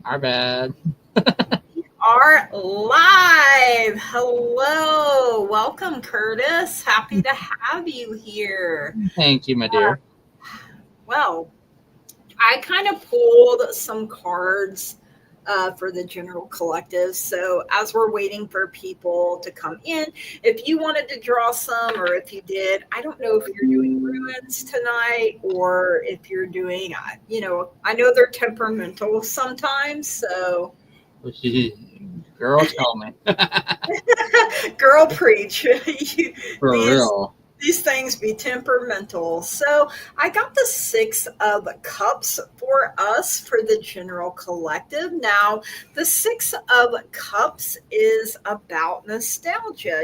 Our bad. Are live. Hello. Welcome, Curtis. Happy to have you here. Thank you, my dear. Well, I kind of pulled some cards for the general collective. So, as we're waiting for people to come in, if you wanted to draw some, or if you did, I don't know if you're doing ruins tonight or if you're doing, I know they're temperamental sometimes. So, Girl, tell me. girl, preach. For these real. these things be temperamental. So I got the Six of Cups for us for the general collective. Now, the Six of Cups is about nostalgia.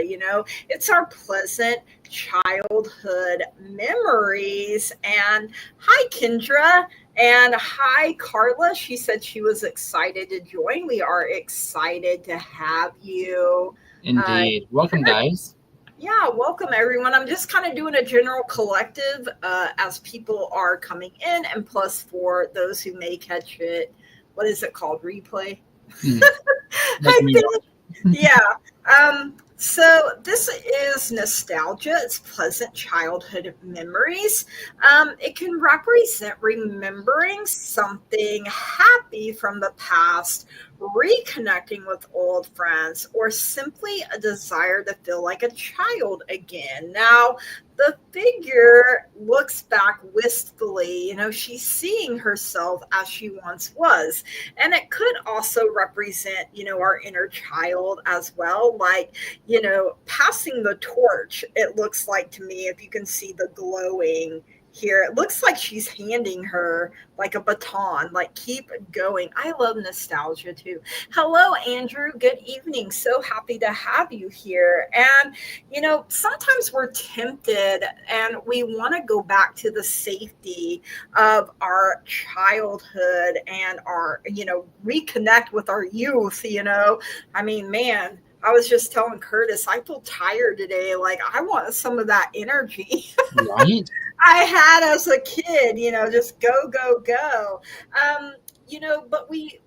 It's our pleasant childhood memories. And hi, Kendra. And hi, Carla. She said she was excited to join. We are excited to have you. Uh, Indeed. Welcome, guys. yeah, welcome everyone. I'm just kind of doing a general collective as people are coming in, and plus for those who may catch it, what is it called? Replay? Hmm. Like I me. think, yeah. So this is nostalgia. It's pleasant childhood memories. It can represent remembering something happy from the past, reconnecting with old friends, or simply a desire to feel like a child again. Now, the figure looks back wistfully. She's seeing herself as she once was. And it could also represent, our inner child as well. Like, passing the torch, it looks like to me, if you can see the glowing here, it looks like she's handing her like a baton, like keep going. I love nostalgia too. Hello, Andrew. Good evening. So happy to have you here. And, sometimes we're tempted and we want to go back to the safety of our childhood and reconnect with our youth. I mean, man, I was just telling Curtis, I feel tired today. Like, I want some of that energy Right? I had as a kid, just go, go, go. But we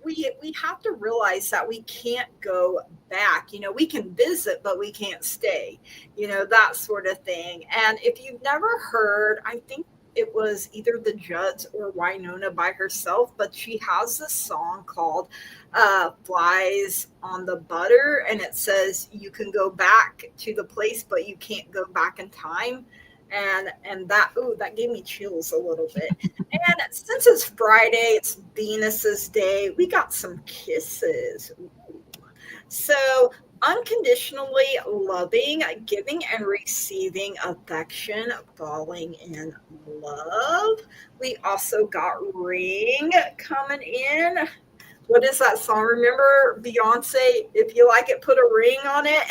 have to realize that we can't go back. We can visit, but we can't stay. That sort of thing. And if you've never heard, I think it was either the Judds or Winona by herself, but she has this song called Flies on the Butter, and it says you can go back to the place, but you can't go back in time. And that gave me chills a little bit. And since it's Friday, it's Venus's day, we got some kisses. So, unconditionally loving, giving and receiving affection, falling in love. We also got ring coming in. What is that song? Remember Beyonce? If you like it, put a ring on it.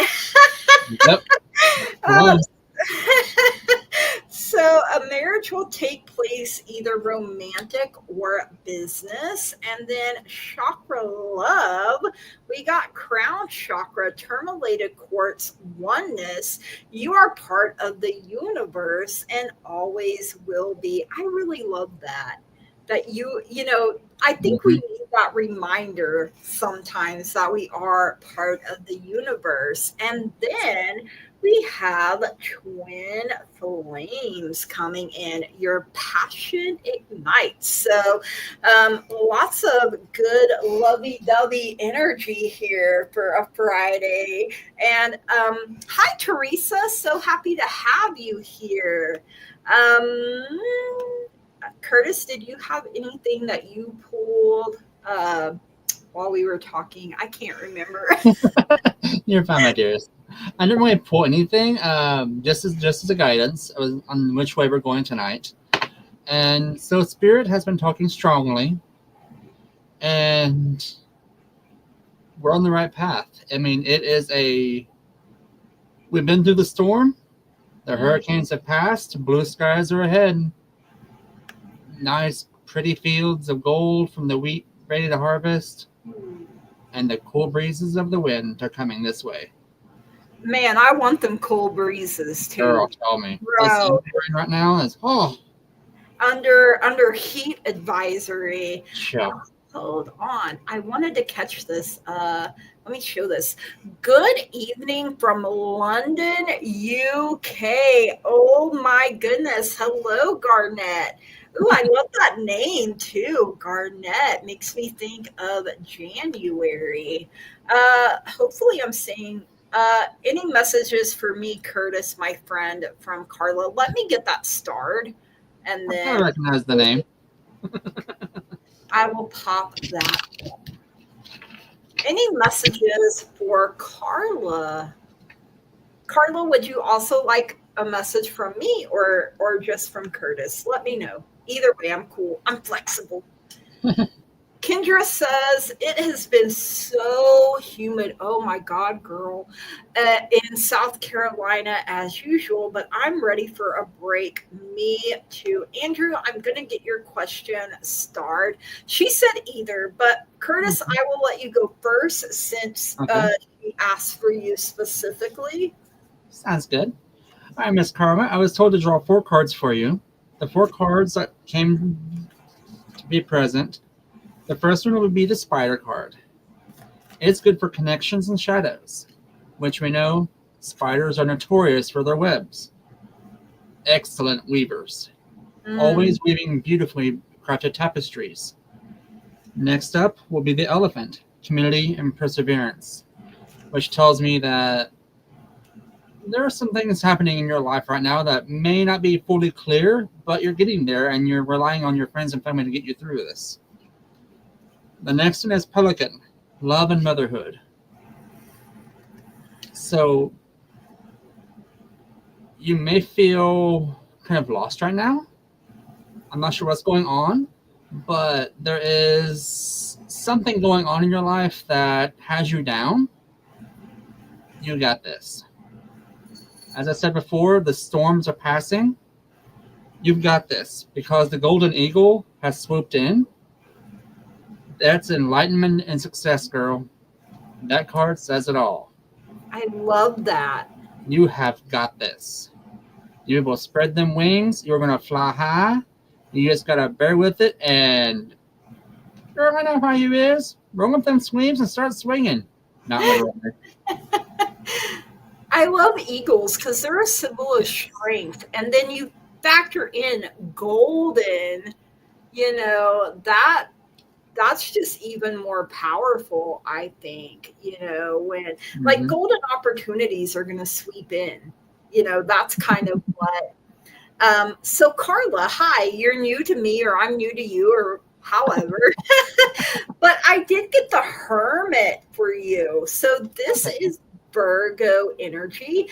Yep. uh, One. so a marriage will take place either romantic or business. And then chakra love, we got crown chakra, terminated quartz, oneness. You are part of the universe and always will be. I really love that. That I think we Mhm. need that reminder sometimes that we are part of the universe. And then we have twin flames coming in. Your passion ignites. So, lots of good lovey-dovey energy here for a Friday. And hi, Teresa. So happy to have you here. Um, Curtis, did you have anything that you pulled while we were talking? I can't remember. You're fine, my dearest. I didn't really pull anything. Just as a guidance on which way we're going tonight. And so Spirit has been talking strongly, and we're on the right path. I mean, we've been through the storm. The hurricanes have passed. Blue skies are ahead. Nice, pretty fields of gold from the wheat ready to harvest. And the cool breezes of the wind are coming this way. Man, I want them cool breezes Girl, too. tell me. This Bro, we're in right now is under heat advisory. chill. Hold on. I wanted to catch this. Let me show this. Good evening from London, UK. Oh my goodness. Hello, Garnet. Ooh, I love that name too. Garnet makes me think of January. Hopefully, I'm saying any messages for me, Curtis, my friend from Carla. Let me get that starred, and I then probably recognize the name. I will pop that. Any messages for Carla? Carla, would you also like a message from me or just from Curtis? Let me know. Either way, I'm cool. I'm flexible. Kendra says it has been so humid. Oh my God, girl, in South Carolina as usual, but I'm ready for a break. Me too. Andrew, I'm going to get your question starred. She said either, but Curtis, Mhm. I will let you go first since Okay, she asked for you specifically. sounds good. All right, Miss Karma. I was told to draw 4 cards for you. The 4 cards that came to be present. The first one would be the spider card. It's good for connections and shadows, which we know spiders are notorious for their webs. Excellent weavers, Mm, always weaving beautifully crafted tapestries. Next up will be the elephant, community and perseverance, which tells me that there are some things happening in your life right now that may not be fully clear, but you're getting there and you're relying on your friends and family to get you through this. The next one is pelican, love and motherhood. So you may feel kind of lost right now. I'm not sure what's going on, but there is something going on in your life that has you down. You got this. As I said before, the storms are passing. You've got this because the golden eagle has swooped in. That's enlightenment and success, girl. That card says it all. I love that. You have got this. You will spread them wings. You're going to fly high. You just got to bear with it and girl, I know how you is. Roll up them sleeves and start swinging. Not literally. I love eagles because they're a symbol of strength. And then you factor in golden, that's just even more powerful, I think, when like Mm-hmm. golden opportunities are going to sweep in. That's kind of what. So, Carla, hi, you're new to me, or I'm new to you, or however. But I did get the Hermit for you. So, this Okay. is Virgo energy.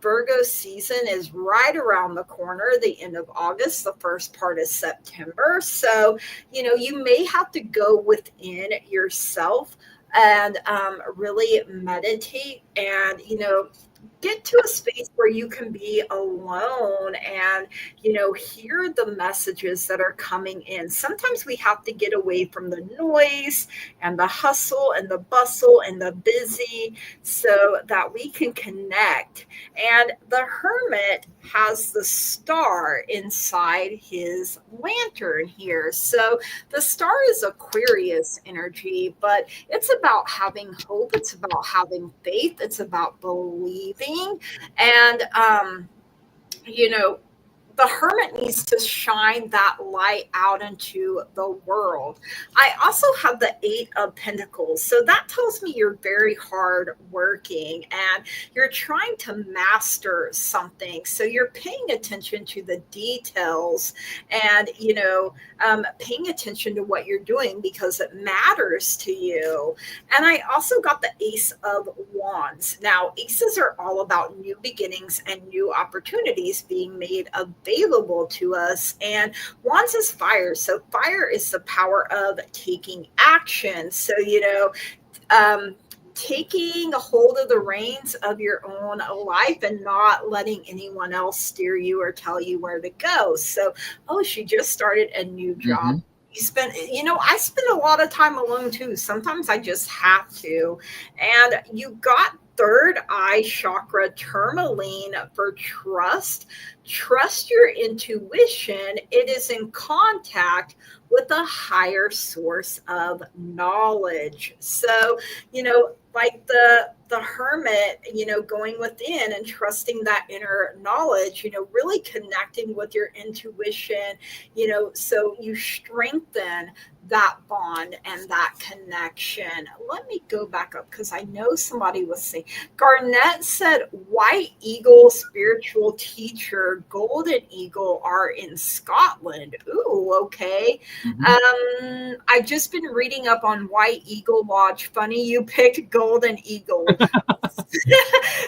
Virgo season is right around the corner, the end of August, the first part of September. So, you may have to go within yourself and really meditate and, get to a space where you can be alone and hear the messages that are coming in. Sometimes we have to get away from the noise and the hustle and the bustle and the busy so that we can connect. And the hermit has the star inside his lantern here. So the star is Aquarius energy, but it's about having hope, it's about having faith, it's about believing. And you know the hermit needs to shine that light out into the world. I also have the 8 of Pentacles. So that tells me you're very hard working and you're trying to master something. So you're paying attention to the details and, paying attention to what you're doing because it matters to you. And I also got the Ace of Wands. Now, aces are all about new beginnings and new opportunities being made available to us. And Wands is fire. So, fire is the power of taking action. So, um, taking a hold of the reins of your own life and not letting anyone else steer you or tell you where to go. So, oh, she just started a new job. Mm-hmm. I spend a lot of time alone too. Sometimes I just have to. And you got third eye chakra, tourmaline, for trust. Trust your intuition. It is in contact with a higher source of knowledge. So, like the hermit, going within and trusting that inner knowledge, really connecting with your intuition, so you strengthen that bond and that connection. Let me go back up because I know somebody was saying, Garnett said, White Eagle spiritual teacher, Golden Eagle are in Scotland. Ooh, okay. I've just been reading up on White Eagle Lodge. Funny you picked Golden Eagle.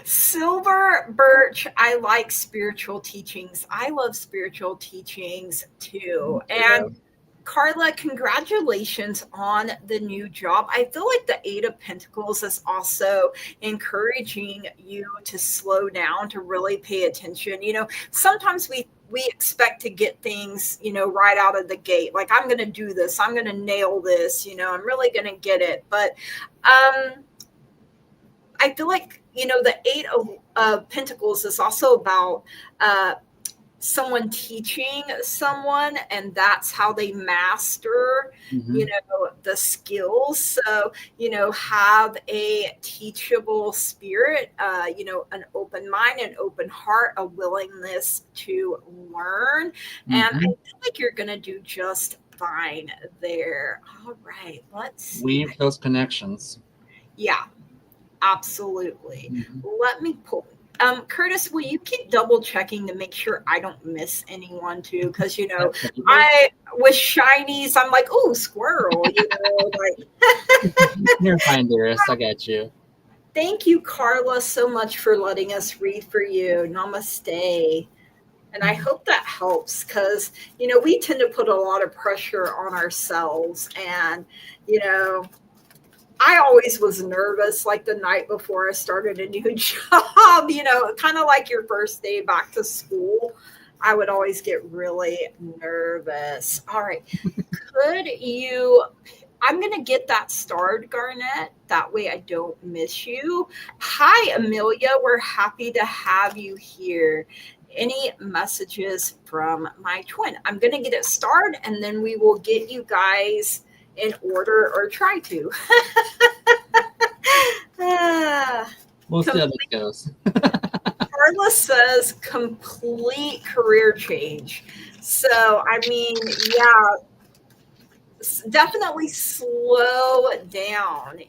Silver Birch, I like spiritual teachings. I love spiritual teachings too. And Carla, congratulations on the new job. I feel like the Eight of Pentacles is also encouraging you to slow down, to really pay attention. Sometimes we expect to get things, right out of the gate. Like, I'm going to do this. I'm going to nail this. I'm really going to get it. But I feel like, the Eight of Pentacles is also about someone teaching someone, and that's how they master the skills. So have a teachable spirit, an open mind, an open heart, a willingness to learn. And I feel like you're gonna do just fine there. All right, let's see. Weave those connections. Yeah, absolutely. Let me pull. Curtis, will you keep double checking to make sure I don't miss anyone too? Because I with shinies, I'm like, oh, squirrel. You're fine, dearest. I got you. Thank you, Carla, so much for letting us read for you. Namaste. And I hope that helps because we tend to put a lot of pressure on ourselves, and I always was nervous, like the night before I started a new job, kind of like your first day back to school. I would always get really nervous. All right. I'm going to get that starred, Garnett. That way I don't miss you. Hi, Amelia. We're happy to have you here. Any messages from my twin? I'm going to get it starred, and then we will get you guys in order, or try to. We'll see how this goes. Carla says complete career change. So, I mean, yeah, definitely slow down,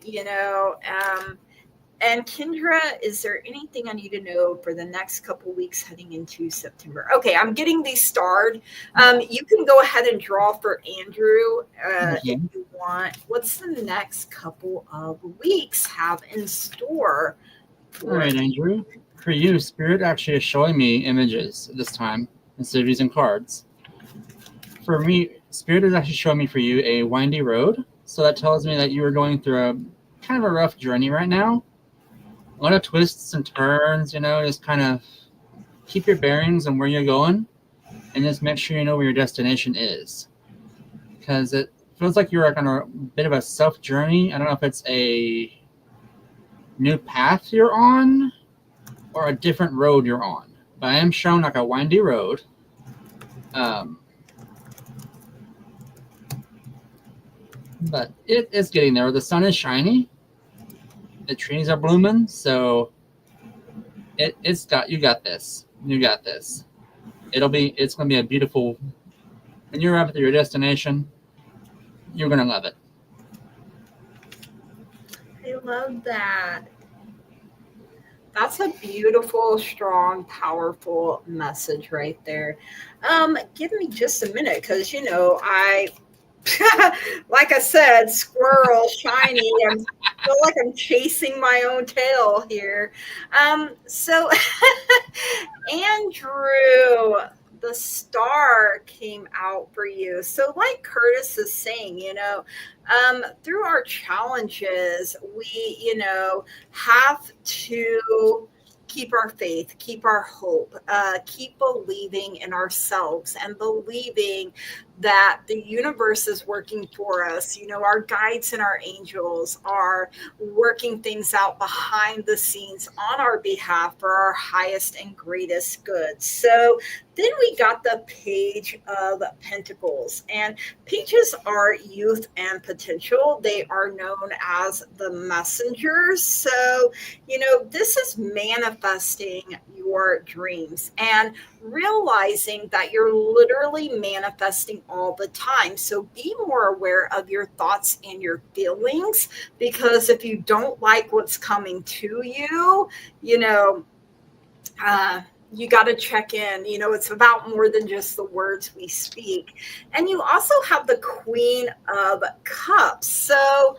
and Kendra, is there anything I need to know for the next couple weeks heading into September? Okay, I'm getting these starred. You can go ahead and draw for Andrew if you want. What's the next couple of weeks have in store? All right, Andrew. For you, Spirit actually is showing me images this time instead of using cards. For me, Spirit is actually showing me for you a windy road. So that tells me that you are going through a kind of a rough journey right now. A lot of twists and turns, just kind of keep your bearings on where you're going, and just make sure you know where your destination is. Because it feels like you're on a bit of a self journey. I don't know if it's a new path you're on or a different road you're on. But I am shown like a windy road. But it is getting there. The sun is shiny. The trees are blooming, so you got this. You got this. It's gonna be a beautiful. When you're up at your destination, you're gonna love it. I love that. That's a beautiful, strong, powerful message right there. Give me just a minute, because I like I said, squirrel, shiny. I feel like I'm chasing my own tail here. So, Andrew, the star came out for you. So, like Curtis is saying, through our challenges, we, have to keep our faith, keep our hope, keep believing in ourselves, and believing that the universe is working for us. Our guides and our angels are working things out behind the scenes on our behalf for our highest and greatest good. So then we got the Page of Pentacles, and pages are youth and potential. They are known as the messengers. So, this is manifesting your dreams and realizing that you're literally manifesting all the time. So be more aware of your thoughts and your feelings, because if you don't like what's coming to you, you know, you got to check in. It's about more than just the words we speak. And you also have the Queen of Cups. So,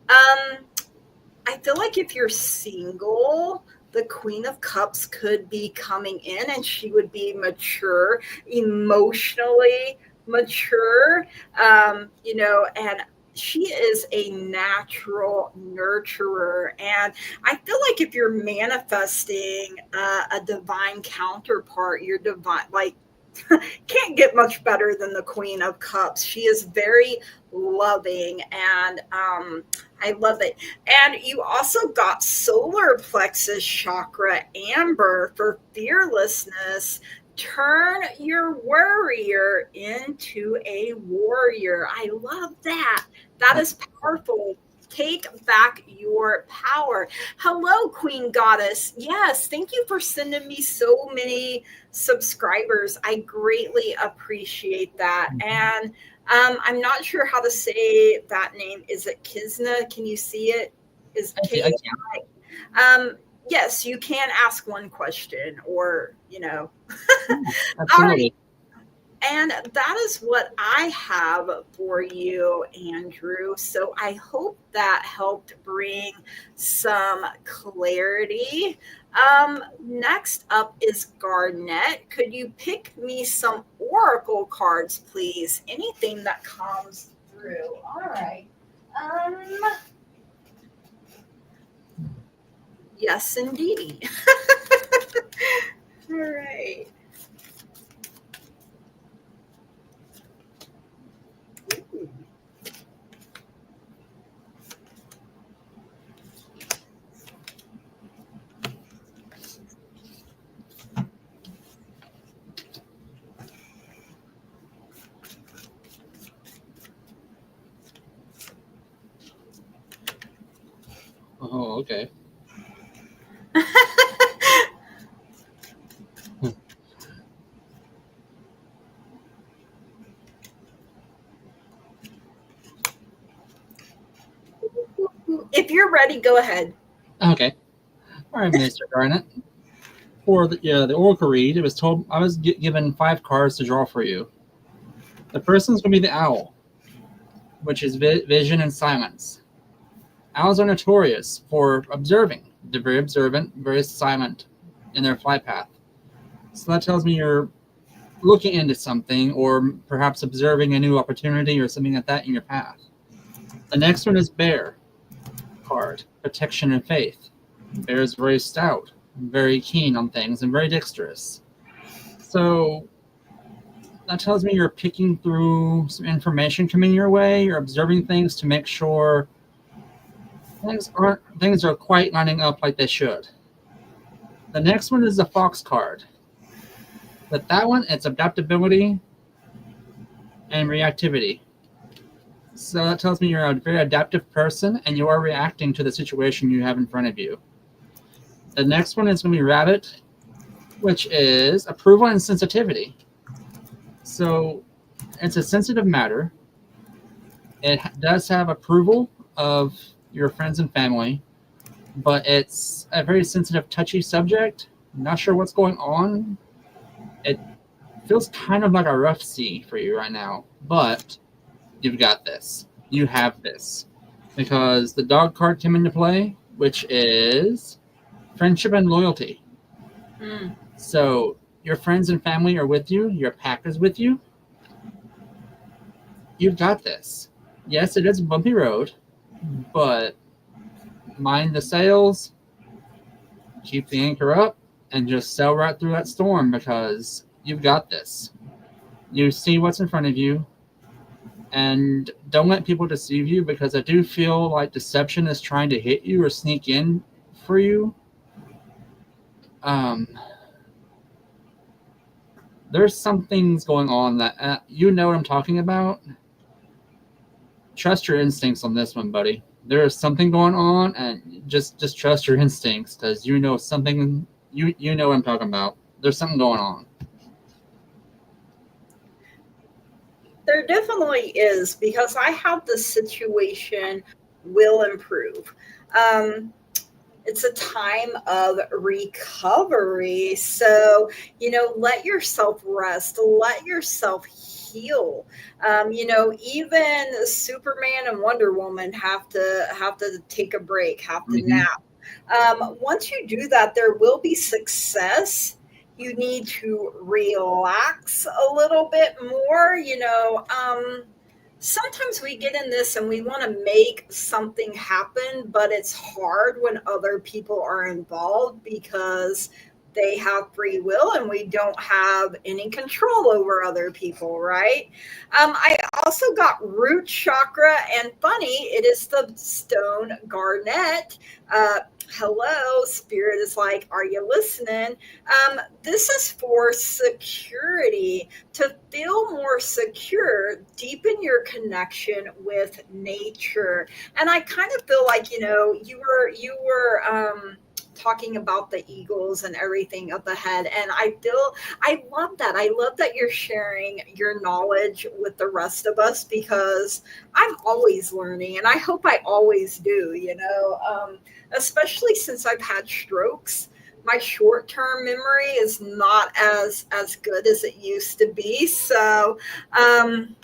I feel like if you're single, the Queen of Cups could be coming in, and she would be mature, emotionally mature, and she is a natural nurturer. And I feel like if you're manifesting a divine counterpart, you're divine, like, can't get much better than the Queen of Cups. She is very loving, and I love it. And you also got solar plexus chakra amber for fearlessness. Turn your worrier into a warrior. I love that. That is powerful. Take back your power. Hello, Queen Goddess. Yes, thank you for sending me so many subscribers. I greatly appreciate that. And I'm not sure how to say that name. Is it Kizna? Can you see it? Is K? Yes, you can ask one question, or All right. And that is what I have for you, Andrew. So I hope that helped bring some clarity. Next up is Garnet. Could you pick me some oracle cards, please? Anything that comes through. All right. Yes, indeedy. All right. Oh, okay. If you're ready, go ahead. Okay. All right, Mr. Garnet. For the oracle read, it was told I was given 5 cards to draw for you. The first one's going to be the owl, which is vision and silence. Owls are notorious for observing. They're very observant, very silent in their flight path. So that tells me you're looking into something, or perhaps observing a new opportunity or something like that in your path. The next one is bear card, protection and faith. Bear is very stout, very keen on things, and very dexterous. So that tells me you're picking through some information coming your way. You're observing things to make sure things are quite lining up like they should. The next one is the fox card. But that one, it's adaptability and reactivity. So that tells me you're a very adaptive person, and you are reacting to the situation you have in front of you. The next one is going to be rabbit, which is approval and sensitivity. So it's a sensitive matter. It does have approval of your friends and family, but it's a very sensitive, touchy subject. Not sure what's going on. It feels kind of like a rough sea for you right now, but you've got this. You have this. Because the dog card came into play, which is friendship and loyalty. So your friends and family are with you. Your pack is with you. You've got this. Yes, it is a bumpy road, but mind the sails, keep the anchor up, and just sail right through that storm, because you've got this. You see what's in front of you. And don't let people deceive you, because I do feel like deception is trying to hit you or sneak in for you. There's some things going on that you know what I'm talking about. Trust your instincts on this one, buddy. There is something going on, and just trust your instincts, because you know something. You know what I'm talking about. There's something going on. There definitely is, because I have the situation will improve. Um, it's a time of recovery. So, let yourself rest, let yourself heal. Even Superman and Wonder Woman have to take a break, have to Mm-hmm. nap. Once you do that, there will be success. You need to relax a little bit more. Sometimes we get in this and we want to make something happen, but it's hard when other people are involved because they have free will and we don't have any control over other people, right? I also got root chakra, and funny, it is the stone garnet. Hello, spirit is like, are you listening? This is for security, to feel more secure, deepen your connection with nature. And I kind of feel like, you were talking about the eagles and everything up ahead, and I love that. I love that you're sharing your knowledge with the rest of us, because I'm always learning, and I hope I always do, especially since I've had strokes. My short-term memory is not as good as it used to be. So I'm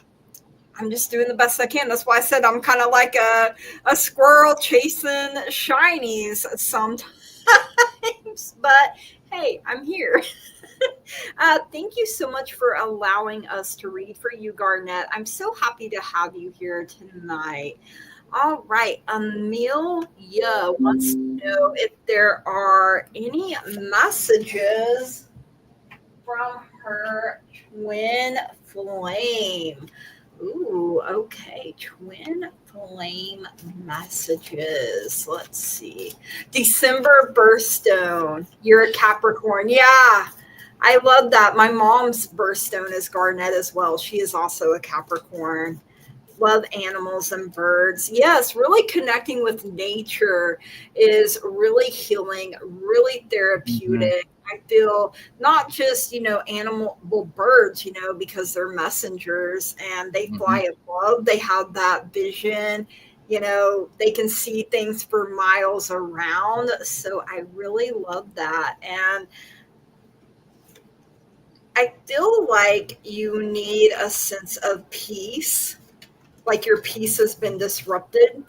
just doing the best I can. That's why I said I'm kind of like a squirrel chasing shinies sometimes. But hey, I'm here. Thank you so much for allowing us to read for you, Garnett. I'm so happy to have you here tonight. All right. Amelia wants to know if there are any messages from her twin flame. Ooh, okay. Twin flame messages. Let's see. December birthstone. You're a Capricorn. Yeah. I love that. My mom's birthstone is Garnet as well. She is also a Capricorn. Love animals and birds. Yes, really connecting with nature is really healing, really Mm-hmm. therapeutic. I feel not just, animal, well, birds, because they're messengers and they Mm-hmm. fly above, they have that vision, they can see things for miles around. So I really love that. And I feel like you need a sense of peace, like your peace has been disrupted.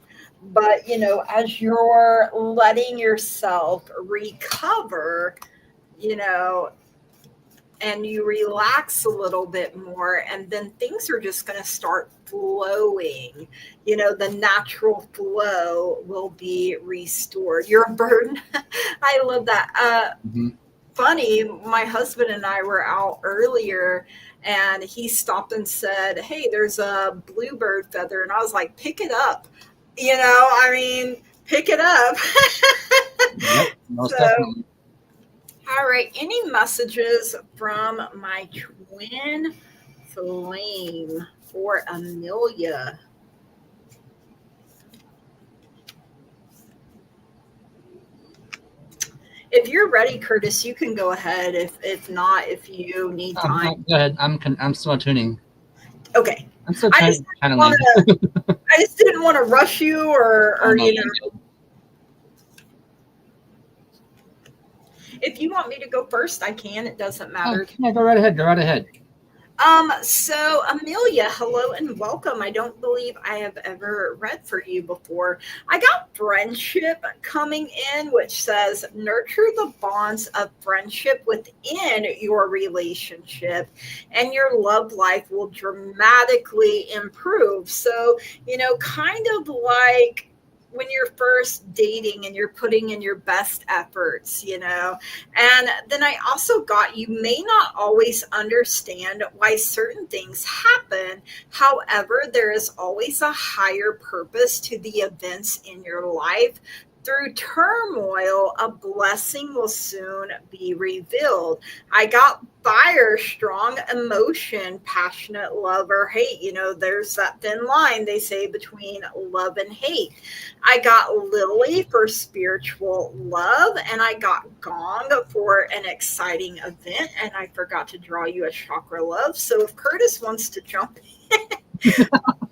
But, as you're letting yourself recover, you know, and you relax a little bit more, and then things are just going to start flowing. The natural flow will be restored. You're a bird. I love that. Mm-hmm. Funny, my husband and I were out earlier, and he stopped and said, "Hey, there's a bluebird feather." And I was like, "Pick it up." I mean, pick it up. Yep, most So, definitely. all right, any messages from my twin flame for Amelia? If you're ready, Curtis, you can go ahead. If not, if you need time. No, go ahead. I'm still tuning. Okay. I'm still I just didn't want channeling. to. I just didn't want to rush you, Oh or no, you're good. if you want me to go first, I can. It doesn't Oh, matter. yeah, go right ahead. Go right ahead. So Amelia, hello and welcome. I don't believe I have ever read for you before. I got friendship coming in, which says nurture the bonds of friendship within your relationship, and your love life will dramatically improve. So, kind of like when you're first dating and you're putting in your best efforts, you know. And then I also got, you may not always understand why certain things happen. However, there is always a higher purpose to the events in your life. Through turmoil, a blessing will soon be revealed. I got fire, strong emotion, passionate love or hate. You know, there's that thin line they say between love and hate. I got lily for spiritual love, and I got gong for an exciting event. And I forgot to draw you a chakra love. So if Curtis wants to jump in, I'm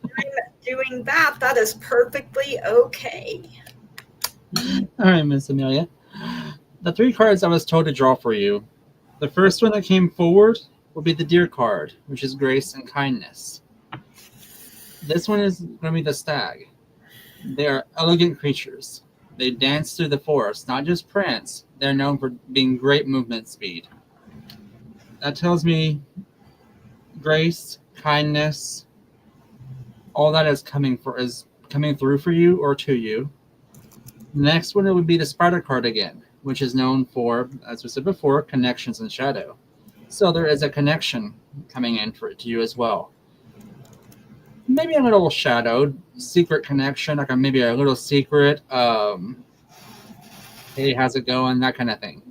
doing that. That is perfectly okay. All right, Miss Amelia. The 3 cards I was told to draw for you. The first one that came forward will be the Deer card, which is grace and kindness. This one is going to be the Stag. They are elegant creatures. They dance through the forest, not just prance. They're known for being great movement speed. That tells me grace, kindness, all that is coming through for you or to you. The next one, it would be the Spider card again, which is known for, as we said before, connections and shadow. So there is a connection coming in to you as well. Maybe a little shadowed, secret connection, like maybe a little secret, hey, how's it going, that kind of thing.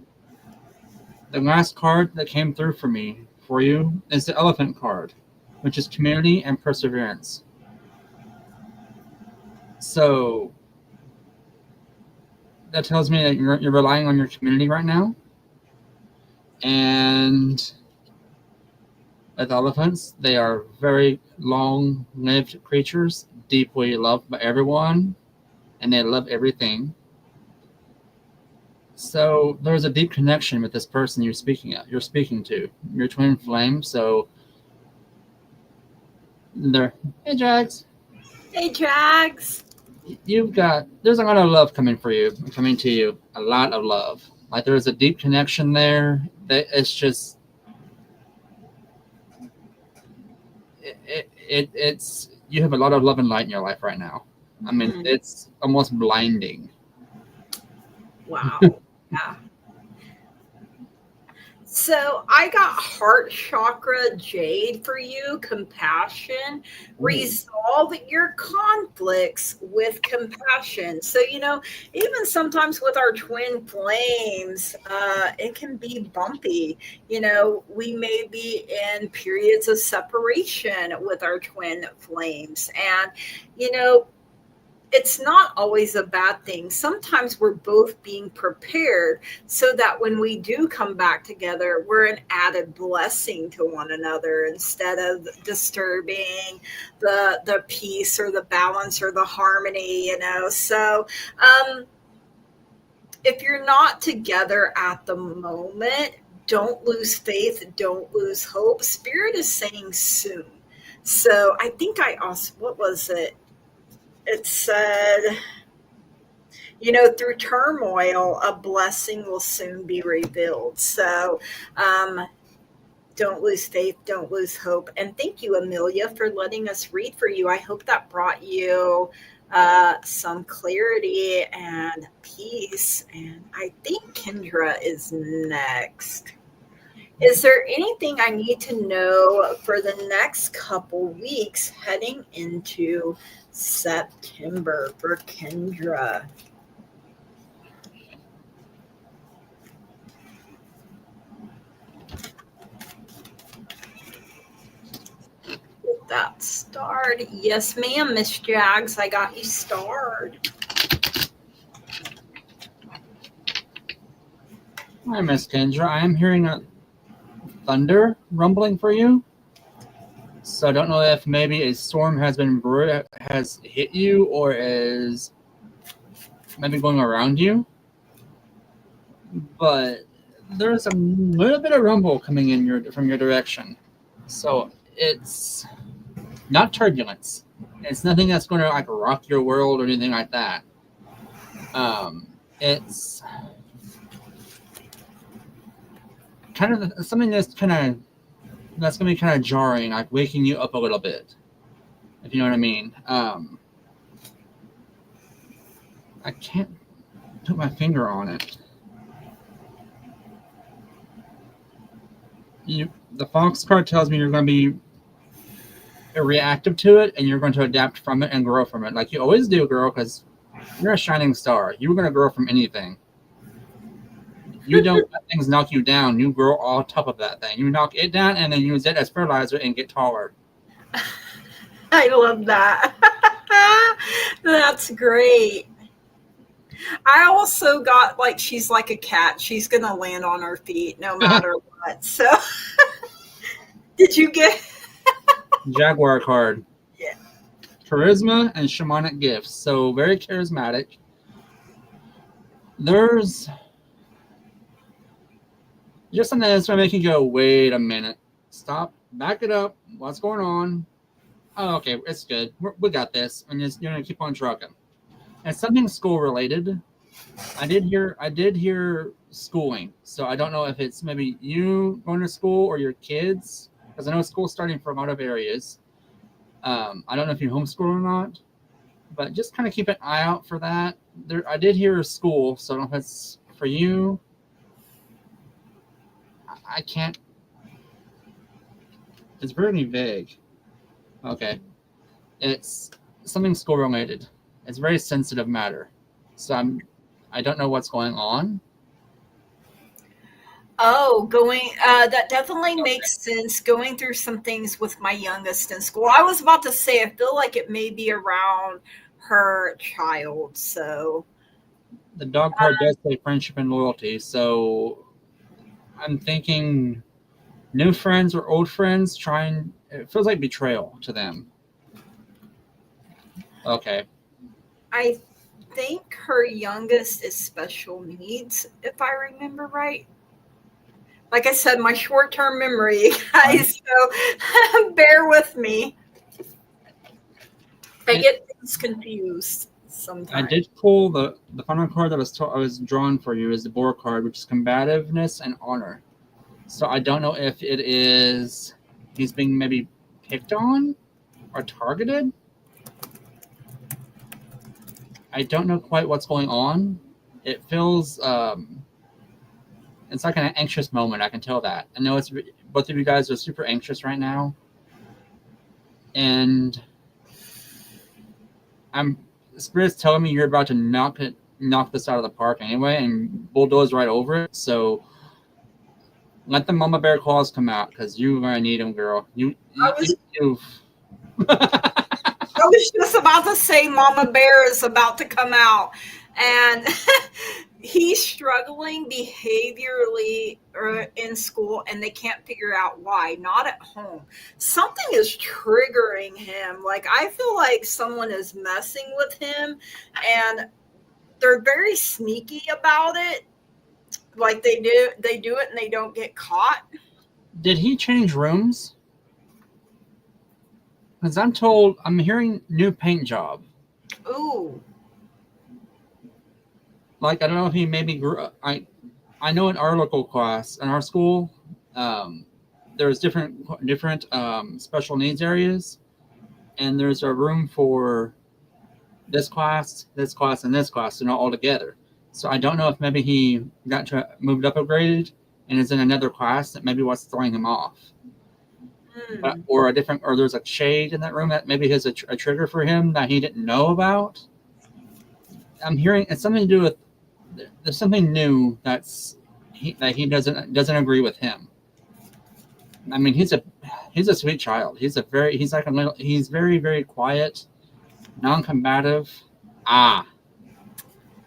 The last card that came through for you, is the Elephant card, which is community and perseverance. So that tells me that you're relying on your community right now. And with elephants, they are very long-lived creatures, deeply loved by everyone, and they love everything. So there's a deep connection with this person you're speaking to, your twin flame. So hey, Jags. Hey, Jags. There's a lot of love coming to you, a lot of love. Like there's a deep connection there that it's just, it's, you have a lot of love and light in your life right now. I mean, it's almost blinding. Wow. Yeah. So I got heart chakra jade for you, compassion. Resolve your conflicts with compassion. So, you know, even sometimes with our twin flames, it can be bumpy. You know, we may be in periods of separation with our twin flames. And, you know, it's not always a bad thing. Sometimes we're both being prepared so that when we do come back together, we're an added blessing to one another instead of disturbing the peace or the balance or the harmony, you know. So if you're not together at the moment, don't lose faith, don't lose hope. Spirit is saying soon. So I think I also, what was it? It said, you know, through turmoil, a blessing will soon be revealed. So don't lose faith, don't lose hope. And thank you, Amelia, for letting us read for you. I hope that brought you some clarity and peace. And I think Kendra is next. Is there anything I need to know for the next couple weeks heading into September for Kendra? Get that starred. Yes, ma'am, Miss Jags. I got you starred. Hi, Miss Kendra. I am hearing a thunder rumbling for you. So I don't know if maybe a storm has hit you or is maybe going around you. But there's a little bit of rumble coming in from your direction. So it's not turbulence. It's nothing that's going to like rock your world or anything like that. It's kind of something that's going to be kind of jarring, like waking you up a little bit, if you know what I mean. I can't put my finger on it. The Fox card tells me you're going to be reactive to it, and you're going to adapt from it and grow from it, like you always do, girl. Because you're a shining star. You're going to grow from anything. You don't let things knock you down. You grow on top of that thing. You knock it down and then use it as fertilizer and get taller. I love that. That's great. I also got like she's like a cat. She's gonna land on her feet no matter what. So, did you get Jaguar card? Yeah. Charisma and shamanic gifts. So very charismatic. There's just something that's gonna make you go, wait a minute, stop, back it up. What's going on? Oh, okay, it's good. We got this, and you're gonna keep on trucking. And something school related. I did hear schooling, so I don't know if it's maybe you going to school or your kids, because I know school's starting from out of areas. I don't know if you homeschool or not, but just kind of keep an eye out for that. I did hear school, so I don't know if it's for you. I can't. It's very vague. Okay, it's something school related. It's a very sensitive matter, so I don't know what's going on. Oh, that definitely makes sense. Going through some things with my youngest in school. I was about to say, I feel like it may be around her child. So The dog card does say friendship and loyalty, so I'm thinking new friends or old friends it feels like betrayal to them. Okay. I think her youngest is special needs, if I remember right. Like I said, my short-term memory, guys, so bear with me. I get things confused sometimes. I did pull the final card that I was drawn for you is the Boar card, which is combativeness and honor. So I don't know if it is he's being maybe picked on or targeted. I don't know quite what's going on. It feels it's like an anxious moment. I can tell that. I know it's both of you guys are super anxious right now, and Spirit's telling me you're about to knock this out of the park anyway, and bulldoze right over it. So let the mama bear claws come out, because you're gonna need them, girl. I was just about to say Mama Bear is about to come out, and he's struggling behaviorally in school, and they can't figure out why. Not at home. Something is triggering him. Like, I feel like someone is messing with him, and they're very sneaky about it. Like, they do it and they don't get caught. Did he change rooms? Because I'm hearing new paint job. Ooh. Like, I don't know if he maybe grew up. I know in our local class, in our school, there's different special needs areas, and there's a room for this class, and this class, and all together. So I don't know if maybe he got moved up, upgraded, and is in another class that maybe what's throwing him off. Or there's a shade in that room that maybe has a trigger for him that he didn't know about. I'm hearing it's something to do with there's something new that he doesn't agree with him. I mean, he's a sweet child. He's very, very quiet, non-combative.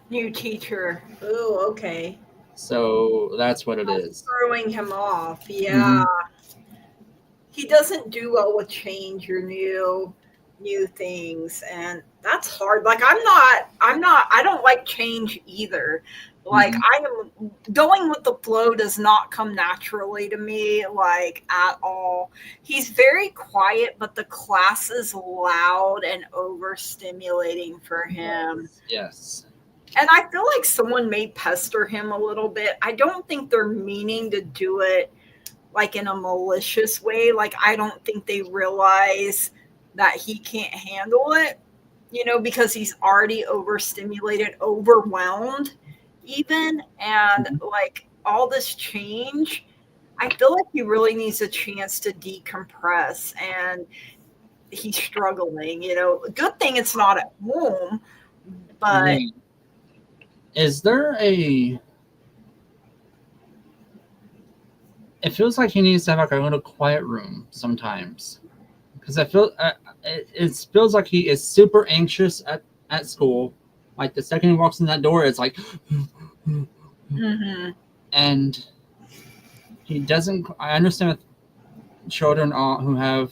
New teacher. Oh, okay. So that's what it is. Throwing him off. Yeah. Mm-hmm. He doesn't do well with change or new things, and that's hard. Like, I don't like change either. Like, I am going with the flow does not come naturally to me, like, at all. He's very quiet, but the class is loud and overstimulating for him. Yes. And I feel like someone may pester him a little bit. I don't think they're meaning to do it like in a malicious way. Like, I don't think they realize that he can't handle it. because he's already overstimulated, overwhelmed, even. And Mhm. like all this change, I feel like he really needs a chance to decompress, and he's struggling. Good thing it's not at home, but Right. Is there a? It feels like he needs to have like a little quiet room sometimes, because it feels like he is super anxious at school. Like the second he walks in that door, it's like, mhm, and he doesn't. I understand with children who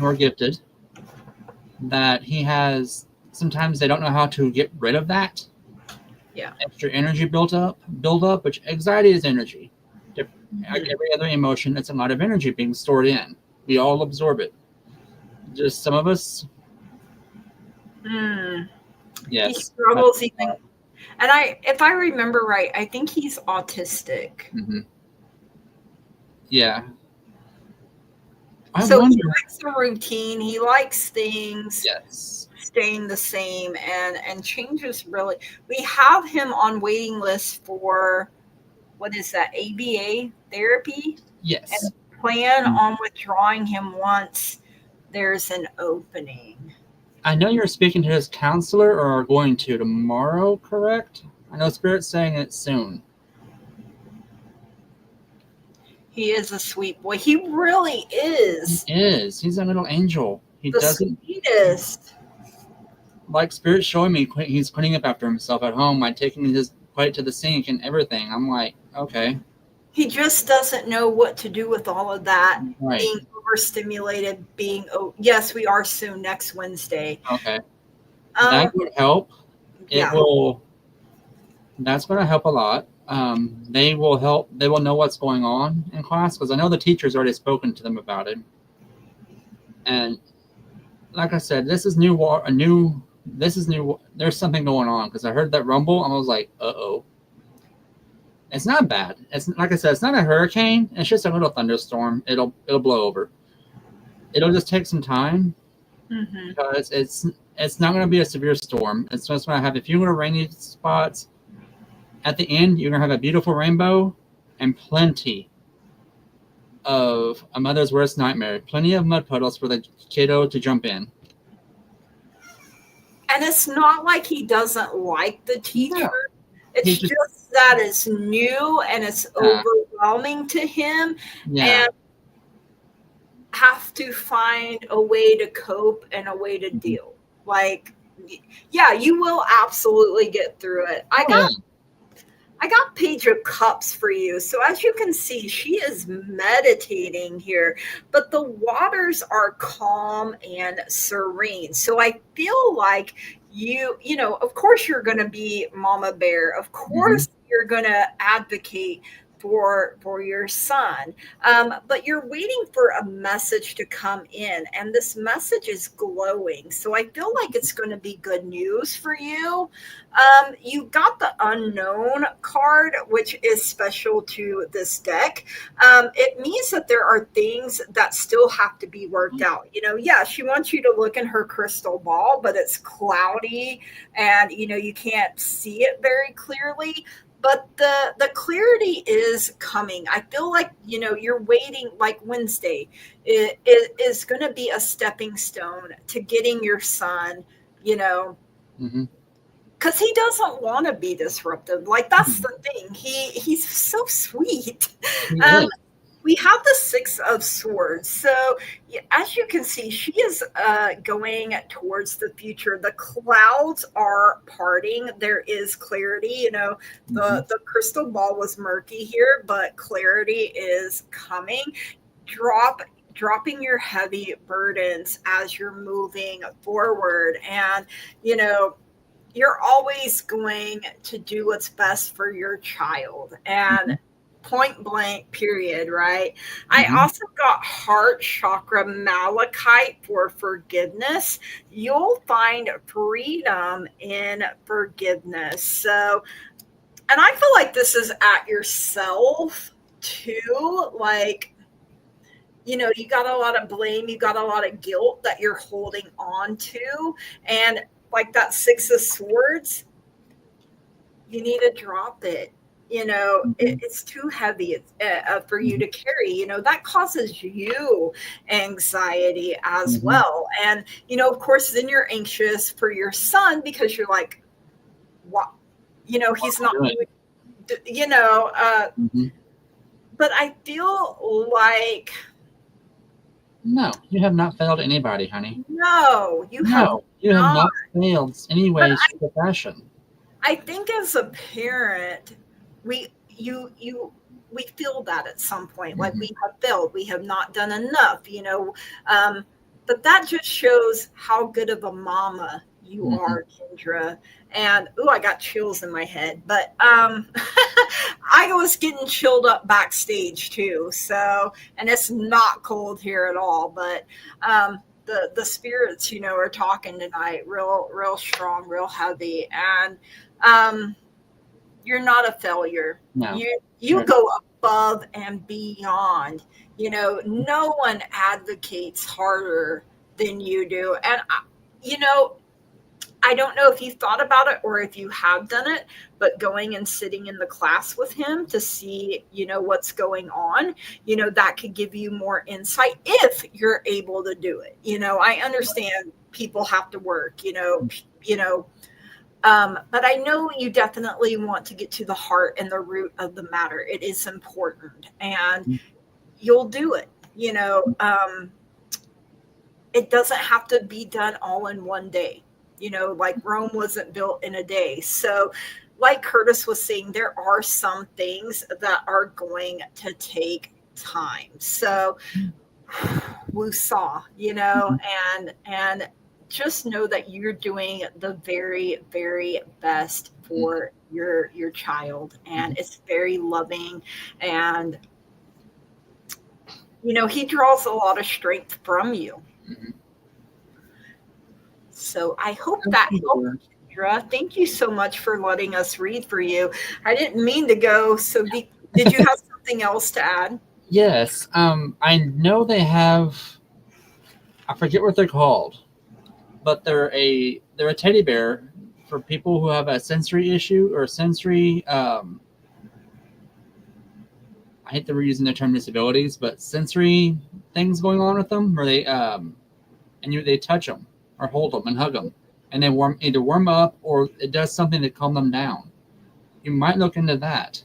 are gifted that he has. Sometimes they don't know how to get rid of that yeah. extra energy build up, which anxiety is energy. Like Mhm. every other emotion, it's a lot of energy being stored in. We all absorb it. Just some of us, Mm. He yes. But struggles even, and if I remember right, I think he's autistic. mhm. Yeah, I So he wonder. likes a routine. He likes things Yes, staying the same, and changes really. We have him on waiting lists for, what is that, ABA therapy, yes. and plan Mm. on withdrawing him once there's an opening. I know you're speaking to his counselor or are going to tomorrow, correct? I know Spirit's saying it soon. He is a sweet boy. He really He is is. He's a little angel. He the doesn't sweetest. like Spirit showing me he's cleaning up after himself at home, like taking his plate to the sink and everything. I'm like, okay, He just doesn't know what to do with all of that, right, being overstimulated, yes, we are soon next Wednesday. okay. That Um, would help. It yeah. will. That's going to help a lot. They will help. They will know what's going on in class because I know the teacher's already spoken to them about it. And like I said, this is new. A new. This is new. There's something going on because I heard that rumble and I was like, uh oh. It's not bad. It's like I said, it's not a hurricane. It's just a little thunderstorm. It'll blow over. It'll just take some time Hmm. because it's not going to be a severe storm. It's just going to have a few little rainy spots. At the end, you're going to have a beautiful rainbow and plenty of a mother's worst nightmare. Plenty of mud puddles for the kiddo to jump in. And it's not like he doesn't like the No, teacher. he It's just just that it's new and it's overwhelming to him, yeah. and have to find a way to cope and a way to Mhm. deal. Like, yeah, you will absolutely get through it. I Oh yeah. got I got Page of Cups for you. So as you can see, she is meditating here, but the waters are calm and serene. So I feel like of course you're going to be Mama Bear. Of Hmm. course you're going to advocate for your son, but you're waiting for a message to come in, and this message is glowing. So I feel like it's going to be good news for you. You got the unknown card, which is special to this deck. It means that there are things that still have to be worked out. Yeah, she wants you to look in her crystal ball, but it's cloudy, and you can't see it very clearly. But the clarity is coming. I feel like you're waiting. Like Wednesday, it is going to be a stepping stone to getting your son. You know, Hmm. because he doesn't want to be disruptive. Like, that's the thing. He's so sweet. He Um, is. we have the Six of Swords. So, as you can see, she is going towards the future. The clouds are parting. There is clarity. Hmm. The crystal ball was murky here, but clarity is coming. Drop dropping your heavy burdens as you're moving forward, and you know you're always going to do what's best for your child, and Hmm. point blank, period, right? I Hmm. also got heart chakra malachite for forgiveness. You'll find freedom in forgiveness. So, and I feel like this is at yourself too. Like, you got a lot of blame, you got a lot of guilt that you're holding on to. And like that Six of Swords, you need to drop it. It's too heavy for you to carry. That causes you anxiety as Mm-hmm. well. And, of course, then you're anxious for your son because you're like, what? He's not Doing. doing, Mm-hmm. but I feel like, No, you have not failed anybody, honey. no, you have No, you have not. not failed any But way, shape, or fashion. I think as a parent, we you we feel that at some point, like Mm-hmm. we have failed, we have not done enough. But that just shows how good of a mama you Mm-hmm. are, Kendra. And I got chills in my head, but I was getting chilled up backstage too. So, and it's not cold here at all, but the spirits, are talking tonight, real strong, real heavy, and um, you're not a failure. No, You go above and beyond. No one advocates harder than you do, and I don't know if you thought about it or if you have done it, but going and sitting in the class with him to see, what's going on, that could give you more insight if you're able to do it. I understand people have to work, but I know you definitely want to get to the heart and the root of the matter. It is important, and you'll do it. It doesn't have to be done all in one day. Like Rome wasn't built in a day. So, like Curtis was saying, there are some things that are going to take time. So, woosah, and just know that you're doing the very, very best for your child, and it's very loving, and he draws a lot of strength from you. Mm-hmm. So I hope that helped, Kendra. Thank you so much for letting us read for you. I didn't mean to go so deep. Did you have something else to add? Yes. I know they have. I forget what they're called, but they're a teddy bear for people who have a sensory issue or sensory. I hate that we're using the term disabilities, but sensory things going on with them, where they touch them or hold them and hug them, and they either warm up or it does something to calm them down. You might look into that.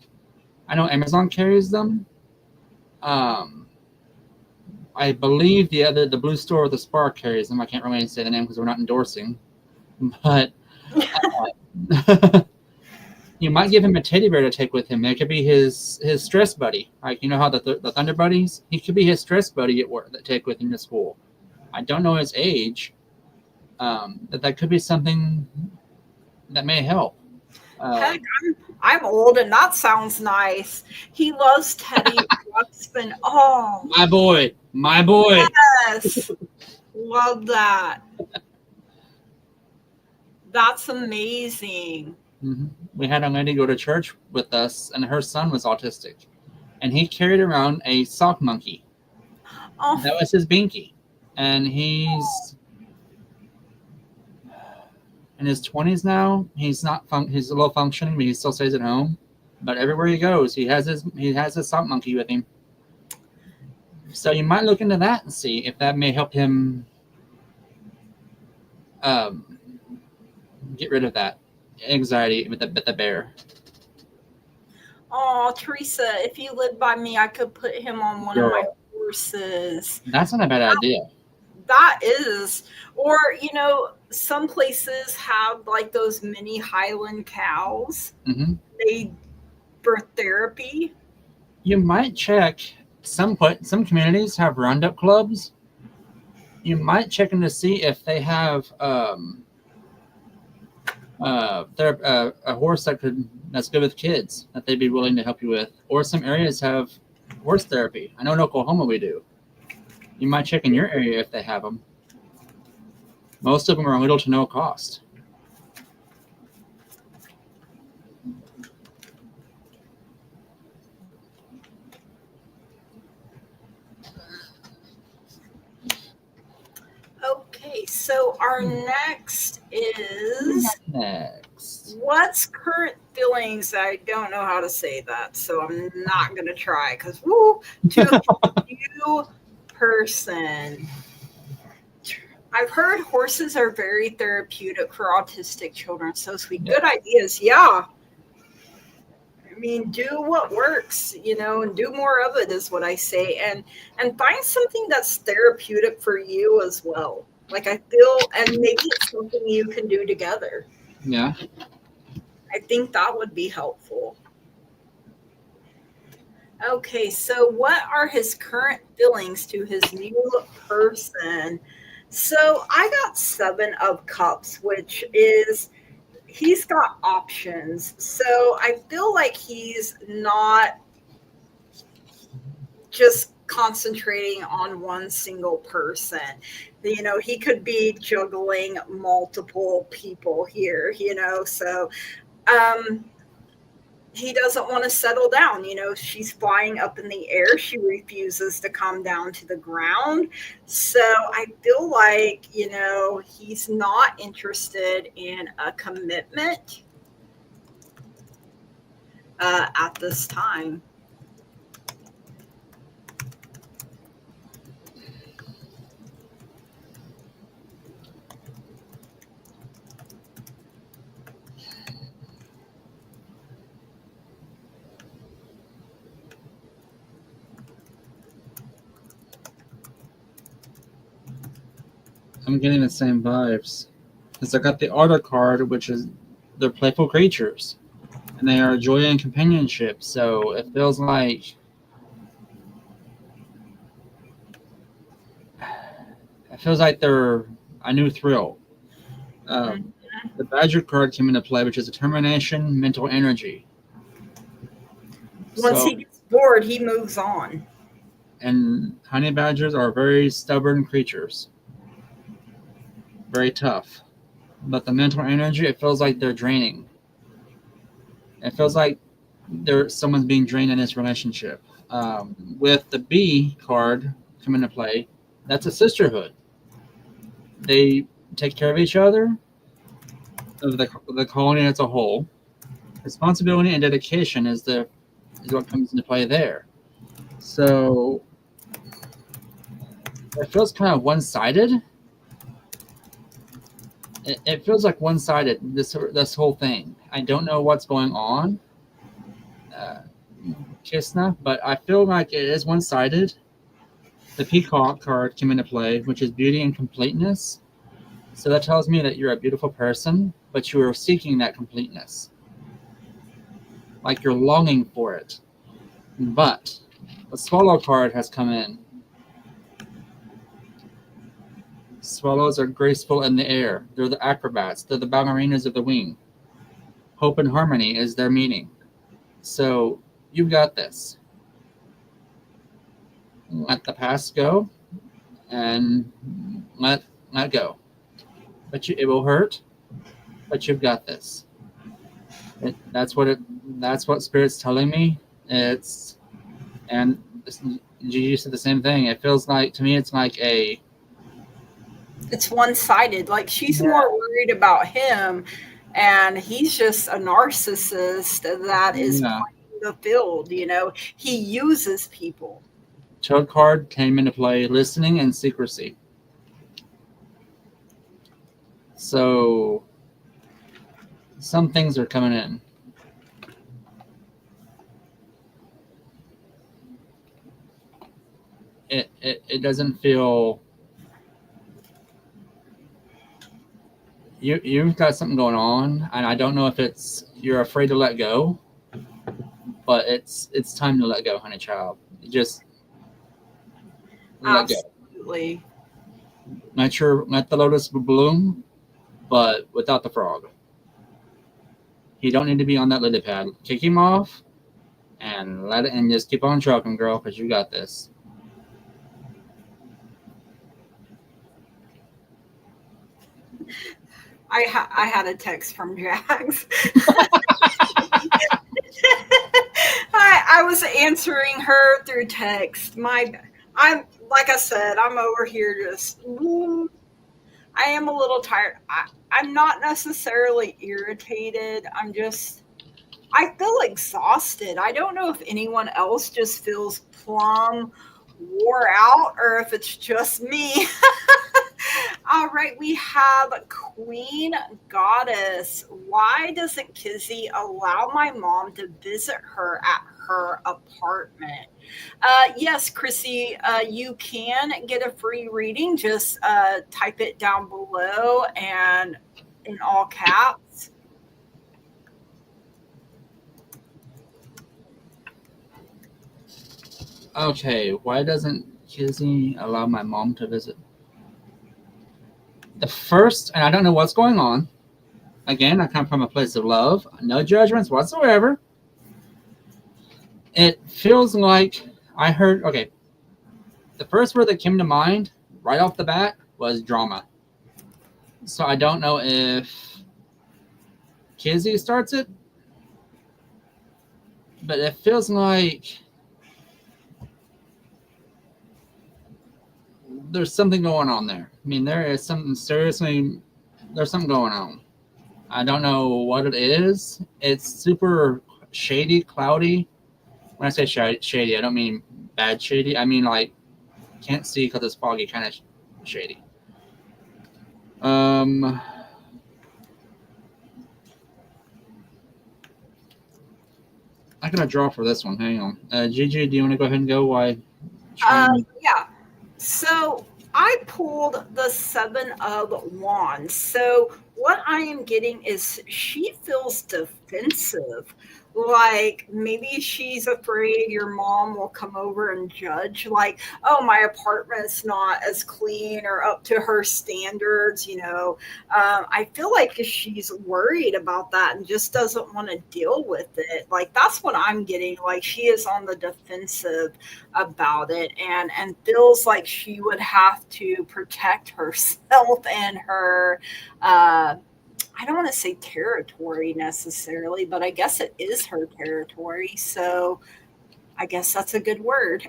I know Amazon carries them. I believe the Blue Store or the Spark carries them. I can't really say the name because we're not endorsing, but you might give him a teddy bear to take with him. It could be his stress buddy. Like, how the Thunder Buddies? He could be his stress buddy at work that take with him to school. I don't know his age. But that could be something that may help. Heck, I'm old, and that sounds nice. He loves Teddy Ruxpin. Oh, my boy. yes, love that. That's amazing. Mm-hmm. We had a lady go to church with us, and her son was autistic, and he carried around a sock monkey. Oh, That was his binky, and he's in his 20s now. He's not he's a little functioning, but he still stays at home. But everywhere he goes, he has his sock monkey with him. So you might look into that and see if that may help him get rid of that anxiety with the bear. oh, Teresa, if you lived by me, I could put him on one of my horses. That's not a bad idea. That is, or some places have like those mini Highland cows. Mm-hmm. They birth therapy. You might check some communities have roundup clubs. You might check in to see if they have a horse that's good with kids that they'd be willing to help you with, or some areas have horse therapy. I know in Oklahoma we do. You might check in your area if they have them. Most of them are little to no cost. Okay, so our next is Next. what's current feelings? I don't know how to say that, so I'm not going to try because, woo, to you person. I've heard horses are very therapeutic for autistic children. So sweet. Yeah. Good ideas. Yeah. I mean, do what works, and do more of it is what I say. And find something that's therapeutic for you as well. Like I feel, and maybe it's something you can do together. Yeah. I think that would be helpful. Okay, so what are his current feelings to his new person? So I got 7 of Cups, which is he's got options. So I feel like he's not just concentrating on one single person. He could be juggling multiple people here, so um he doesn't want to settle down. She's flying up in the air. She refuses to come down to the ground. So I feel like, he's not interested in a commitment at this time. I'm getting the same vibes. Because I got the Otter card, which is they're playful creatures. And they are joy and companionship. So it feels like they're a new thrill. The Badger card came into play, which is determination, mental energy. Once he gets bored, he moves on. And honey badgers are very stubborn creatures. Very tough. But the mental energy, it feels like they're draining. It feels like someone's being drained in this relationship. With the Bee card coming into play, that's a sisterhood. They take care of each other, of the colony as a whole. Responsibility and dedication is what comes into play there. So it feels kind of one-sided. It feels like one-sided, this whole thing. I don't know what's going on, Kisna, but I feel like it is one-sided. The Peacock card came into play, which is beauty and completeness. So that tells me that you're a beautiful person, but you are seeking that completeness. Like you're longing for it. But the Swallow card has come in. Swallows are graceful in the air. They're the acrobats. They're the ballerinas of the wing. Hope and harmony is their meaning. So you've got this. Let the past go and let go. But it will hurt, but you've got this. That's what Spirit's telling me. And Gigi said the same thing. It feels like, to me, it's one-sided. Like she's more worried about him, and he's just a narcissist that is playing the field. He uses people. Toad card came into play, listening and secrecy. So some things are coming in. It doesn't feel. You've got something going on, and I don't know if it's you're afraid to let go, but it's time to let go, honey child. Just let go. Absolutely. Let the lotus bloom, but without the frog. He don't need to be on that lily pad. Kick him off, and let it, and just keep on trucking, girl, because you got this. I had a text from Jax. I was answering her through text. I'm like I said, I'm over here just. I am a little tired. I'm not necessarily irritated. I feel exhausted. I don't know if anyone else just feels plumb wore out or if it's just me. All right, we have Queen Goddess. Why doesn't Kizzy allow my mom to visit her at her apartment? Yes, Chrissy, you can get a free reading. Just type it down below and in all caps. Okay, why doesn't Kizzy allow my mom to visit? The first, and I don't know what's going on. Again, I come from a place of love, no judgments whatsoever. It feels like I heard, okay, the first word that came to mind right off the bat was drama. So I don't know if Kizzy starts it, but it feels like there's something going on there. I mean, there is something seriously, there's something going on. I don't know what it is. It's super shady, cloudy. When I say shady, I don't mean bad shady. I mean like can't see because it's foggy, kind of shady. I'm gonna draw for this one. Hang on, Gigi, do you want to go ahead and go? Why? Yeah. So I pulled the Seven of Wands. So what I am getting is she feels defensive. Like maybe she's afraid your mom will come over and judge, like, oh, my apartment's not as clean or up to her standards. I feel like she's worried about that and just doesn't want to deal with it. Like, that's what I'm getting. Like, she is on the defensive about it and feels like she would have to protect herself and her I don't want to say territory necessarily, but I guess it is her territory. So I guess that's a good word.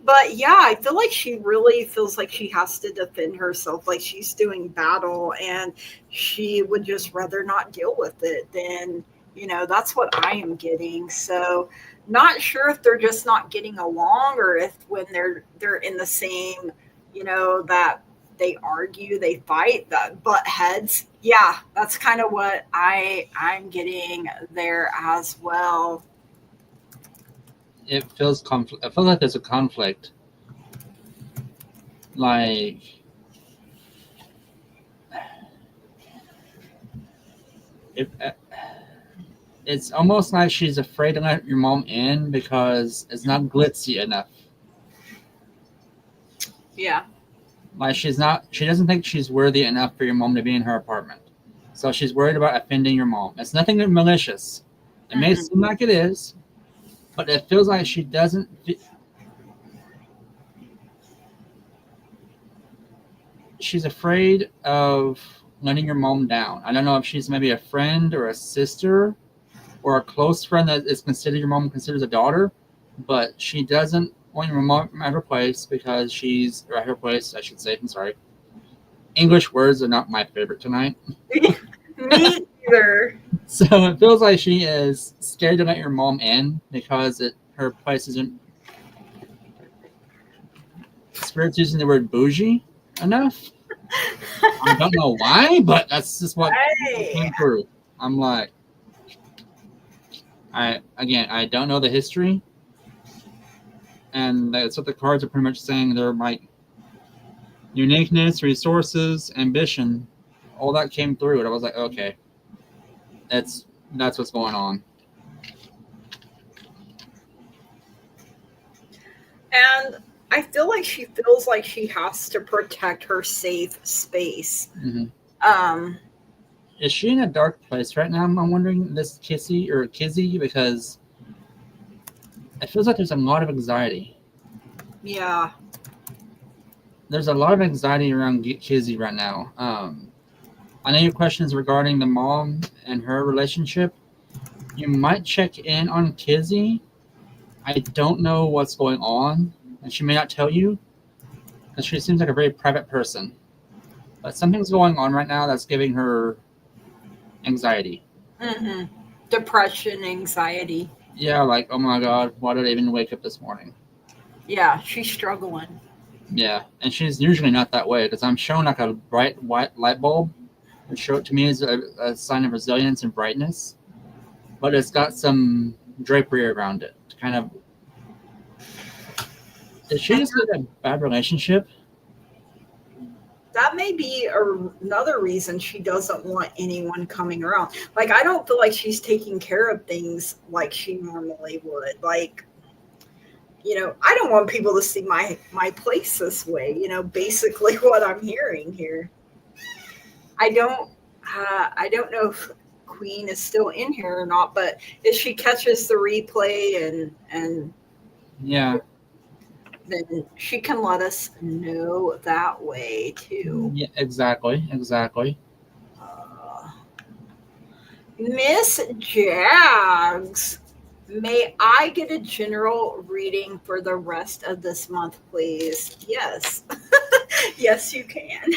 But yeah, I feel like she really feels like she has to defend herself, like she's doing battle, and she would just rather not deal with it than, that's what I am getting. So not sure if they're just not getting along or if when they're in the same, that they argue, they fight, that butt heads. Yeah, that's kind of what I'm getting there as well. It feels conflict. I feel like there's a conflict. Like it's almost like she's afraid to let your mom in because it's not glitzy enough. Yeah. Like she doesn't think she's worthy enough for your mom to be in her apartment. So she's worried about offending your mom. It's nothing malicious. It may seem like it is, but it feels like she doesn't. She's afraid of letting your mom down. I don't know if she's maybe a friend or a sister or a close friend that is considered your mom considers a daughter, but she doesn't want your mom at her place because she's or at her place. I should say. I'm sorry. English words are not my favorite tonight. Me either. So it feels like she is scared to let your mom in because her place isn't. Spirit's using the word bougie enough. I don't know why, but that's just what came through. I'm like, I don't know the history, and that's what the cards are pretty much saying. They're like uniqueness, resources, ambition, all that came through, and I was like, okay, that's what's going on. And I feel like she feels like she has to protect her safe space. Mm-hmm. Is she in a dark place right now? I'm wondering, this Kizzy, because it feels like there's a lot of anxiety. Yeah. There's a lot of anxiety around Kizzy right now. I know your question is regarding the mom and her relationship. You might check in on Kizzy. I don't know what's going on, and she may not tell you, because she seems like a very private person. But something's going on right now that's giving her anxiety. Hmm. Depression, anxiety. Yeah, like, oh my god, why did I even wake up this morning? Yeah, she's struggling. Yeah, and she's usually not that way because I'm shown like a bright white light bulb, which show it to me as a sign of resilience and brightness, but it's got some drapery around it to kind of. Did she just get a bad relationship? That may be another reason she doesn't want anyone coming around. Like, I don't feel like she's taking care of things like she normally would. Like, I don't want people to see my place this way. Basically what I'm hearing here. I don't I don't know if Queen is still in here or not, but if she catches the replay and Yeah, then she can let us know that way too. yeah, exactly. Uh, Miss Jags, may I get a general reading for the rest of this month, please? Yes. Yes, you can.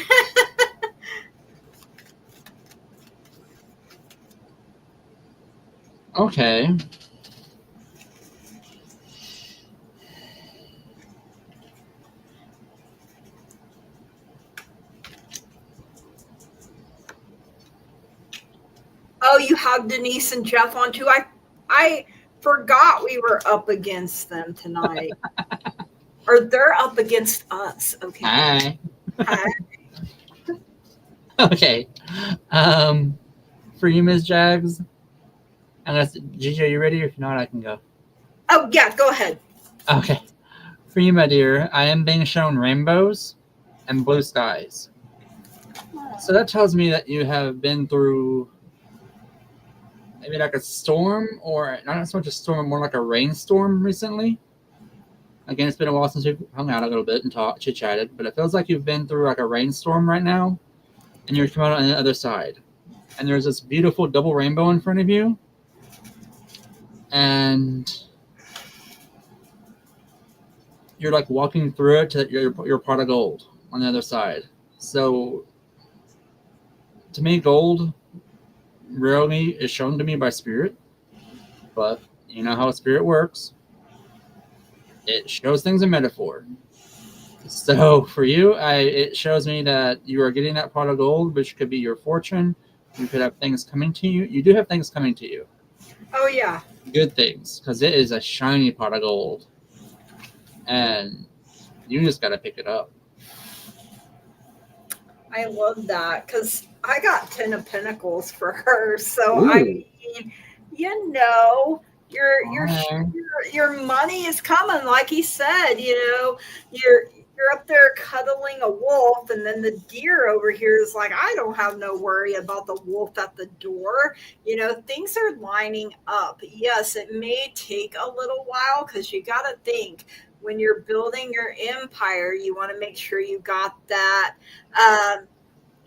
Okay. Oh, you have Denise and Jeff on too. I forgot we were up against them tonight. Or they're up against us. Okay. Hi. Hi. Okay. For you, Miss Jags, unless Gigi, are you ready? If not, I can go. Oh yeah, go ahead. Okay. For you, my dear, I am being shown rainbows and blue skies. So that tells me that you have been through maybe like a storm, or not so much a storm, more like a rainstorm recently. Again, it's been a while since we've hung out a little bit and talked, chit chatted, but it feels like you've been through like a rainstorm right now, and you're coming out on the other side. And there's this beautiful double rainbow in front of you, and you're like walking through it to your pot of gold on the other side. So, to me, gold rarely is shown to me by spirit, but you know how spirit works. It shows things in metaphor. So for you, it shows me that you are getting that pot of gold, which could be your fortune. You could have things coming to you. You do have things coming to you. Oh yeah. Good things, because it is a shiny pot of gold, and you just got to pick it up. I love that because I got 10 of Pentacles for her. So Ooh. I mean, your Alright. your money is coming, like he said. You're up there cuddling a wolf, and then the deer over here is like, I don't have no worry about the wolf at the door. Things are lining up. Yes, it may take a little while because you got to think when you're building your empire, you want to make sure you got that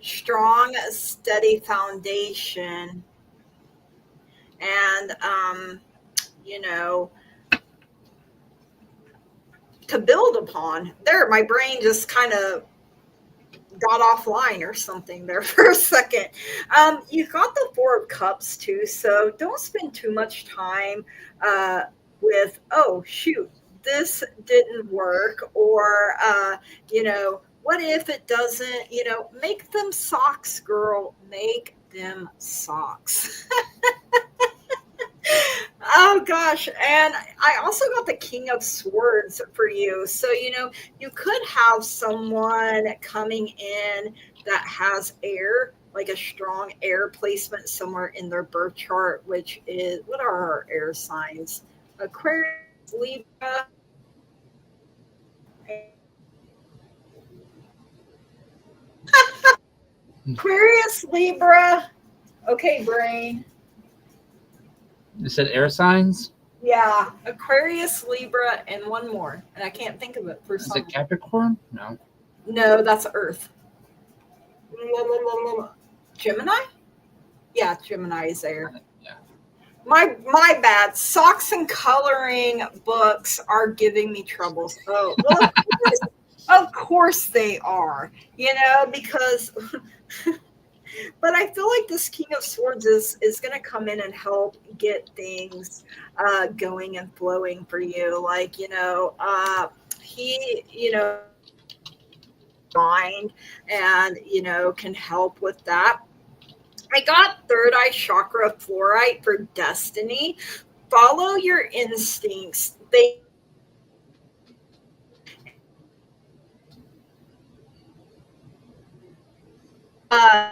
strong, steady foundation, and you know to build upon. There, my brain just kind of got offline or something there for a second. You've got the Four of Cups too, so don't spend too much time with, oh shoot, this didn't work, or what if it doesn't. Make them socks, girl. Make them socks. Oh gosh, and I also got the King of Swords for you. So, you could have someone coming in that has air, like a strong air placement somewhere in their birth chart, which is, what are our air signs? Aquarius, Libra, Aquarius, Libra. Okay, brain. You said air signs? Yeah, Aquarius, Libra, and one more, and I can't think of it for Is some. it Capricorn? No. No, that's Earth. Gemini? Yeah, Gemini is there. Yeah. My bad. Socks and coloring books are giving me troubles. Oh, look, Of course they are, because but I feel like this King of Swords is going to come in and help get things going and flowing for you. Like, he, mind and, can help with that. I got third eye chakra fluorite for destiny. Follow your instincts. They uh,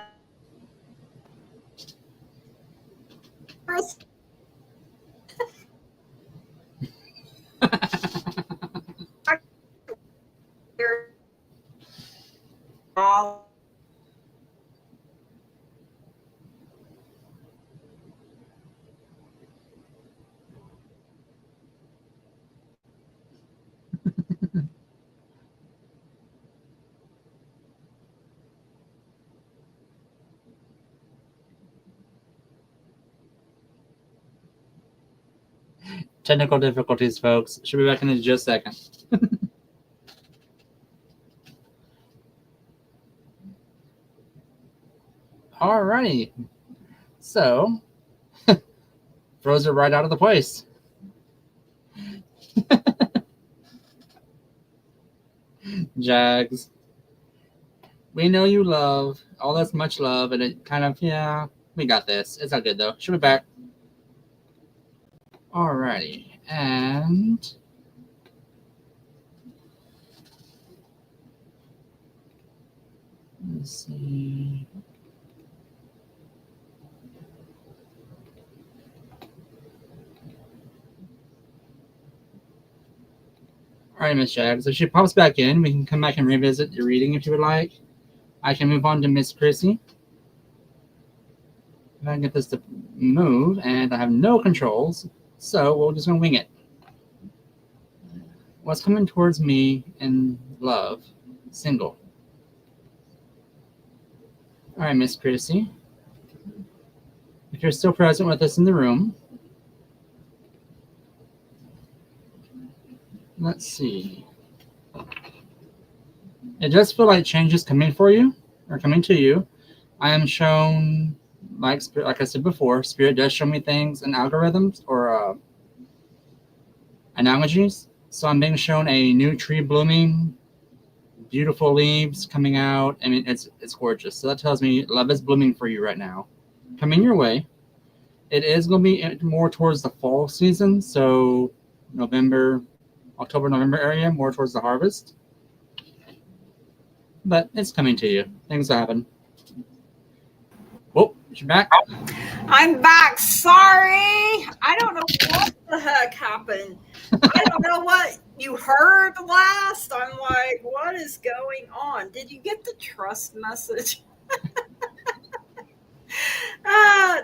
Technical difficulties, folks. Should be back in just a second. Alrighty. So, throws it right out of the place. Jags. We know you love all this much love, and it kind of, yeah, we got this. It's all good, though. Should be back. Alrighty. And let's see. All right, Miss Jags. If she pops back in, we can come back and revisit your reading if you would like. I can move on to Miss Chrissy. If I can get this to move, and I have no controls, so we're just gonna wing it. What's coming towards me in love? Single. All right, Miss Chrissy. If you're still present with us in the room, let's see. It does feel like change is coming for you, or coming to you. I am shown, like I said before, Spirit does show me things in algorithms or analogies. So I'm being shown a new tree blooming, beautiful leaves coming out. I mean, it's gorgeous. So that tells me love is blooming for you right now, coming your way. It is going to be more towards the fall season, so October, November area, more towards the harvest. But it's coming to you. Things happen. Whoa, you're back. I'm back. Sorry. I don't know what the heck happened. I don't know what you heard last. I'm like, what is going on? Did you get the trust message?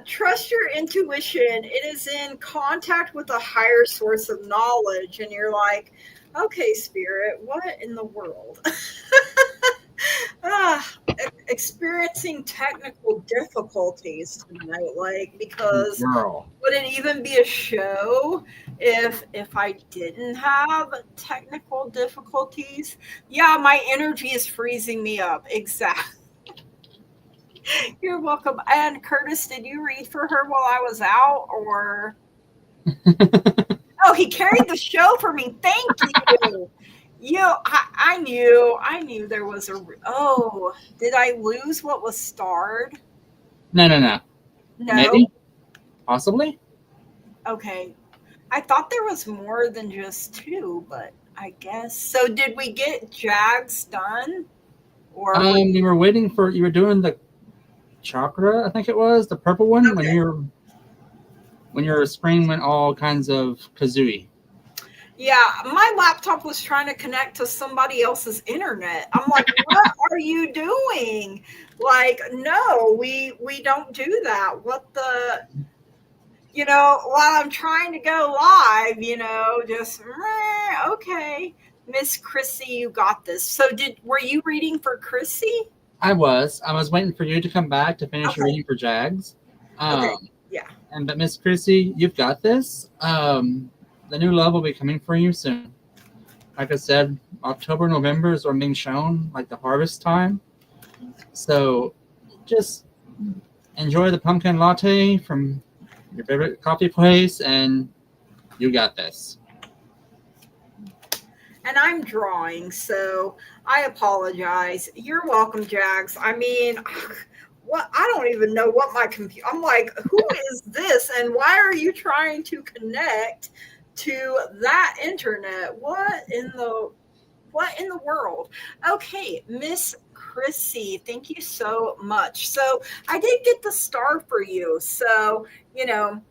Trust your intuition. It is in contact with a higher source of knowledge. And you're like, okay, Spirit, what in the world? Experiencing technical difficulties tonight, because would it even be a show if I didn't have technical difficulties? Yeah, my energy is freezing me up. Exactly. You're welcome. And Curtis, did you read for her while I was out, or? Oh, he carried the show for me. Thank you. I knew there was a. Oh, did I lose what was starred? No. No. Maybe, possibly. Okay, I thought there was more than just two, but I guess so. Did we get Jags done? Or we were waiting for you were doing the chakra. I think it was the purple one. Okay. when your screen went all kinds of kazooie. Yeah, my laptop was trying to connect to somebody else's internet. I'm like, what are you doing? Like, no, we don't do that. What the, while I'm trying to go live, just, okay. Miss Chrissy, you got this. So were you reading for Chrissy? I was waiting for you to come back to finish your reading for Jags. Okay, yeah. But Miss Chrissy, you've got this. The new love will be coming for you soon. like I said, October, November is what I'm being shown, like the harvest time. So just enjoy the pumpkin latte from your favorite coffee place, and you got this. And I'm drawing, so I apologize. You're welcome, Jags. I mean, what I don't even know what my computer. I'm like, who is this, and why are you trying to connect to that internet? What in the world? Okay, Miss Chrissy, thank you so much. So I did get the star for you. So you know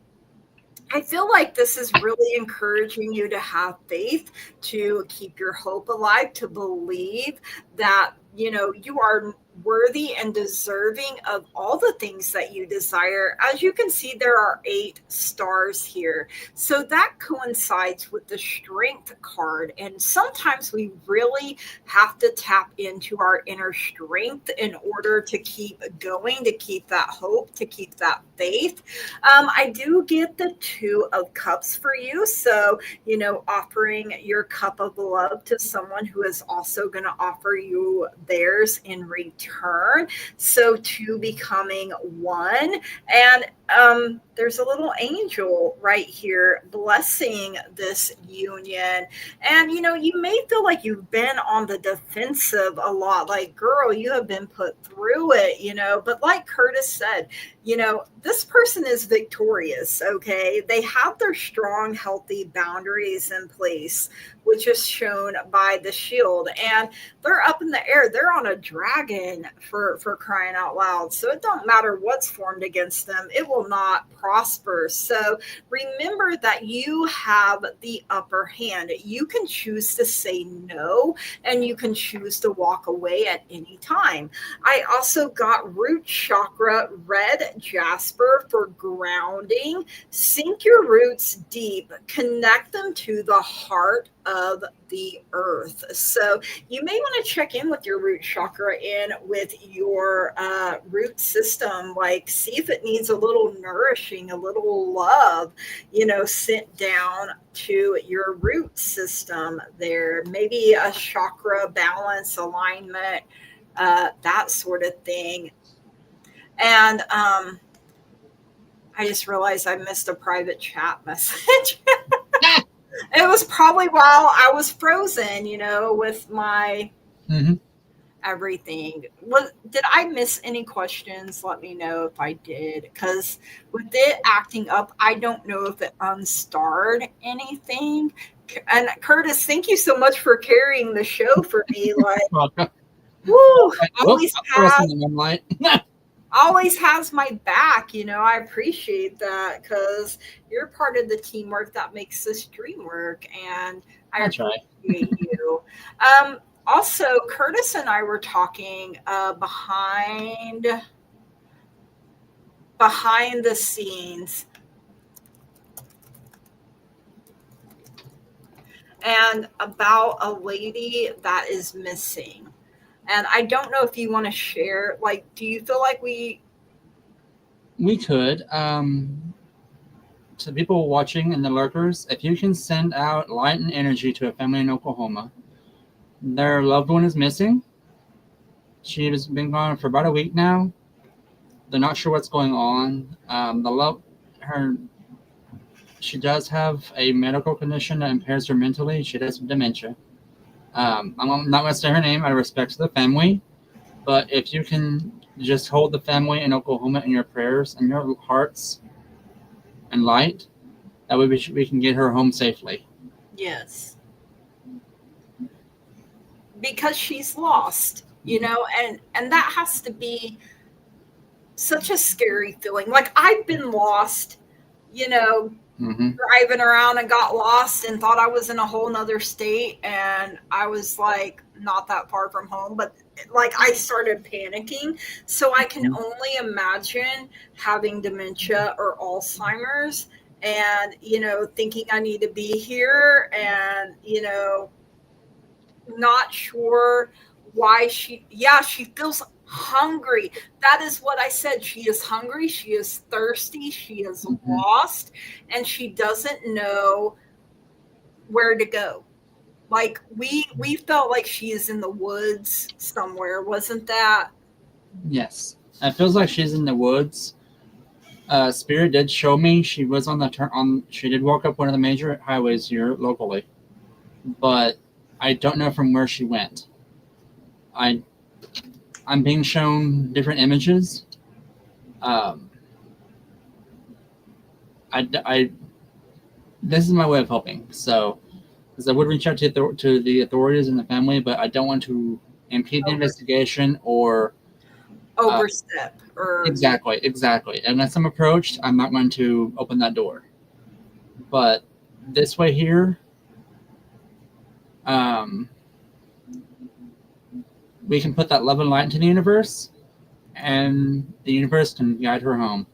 I feel like this is really encouraging you to have faith, to keep your hope alive, to believe that, you are worthy and deserving of all the things that you desire. As you can see, there are 8 stars here. So that coincides with the strength card. And sometimes we really have to tap into our inner strength in order to keep going, to keep that hope, to keep that faith. I do get the 2 of Cups for you. So, offering your cup of love to someone who is also going to offer you theirs in return. So, 2 becoming 1. And there's a little angel right here blessing this union. And, you may feel like you've been on the defensive a lot. Like, girl, you have been put through it, But like Curtis said, this person is victorious, okay? They have their strong, healthy boundaries in place, which is shown by the shield. And they're up in the air. They're on a dragon for crying out loud. So it don't matter what's formed against them. It will not prosper. So remember that you have the upper hand. You can choose to say no, and you can choose to walk away at any time. I also got root chakra red jasper for grounding. Sink your roots deep, connect them to the heart of the earth. So you may want to check in with your root chakra in with your root system, like see if it needs a little nourishing, a little love, sent down to your root system there. Maybe a chakra balance, alignment, that sort of thing. And I just realized I missed a private chat message. It was probably while I was frozen, with my everything. Did I miss any questions? Let me know if I did. Because with it acting up, I don't know if it unstarred anything. And Curtis, thank you so much for carrying the show for me. Like, woo, always has my back. I appreciate that because you're part of the teamwork that makes this dream work, and I appreciate you. Also, Curtis and I were talking behind the scenes, and about a lady that is missing. And I don't know if you want to share, like, do you feel like we could, to people watching and the lurkers, if you can send out light and energy to a family in Oklahoma, their loved one is missing. She has been gone for about a week now. They're not sure what's going on. She does have a medical condition that impairs her mentally. She does have dementia. I'm not going to say her name out of respect to the family, but if you can just hold the family in Oklahoma in your prayers and your hearts and light, that way we can get her home safely. Yes. Because she's lost, and that has to be such a scary feeling. Like, I've been lost, driving around and got lost and thought I was in a whole nother state, and I was like not that far from home, but like I started panicking. So I can only imagine having dementia or Alzheimer's and thinking I need to be here, and not sure why she feels hungry. That is what I said. She is hungry, she is thirsty, she is lost, and she doesn't know where to go. Like we felt like she is in the woods somewhere, wasn't that? Yes, it feels like she's in the woods. Spirit did show me she was on the turn on. She did walk up one of the major highways here locally, but I don't know from where she went. I I'm being shown different images. Um, I this is my way of helping. So, because I would reach out to the authorities and the family, but I don't want to impede the investigation or Overstep or exactly. Unless I'm approached, I'm not going to open that door. But this way here, um, we can put that love and light into the universe, and the universe can guide her home.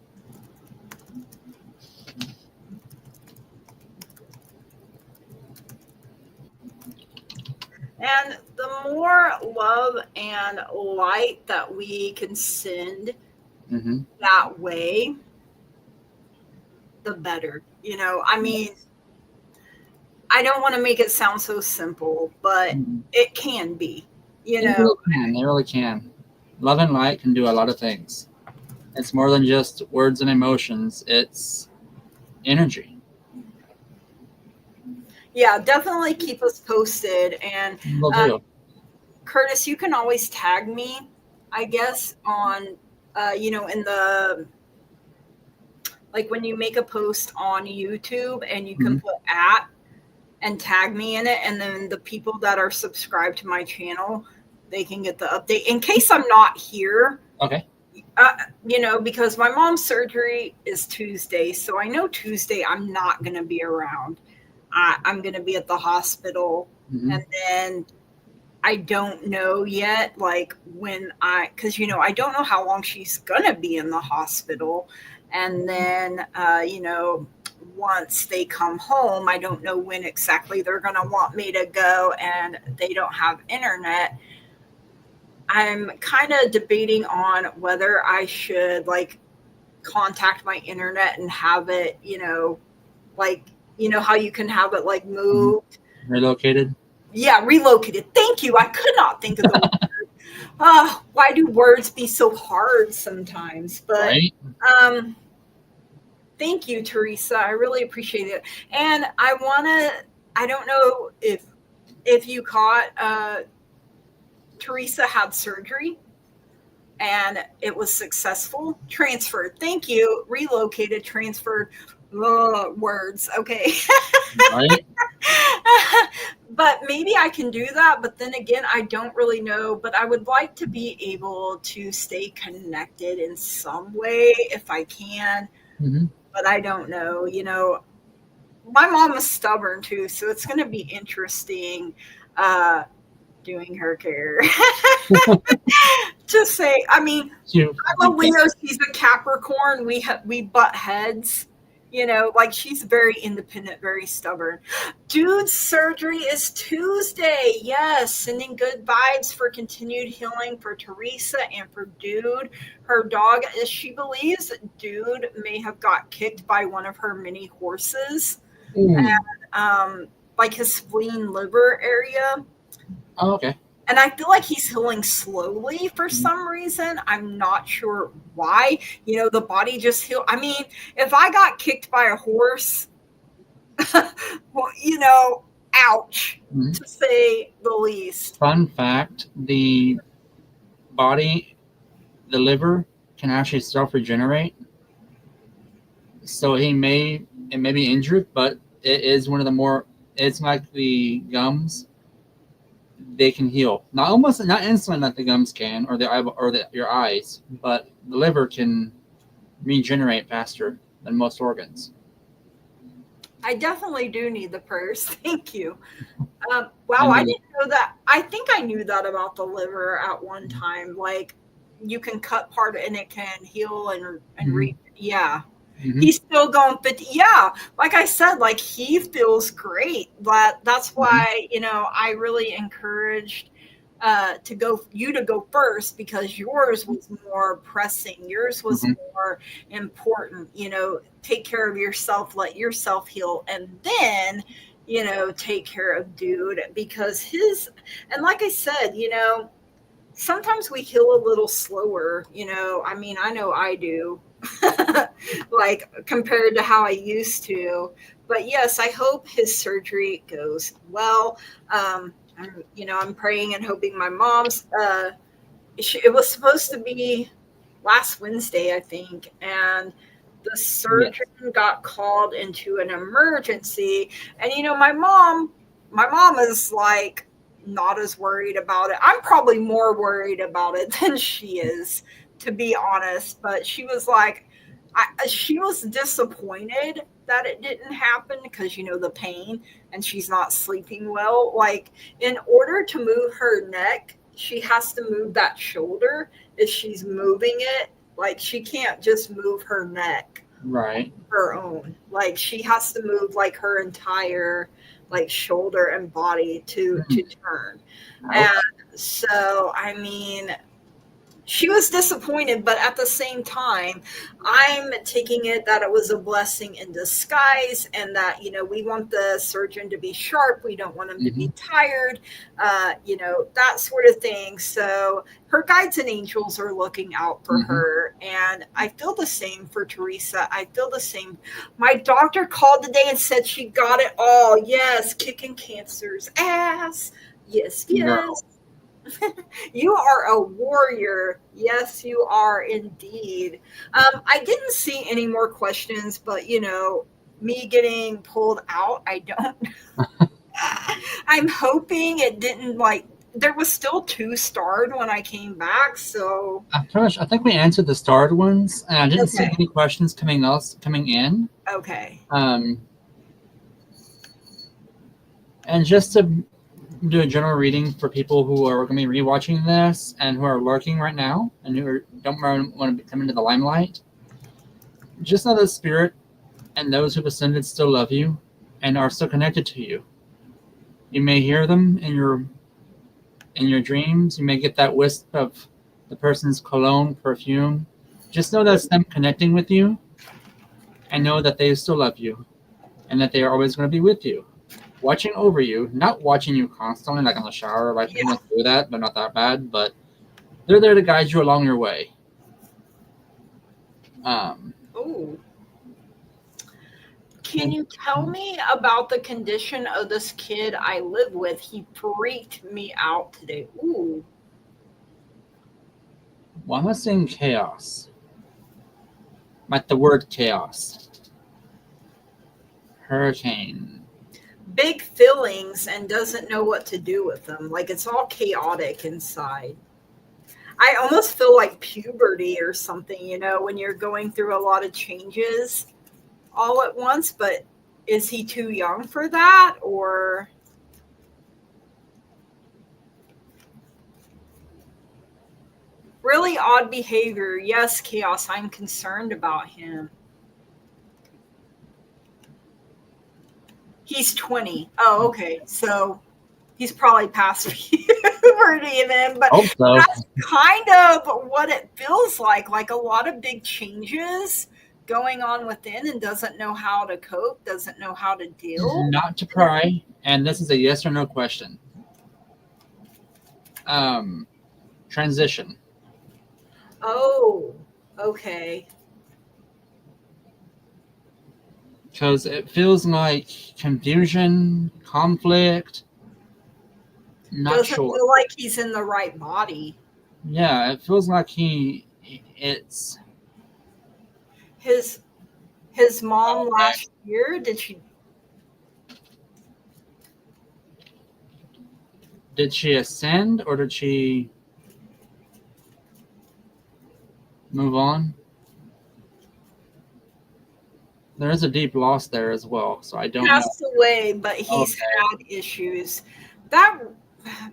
and the more love and light that we can send Mm-hmm. that way, the better. I mean, I don't want to make it sound so simple, but Mm-hmm. it can be, you They know. really can. They really can. Love and light can do a lot of things. It's more than just words and emotions. It's energy. Yeah, definitely keep us posted. And Will uh, do. Curtis, you can always tag me, I guess, on, in the, like when you make a post on YouTube and you can Mm-hmm. put at and tag me in it. And then the people that are subscribed to my channel, they can get the update in case I'm not here. Okay. Uh, because my mom's surgery is Tuesday. So I know Tuesday I'm not going to be around. I'm going to be at the hospital. Mm-hmm. And then I don't know yet, like because, I don't know how long she's going to be in the hospital. And then, once they come home, I don't know when exactly they're going to want me to go, and they don't have internet. I'm kind of debating on whether I should like contact my internet and have it, like, how you can have it like Mm-hmm. moved. Relocated. Yeah, relocated. Thank you. I could not think of the word. Why do words be so hard sometimes? But Right. um, thank you, Teresa. I really appreciate it. And I don't know if you caught, Teresa had surgery and it was successful. Transferred. Thank you. Relocated, transferred. Words. Okay. Right. But maybe I can do that. But then again, I don't really know. But I would like to be able to stay connected in some way if I can. Mm-hmm. But I don't know. My mom is stubborn too. So it's going to be interesting doing her care. To say, I mean, You, I'm a Leo. She's a Capricorn. We butt heads. Like she's very independent, very stubborn. Dude's surgery is Tuesday. Yes, sending good vibes for continued healing for Teresa and for Dude. Her dog, as she believes, Dude may have got kicked by one of her mini horses, mm. and like his spleen, liver area. Oh, okay. And I feel like he's healing slowly for some reason. I'm not sure why. The body just heal. I mean, if I got kicked by a horse, well, ouch, Mm-hmm. to say the least. Fun fact: the body, the liver, can actually self-regenerate. So it may be injured, but it is one of the more. It's like the gums; they can heal. Not instantly like the gums can, or your eyes, but the liver can regenerate faster than most organs. I definitely do need the prayers. Thank you. Wow, I didn't know that. I think I knew that about the liver at one time. Like, you can cut part and it can heal Mm-hmm. yeah. Mm-hmm. He's still going 50. Yeah, like I said, like he feels great. That's Mm-hmm. why I really encouraged you to go first, because yours was more pressing. Yours was Mm-hmm. more important. Take care of yourself, let yourself heal, and then take care of dude because and like I said, sometimes we heal a little slower, I mean, I know I do, like compared to how I used to. But yes, I hope his surgery goes well. I'm praying and hoping my mom's, it was supposed to be last Wednesday, I think, and the Yes. surgeon got called into an emergency. And my mom is like not as worried about it. I'm probably more worried about it than she is, to be honest. But she was like, she was disappointed that it didn't happen because the pain, and she's not sleeping well. Like, in order to move her neck, she has to move that shoulder if she's moving it. Like, she can't just move her neck Right. her own. Like, she has to move like her entire like shoulder and body to turn. Okay. And so, I mean, she was disappointed, but at the same time, I'm taking it that it was a blessing in disguise, and that we want the surgeon to be sharp. We don't want him to be tired, that sort of thing. So her guides and angels are looking out for her, and I feel the same for Teresa. I feel the same. My doctor called today and said she got it all. Yes, kicking cancer's ass. Yes, Girl. yes. You are a warrior. Yes, you are indeed. I didn't see any more questions, but me getting pulled out, I don't. I'm hoping it didn't like. There was still 2 starred when I came back, so I think we answered the starred ones, and I didn't see okay, any questions coming in. okay, And just to do a general reading for people who are going to be rewatching this and who are lurking right now and don't want to come into the limelight, just know that spirit and those who've ascended still love you and are still connected to you. You may hear them in your dreams. You may get that wisp of the person's cologne, perfume. Just know that's them connecting with you, and know that they still love you and that they are always going to be with you, watching over you, not watching you constantly, like in the shower. Like, people do that, they're not that bad, but they're there to guide you along your way. Oh, can you tell me about the condition of this kid I live with? He freaked me out today. Ooh. Well, I'm not saying chaos. Like the word chaos. Hurricane. Big feelings and doesn't know what to do with them. Like, it's all chaotic inside. I almost feel like puberty or something, when you're going through a lot of changes all at once. But is he too young for that, or? Really odd behavior. Yes, chaos. I'm concerned about him. He's 20. Oh, okay. So he's probably past puberty then, but Hope so. that's kind of what it feels like a lot of big changes going on within, and doesn't know how to cope, doesn't know how to deal. Not to pry, and this is a yes or no question. Transition. Oh, okay. Because it feels like confusion, conflict. Not Doesn't sure. feel like he's in the right body. Yeah, it feels like it's His mom last year, did she ascend or did she move on? There is a deep loss there as well, so I don't know. passed away, but he's had issues. That,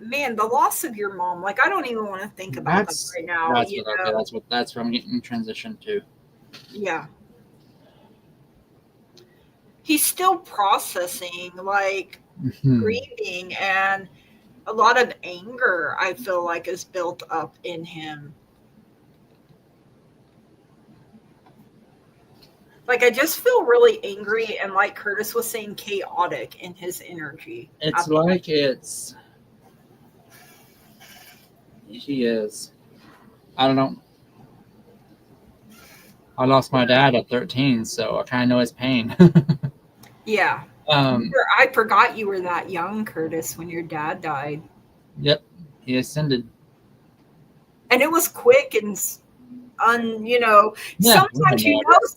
man, the loss of your mom, like, I don't even want to think about that right now. That's where I'm getting transition to. Yeah. He's still processing, like, grieving, and a lot of anger, I feel like, is built up in him. Like, I just feel really angry and, like Curtis was saying, chaotic in his energy. It's like he is. I don't know. I lost my dad at 13, so I kind of know his pain. Yeah. I forgot you were that young, Curtis, when your dad died. Yep, he ascended. And it was quick and sometimes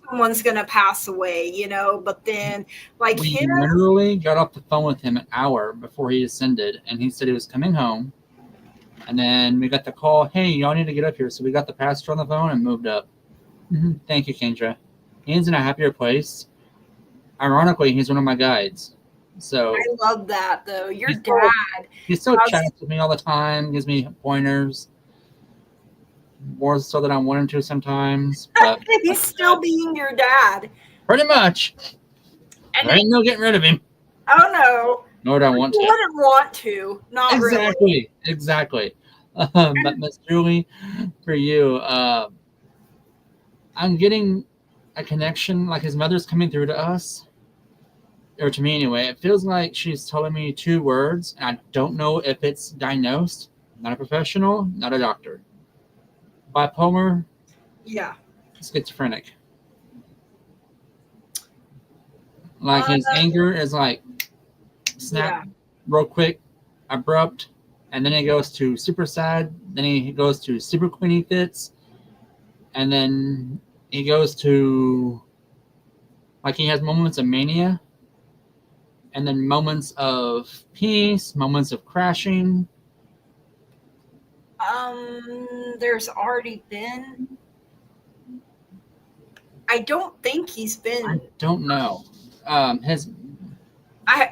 someone's going to pass away, but then, like, we literally got off the phone with him an hour before he ascended, and he said he was coming home. And then we got the call, hey, y'all need to get up here. So we got the pastor on the phone and moved up. Mm-hmm. Thank you, Kendra. He's in a happier place. Ironically, he's one of my guides. So I love that, though. Your dad. He still chats with me all the time, gives me pointers. More so than I want him to sometimes. But he's still being your dad. Pretty much. And there ain't no getting rid of him. Oh, no. Nor do I want to. You wouldn't want to. Not really. Exactly. But Miss Julie, for you, I'm getting a connection, like his mother's coming through to us. Or to me anyway. It feels like she's telling me 2 words, and I don't know if it's diagnosed. Not a professional, not a doctor. Bipolar. Yeah. Schizophrenic. Like his anger is like snap real quick, abrupt, and then he goes to super sad, then he goes to super queenie fits, and then he goes to, like, he has moments of mania, and then moments of peace, moments of crashing. There's already been. I don't think he's been. I don't know.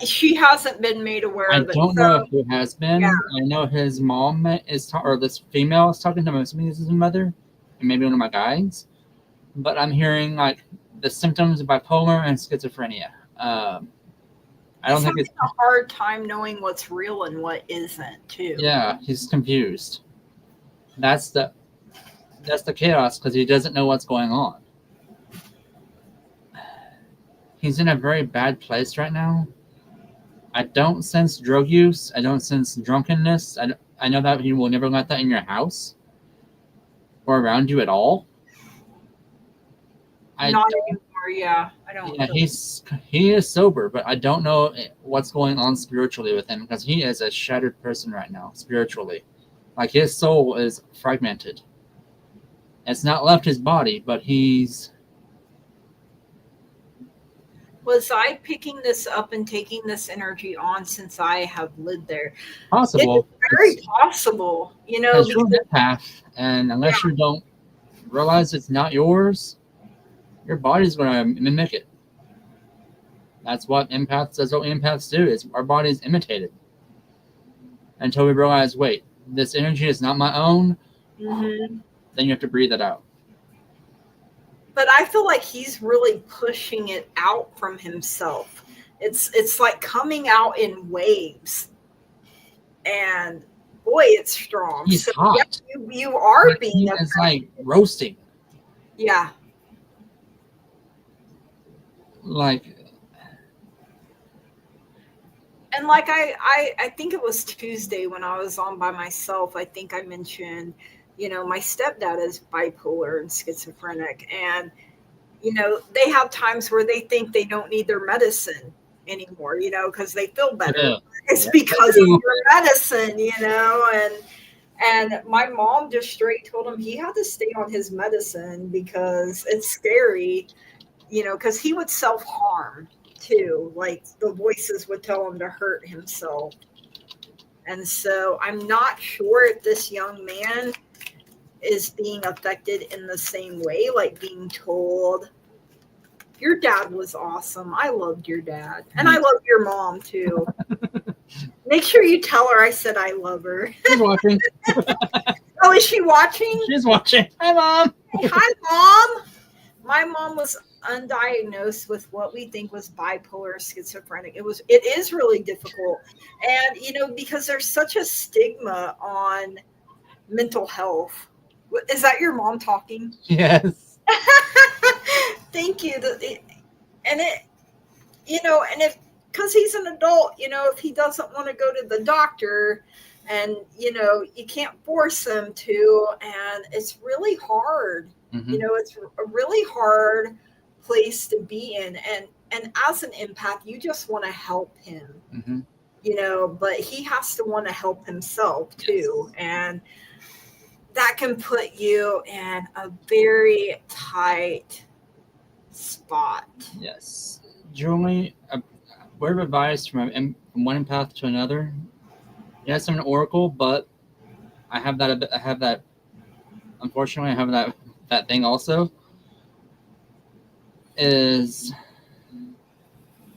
She hasn't been made aware of it. I don't know if he has been. Yeah. I know his mom or this female is talking to him. I'm assuming this is his mother, and maybe one of my guides. But I'm hearing like the symptoms of bipolar and schizophrenia. I don't think it's a hard time knowing what's real and what isn't, too. Yeah, he's confused. That's the chaos because he doesn't know what's going on. He's in a very bad place right now. I don't sense drug use. I don't sense drunkenness. I know that he will never let that in your house or around you at all. Not anymore. Yeah, I don't. Yeah, he is sober, but I don't know what's going on spiritually with him because he is a shattered person right now spiritually. Like his soul is fragmented. It's not left his body, but he's. Was I picking this up and taking this energy on since I have lived there? Possible. It's very possible, because you're an empath, and unless you don't realize it's not yours, your body's going to mimic it. That's what empaths do. Is our bodies imitate it until we realize, wait, this energy is not my own. Mm-hmm. Then you have to breathe it out. But I feel like he's really pushing it out from himself. It's like coming out in waves, and boy, it's strong. He's hot. Yeah, you are being. It's like roasting. Yeah. Like. And like I think it was Tuesday when I was on by myself. I think I mentioned, my stepdad is bipolar and schizophrenic, and they have times where they think they don't need their medicine anymore, because they feel better. Yeah. It's because of your medicine, and my mom just straight told him he had to stay on his medicine because it's scary, because he would self-harm too. Like the voices would tell him to hurt himself. And so I'm not sure if this young man is being affected in the same way, like being told, your dad was awesome. I loved your dad. And I love your mom too. Make sure you tell her I said I love her. She's watching. Oh, is she watching? She's watching. Hi, Mom. Hi, Mom. My mom was undiagnosed with what we think was bipolar schizophrenic. It is really difficult. And, because there's such a stigma on mental health. Is that your mom talking? Yes. Thank you. And it, and if, because he's an adult, if he doesn't want to go to the doctor, and you can't force him to, and it's really hard. It's a really hard place to be in, and as an empath, you just want to help him. But he has to want to help himself too. Yes. And that can put you in a very tight spot. Yes. Julie, a word of advice from one empath to another. Yes, I'm an oracle, but I have that. Unfortunately, I have that thing also. Is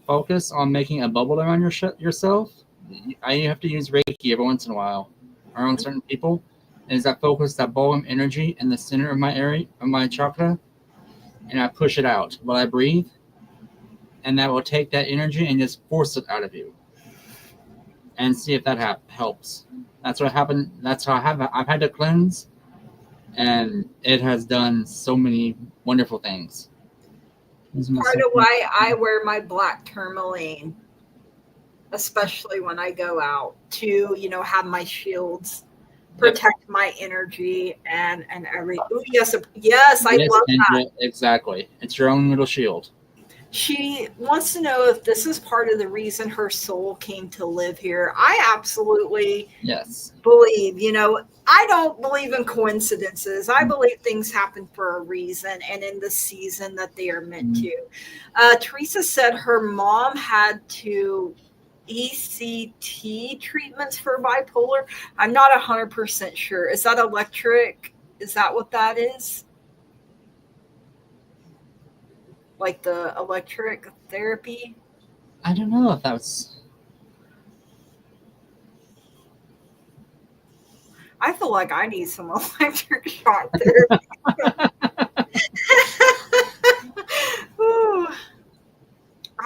focus on making a bubble around yourself. I have to use Reiki every once in a while around certain people. Is that focus, that ball of energy in the center of my area, of my chakra, and I push it out while I breathe, and that will take that energy and just force it out of you, and see if that helps. That's what happened. That's how I've had to cleanse, and it has done so many wonderful things. Part of why I wear my black tourmaline, especially when I go out, to have my shields protect my energy and every. Ooh, yes, I love that. Exactly, it's your own little shield. She wants to know if this is part of the reason her soul came to live here. I absolutely believe, I don't believe in coincidences. I believe things happen for a reason and in the season that they are meant to. Teresa said her mom had to ECT treatments for bipolar. I'm not 100% sure. Is that electric? Is that what that is? Like the electric therapy? I don't know if that's. I feel like I need some electric shock therapy.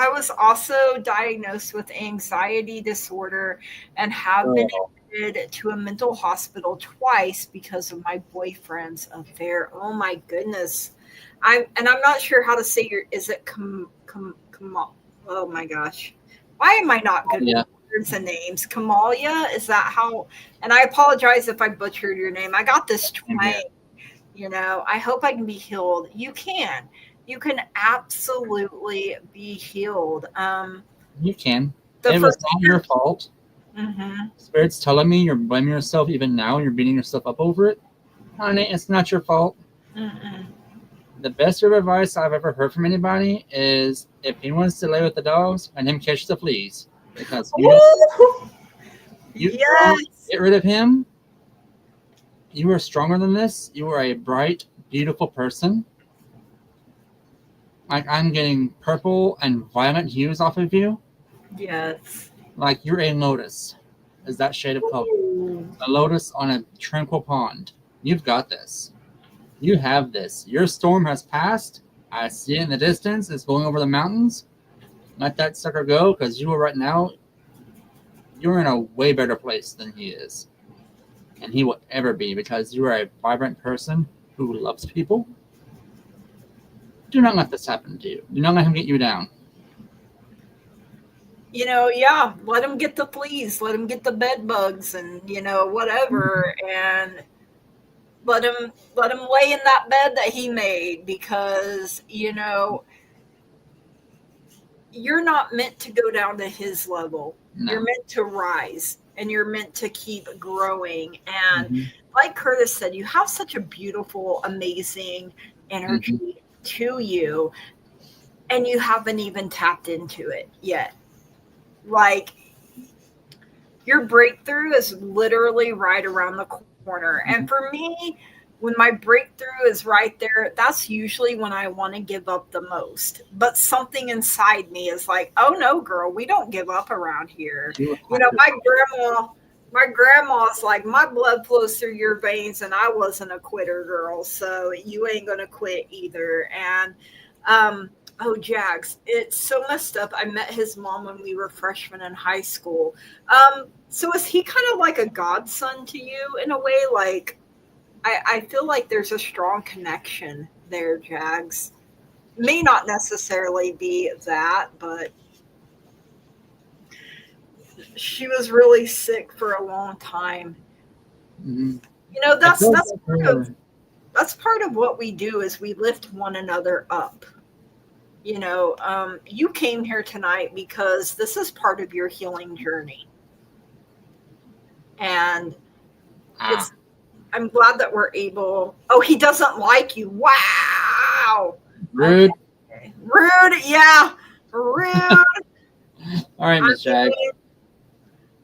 I was also diagnosed with anxiety disorder and have been admitted to a mental hospital twice because of my boyfriend's affair. Oh my goodness. I'm not sure how to say is it oh my gosh. Why am I not good with words and names? Kamalia? Is that how? And I apologize if I butchered your name. I got this twang. I hope I can be healed. You can absolutely be healed. You can. It was not your fault. Spirit's telling me you're blaming yourself even now. You're beating yourself up over it. Honey, it's not your fault. The best of advice I've ever heard from anybody is if he wants to lay with the dogs, and him catch the fleas. Because you get rid of him. You are stronger than this. You are a bright, beautiful person. Like, I'm getting purple and violet hues off of you. Yes. Like you're a lotus. Is that shade of color? A lotus on a tranquil pond. You've got this. You have this. Your storm has passed. I see it in the distance. It's going over the mountains. Let that sucker go, because you are right now, you're in a way better place than he is. And he will ever be, because you are a vibrant person who loves people. Do not let this happen to you. Do not let him get you down. Let him get the fleas. Let him get the bed bugs and, whatever. And let him lay in that bed that he made, because you're not meant to go down to his level. No. You're meant to rise, and you're meant to keep growing. And like Curtis said, you have such a beautiful, amazing energy to you, and you haven't even tapped into it yet. Like, your breakthrough is literally right around the corner. And for me, when my breakthrough is right there, that's usually when I want to give up the most. But something inside me is like, oh no, girl, we don't give up around here. My grandma's like, my blood flows through your veins, and I wasn't a quitter, girl. So you ain't going to quit either. And, oh, Jax, it's so messed up. I met his mom when we were freshmen in high school. So is he kind of like a godson to you in a way? Like, I feel like there's a strong connection there, Jags. may not necessarily be that, but she was really sick for a long time. Mm-hmm. You know, I that's feel that's like part her. of that's part of what we do is we lift one another up. You know, you came here tonight because this is part of your healing journey, and Ah, it's. I'm glad that we're able. Oh, he doesn't like you. Wow. rude. Okay. Rude. Yeah. Rude. All right, I Miss Jag. mean,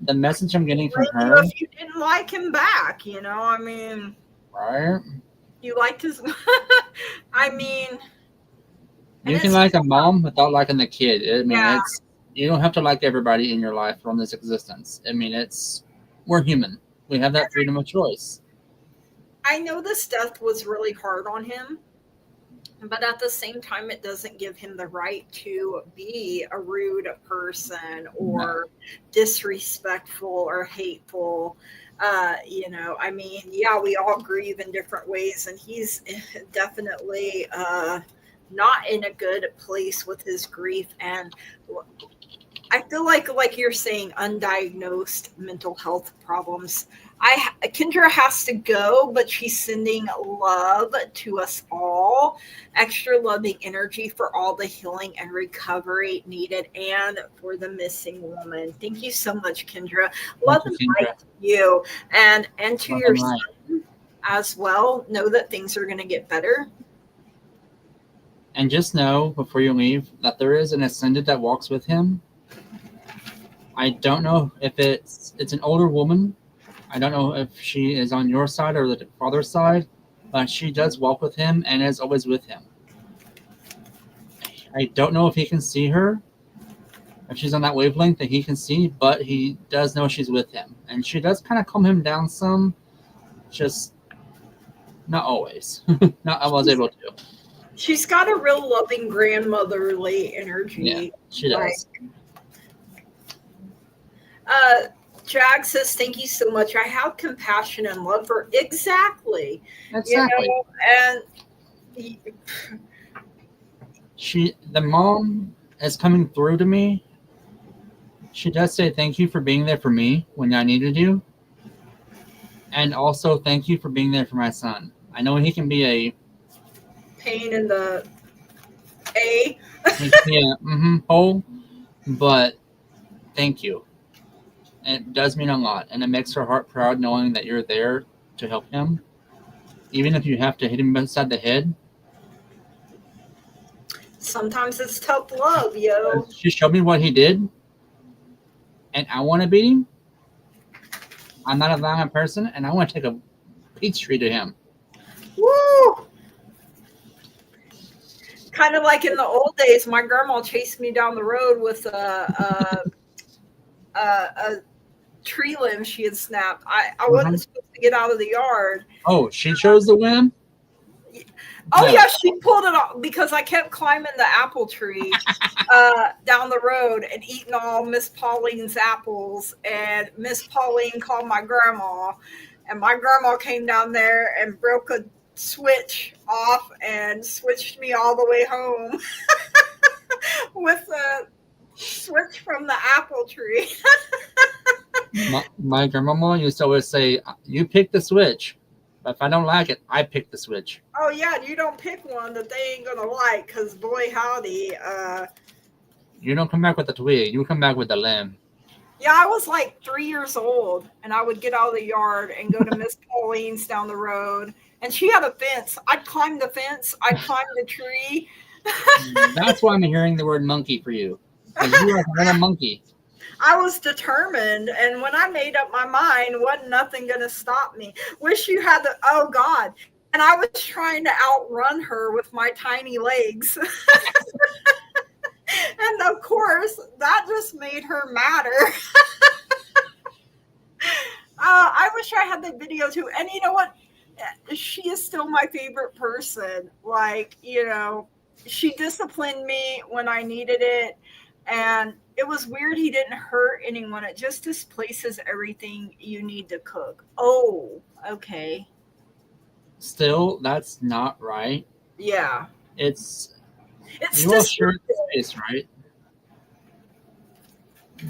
The message I'm getting from blame you her, if you didn't like him back. You know, I mean, right? you liked his. I mean, and You can it's like a mom without liking the kid. I mean, yeah. it's you don't have to like everybody in your life from this existence. I mean, we're human. We have that freedom of choice. I know this death was really hard on him, but at the same time, it doesn't give him the right to be a rude person No, or disrespectful or hateful. You know, I mean, yeah, we all grieve in different ways, and he's definitely not in a good place with his grief. And I feel like you're saying, undiagnosed mental health problems. Kendra has to go, but she's sending love to us all, extra loving energy for all the healing and recovery needed, and for the missing woman. Thank you so much, Kendra. thank Love you, and Kendra. light to you, and to Love your and light. son as well. Know that things are going to get better. And just know before you leave that there is an ascendant that walks with him. I don't know if it's an older woman. I don't know if she is on your side or the father's side, but she does walk with him and is always with him. I don't know if he can see her, if she's on that wavelength that he can see, but he does know she's with him. And she does kind of calm him down some, just not always. Not I was able to. She's got a real loving grandmotherly Yeah, energy. she Like, does. uh, Jag says, thank you so much. I have compassion and love for exactly, you Exactly. know, and The mom is coming through to me. She does say thank you for being there for me when I needed you. And also thank you for being there for my son. I know he can be a pain in the A. hole, but thank you. It does mean a lot, and it makes her heart proud knowing that you're there to help him, even if you have to hit him inside the head. Sometimes it's tough love, yo. She showed me what he did, and I want to beat him. I'm not a violent person, and I want to take a peach tree to him. Woo! Kind of like in the old days, my grandma chased me down the road with a tree limb she had snapped. I Uh-huh. wasn't supposed to get out of the yard. Oh, she chose the win? Oh No. yeah, she pulled it off because I kept climbing the apple tree down the road and eating all Miss Pauline's apples. And Miss Pauline called my grandma, and my grandma came down there and broke a switch off and switched me all the way home with a switch from the apple tree. My grandmama used to always say, "You pick the switch, but if I don't like it, I pick the switch." Oh yeah, you don't pick one that they ain't gonna like, cause boy howdy, You don't come back with the twig. You come back with the limb. yeah, I was like 3 years old, and I would get out of the yard and go to Miss Pauline's down the road, and she had a fence. I'd climb the fence. I'd climb the tree. That's why I'm hearing the word monkey for you, because you are a little monkey. I was determined, and when I made up my mind, wasn't nothing gonna stop me. Wish you had the. Oh God. And I was trying to outrun her with my tiny legs. And of course, that just made her madder. I wish I had the video too. And you know what? She is still my favorite person. Like, you know, she disciplined me when I needed it. And it was weird he didn't hurt anyone. It just displaces everything you need to cook. Oh, okay. Still, that's not right. Yeah. It's It's You will just share the space, right?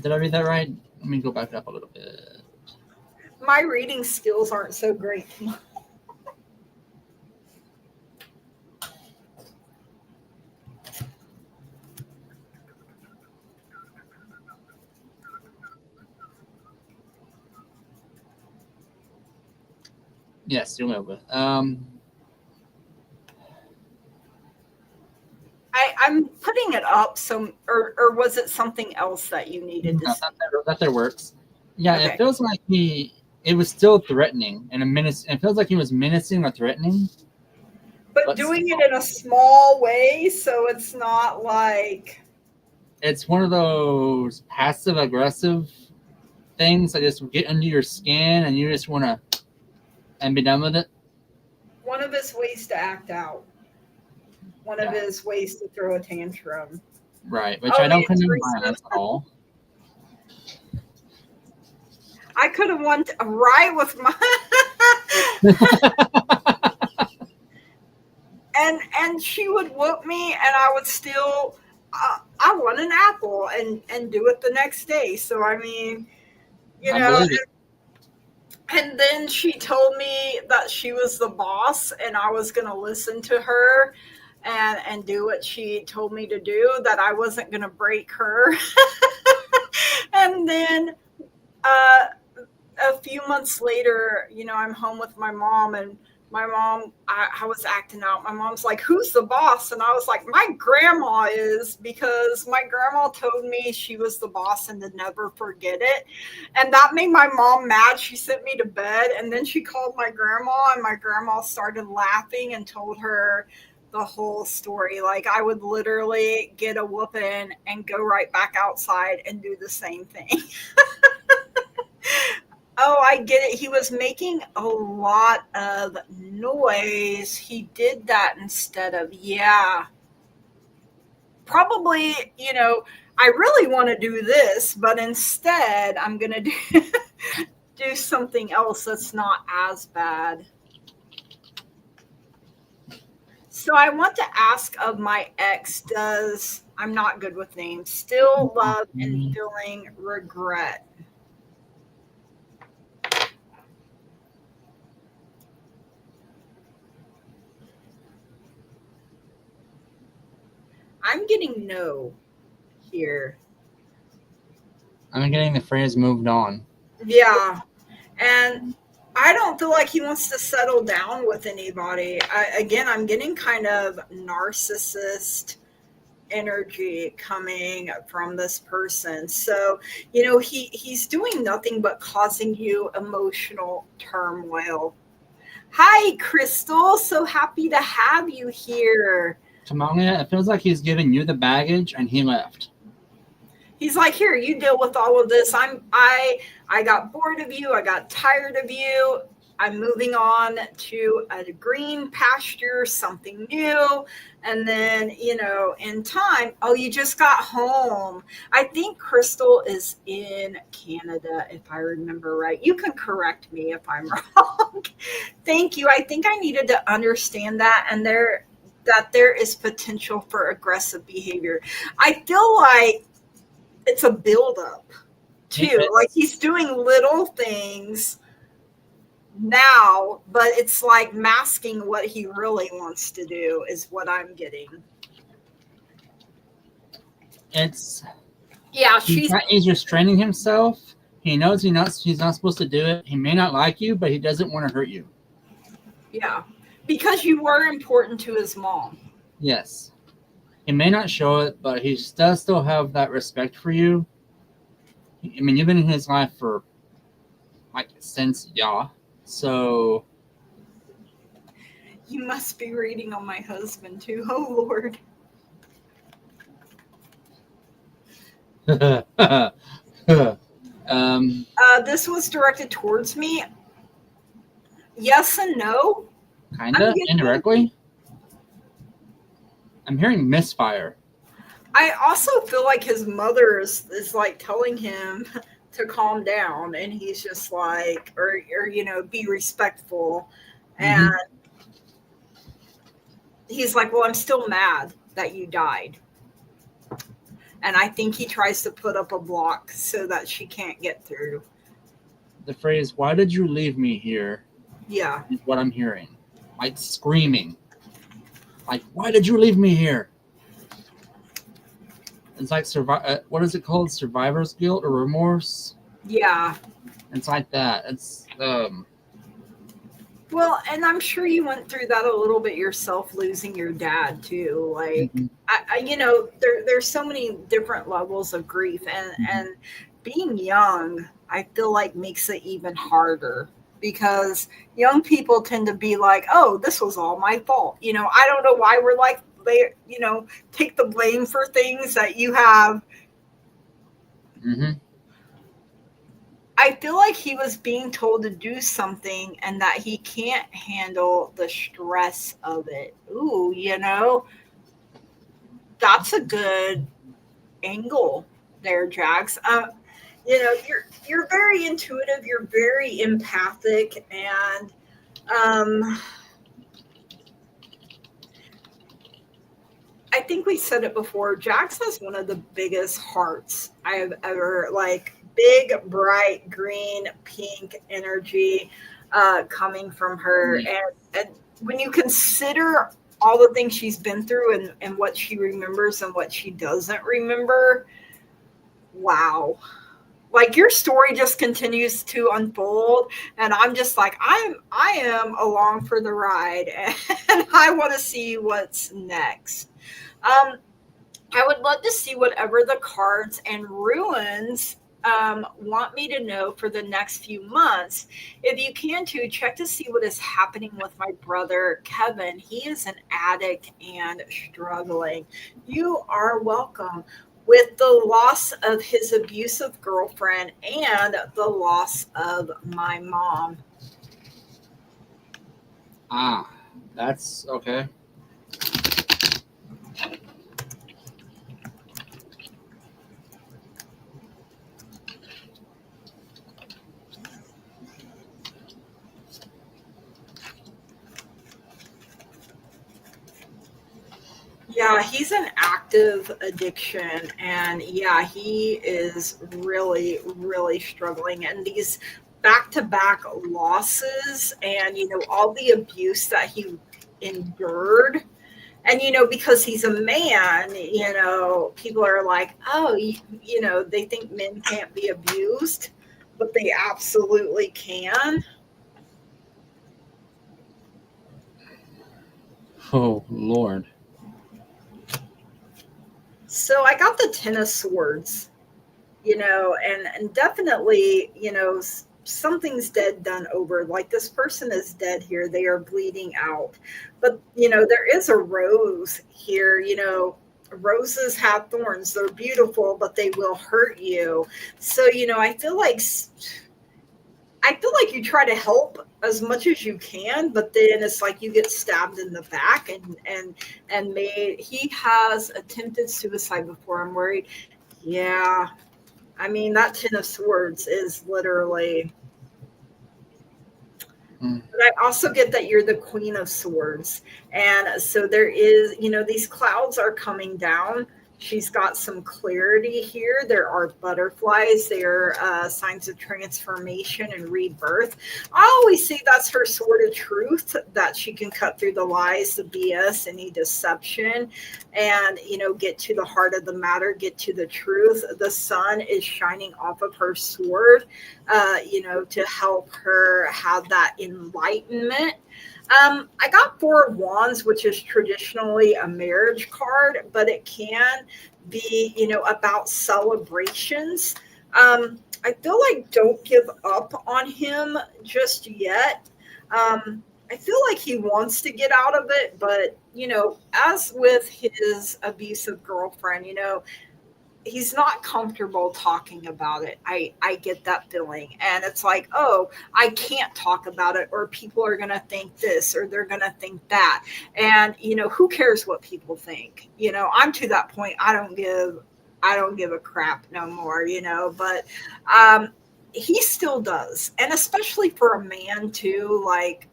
Did I read that right? Let me go back up a little bit. my reading skills aren't so great. Yes, you're over. I'm putting it up, so or was it something else that you needed to No, see? that works. Yeah, it Okay. feels like it was still threatening and a menace. It feels like he was menacing or threatening, But but doing still, it in a small way, so it's not like it's one of those passive aggressive things that just get under your skin and you just want to and be done with it. one of his ways to act out, one of Yeah, his ways to throw a tantrum. right. Which Oh, I don't condone Teresa, violence at all. I could have won right with my and she would whoop me, and I would still I want an apple and do it the next day. So I mean, you I know, believe it. and then she told me that she was the boss and I was going to listen to her and do what she told me to do, that I wasn't going to break her. And then uh, a few months later, I'm home with my mom, and my mom, I was acting out. My mom's like, "Who's the boss?" And I was like, "My grandma is," because my grandma told me she was the boss and to never forget it. And that made my mom mad. She sent me to bed, and then she called my grandma, and my grandma started laughing and told her the whole story. Like, I would literally get a whooping and go right back outside and do the same thing. Oh, I get it. He was making a lot of noise. He did that instead of, yeah, probably, I really want to do this, but instead I'm going to do something else that's not as bad. So I want to ask of my ex, does, I'm not good with names, still love and feeling regret? I'm getting no here. I'm getting the phrase "moved on." Yeah. And I don't feel like he wants to settle down with anybody. Again, I'm getting kind of narcissist energy coming from this person. So, he's doing nothing but causing you emotional turmoil. Hi, Crystal. So happy to have you here. Tamalia, it feels like he's giving you the baggage and he left. He's like, here, you deal with all of this. I got bored of you. I got tired of you. I'm moving on to a green pasture, something new. And then, in time, oh, you just got home. I think Crystal is in Canada, if I remember right. You can correct me if I'm wrong. Thank you. I think I needed to understand that, and that there is potential for aggressive behavior. I feel like it's a buildup too. Like, he's doing little things now, but it's like masking what he really wants to do, is what I'm getting. Yeah, He's restraining himself. He knows he's not supposed to do it. He may not like you, but he doesn't want to hurt you. yeah, because you were important to his mom. Yes. He may not show it, but he does still have that respect for you. I mean, you've been in his life for since so You must be reading on my husband too. Oh Lord. This was directed towards me. Yes and no. Kinda indirectly. I'm hearing misfire. I also feel like his mother is like telling him to calm down, and he's just like, or be respectful. And he's like, well, I'm still mad. that you died. And I think he tries to put up a block so that she can't get through. The phrase, "Why did you leave me here?" Yeah. is what I'm hearing. Like screaming. Like, why did you leave me here? It's like what is it called? Survivor's guilt or remorse? Yeah. It's like that. It's Well, and I'm sure you went through that a little bit yourself, losing your dad too. Like, mhm, there's so many different levels of grief, and mhm. being young, I feel like makes it even harder because young people tend to be like, "Oh, this was all my fault." I don't know why we're like they, take the blame for things that you have. Mhm. I feel like he was being told to do something and that he can't handle the stress of it. Ooh, that's a good angle there, Jax. You're very intuitive, you're very empathic, and um, I think we said it before. Jax has one of the biggest hearts I have ever, like, big, bright, green, pink energy coming from her. Yeah. And when you consider all the things she's been through and what she remembers and what she doesn't remember, wow. Like, your story just continues to unfold, and I'm just like, I am along for the ride, and I want to see what's next. Um, I would love to see whatever the cards and ruins want me to know for the next few months. If you can too, check to see what is happening with my brother Kevin. He is an addict and struggling. You are welcome. With the loss of his abusive girlfriend and the loss of my mom. Ah, that's okay. Yeah, he's an active addiction, and yeah, he is really, really struggling. And these back to back losses, and all the abuse that he endured. And because he's a man, people are like, oh, they think men can't be abused, but they absolutely can. Oh Lord. So I got the Ten of Swords, and definitely, something's dead, done over. Like, this person is dead here, they are bleeding out. But there is a rose here. Roses have thorns, they're beautiful, but they will hurt you. So I feel like you try to help as much as you can, but then it's like you get stabbed in the back, and made. He has attempted suicide before, I'm worried. Yeah, I mean, that Ten of Swords is literally. Mm. But I also get that you're the Queen of Swords. And so there is, these clouds are coming down. She's got some clarity here. There are butterflies. There are signs of transformation and rebirth. I always say that's her sword of truth, that she can cut through the lies, the BS, any deception, and, get to the heart of the matter, get to the truth. The sun is shining off of her sword, to help her have that enlightenment. I got Four of Wands, which is traditionally a marriage card, but it can be, about celebrations. I feel like don't give up on him just yet. I feel like he wants to get out of it, but, as with his abusive girlfriend, he's not comfortable talking about it. I get that feeling. And it's like, oh, I can't talk about it, or people are going to think this, or they're going to think that. And, who cares what people think? I'm to that point. I don't give a crap no more, but he still does. And especially for a man too, like,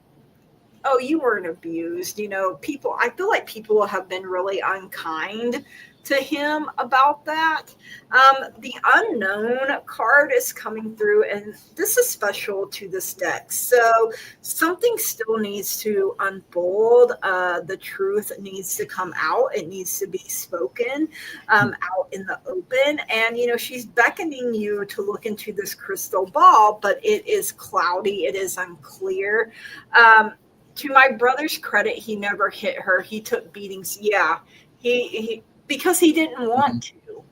oh, you weren't abused. People, I feel like people have been really unkind to him about that. The unknown card is coming through, and this is special to this deck. So something still needs to unfold. The truth needs to come out. It needs to be spoken out in the open. And, she's beckoning you to look into this crystal ball, but it is cloudy. It is unclear. To my brother's credit, he never hit her. He took beatings. Yeah, he because he didn't want to.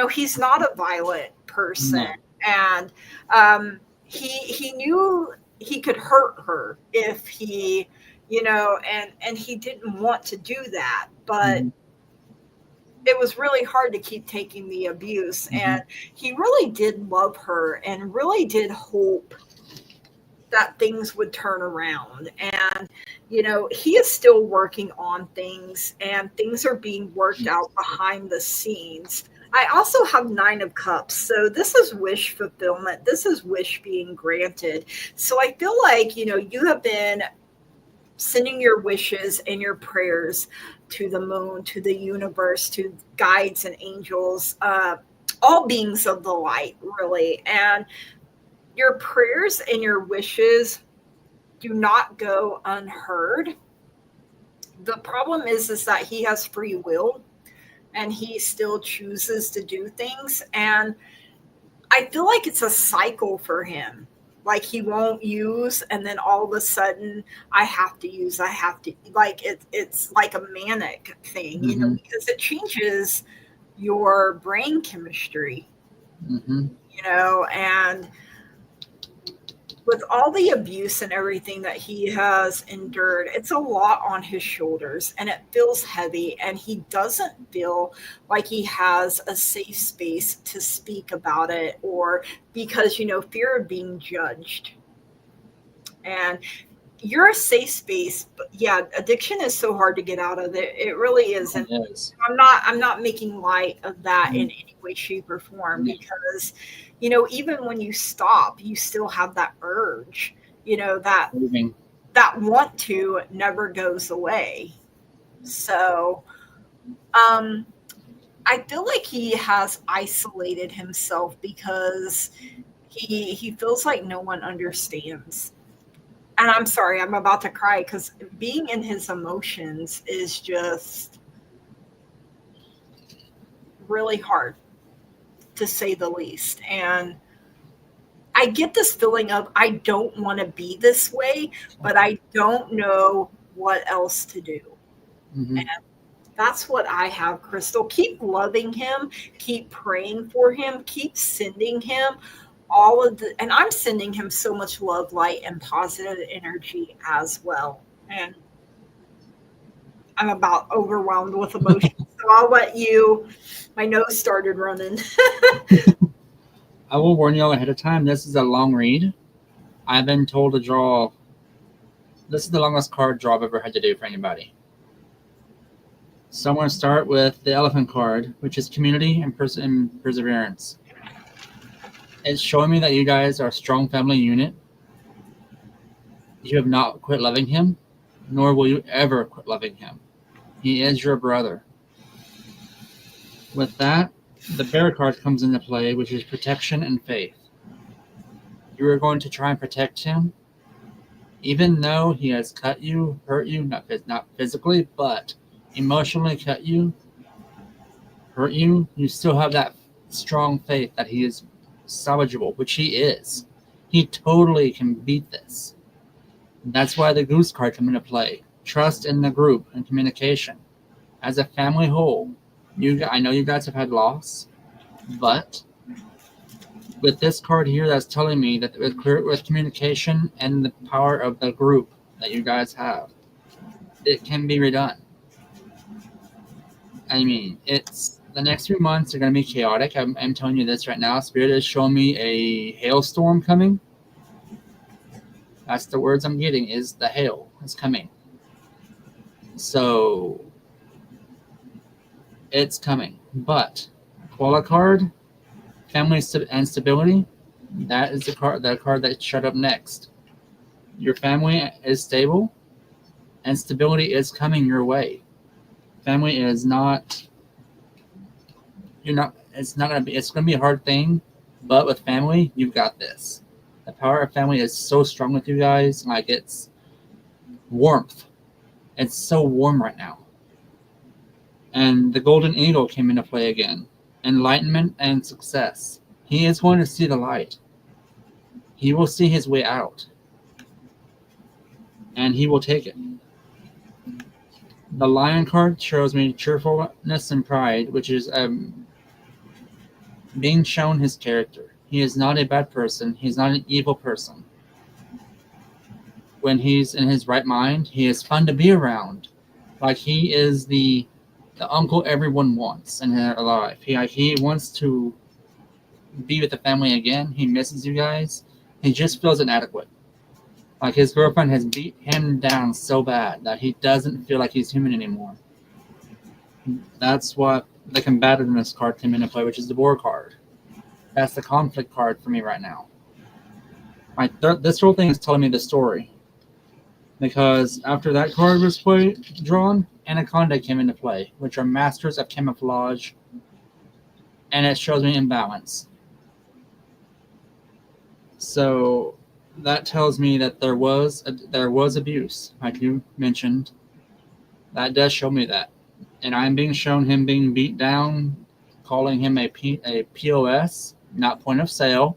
He's not a violent person, No. and he knew he could hurt her if he, and he didn't want to do that, but. It was really hard to keep taking the abuse, and he really did love her and really did hope that things would turn around. And he is still working on things, and things are being worked out behind the scenes. I also have 9 of Cups, so this is wish fulfillment. This is wish being granted. So I feel like you have been sending your wishes and your prayers to the moon, to the universe, to guides and angels, all beings of the light, really. And your prayers and your wishes do not go unheard. The problem is that he has free will, and he still chooses to do things. And I feel like it's a cycle for him. Like he won't use, and then all of a sudden I have to use. I have to, like it's like a manic thing, because it changes your brain chemistry, and with all the abuse and everything that he has endured, it's a lot on his shoulders, and it feels heavy, and he doesn't feel like he has a safe space to speak about it, or because, fear of being judged. And you're a safe space, but yeah, addiction is so hard to get out of it. It really is. And I'm not making light of that in any way, shape, or form, because even when you stop, you still have that urge, that want to never goes away. So I feel like he has isolated himself because he feels like no one understands. And I'm sorry, I'm about to cry, because being in his emotions is just really hard, to say the least. And I get this feeling of, I don't want to be this way, but I don't know what else to do. And that's what I have, Crystal. Keep loving him, keep praying for him, keep sending him and I'm sending him so much love, light, and positive energy as well. And I'm about overwhelmed with emotion. So I'll let you, my nose started running. I will warn you all ahead of time, this is a long read. I've been told to draw, this is the longest card draw I've ever had to do for anybody. So I'm going to start with the Elephant card, which is community and perseverance. It's showing me that you guys are a strong family unit. You have not quit loving him, nor will you ever quit loving him. He is your brother. With that, the Bear card comes into play, which is protection and faith. You are going to try and protect him, even though he has cut you, hurt you, not physically, but emotionally cut you, hurt you. You still have that strong faith that he is salvageable, which he is. He totally can beat this. That's why the Goose card come into play. Trust in the group and communication. As a family whole, I know you guys have had loss, but with this card here, that's telling me that with communication and the power of the group that you guys have, it can be redone. I mean, the next few months are going to be chaotic. I'm telling you this right now. Spirit is showing me a hailstorm coming. That's the words I'm getting, is the hail is coming. So it's coming. But Koala card, family and stability, that is the card that showed up next. Your family is stable. and stability is coming your way. Family is not. You're not. It's not gonna be. It's gonna be a hard thing, but with family, you've got this. The power of family is so strong with you guys. Like it's warmth. It's so warm right now. And the golden eagle came into play again. Enlightenment and success. He is going to see the light. He will see his way out. And he will take it. The lion card shows me cheerfulness and pride, which is being shown his character. He is not a bad person. He's not an evil person. When he's in his right mind, he is fun to be around. Like he is the uncle everyone wants in their life. He wants to be with the family again. He misses you guys. He just feels inadequate. Like his girlfriend has beat him down so bad that he doesn't feel like he's human anymore. That's what the combativeness card came into play, which is the war card. That's the conflict card for me right now. This whole thing is telling me the story. Because after that card was drawn, Anaconda came into play, which are masters of camouflage, and it shows me imbalance. So that tells me that there was abuse, like you mentioned. That does show me that, and I'm being shown him being beat down, calling him a POS, not point of sale.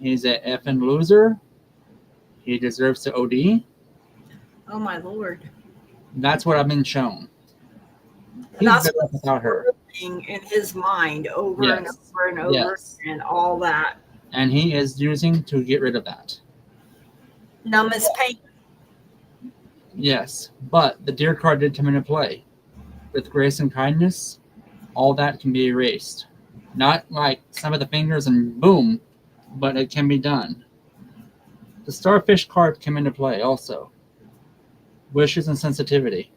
He's a effing loser. He deserves to OD. Oh my lord! That's what I've been shown. And that's what's without her in his mind over and over and over and all that. And he is using to get rid of that. Numb his pain. Yes, but the deer card did come into play. With grace and kindness, all that can be erased. Not like some of the fingers and boom, but it can be done. The starfish card came into play also. Wishes and sensitivity.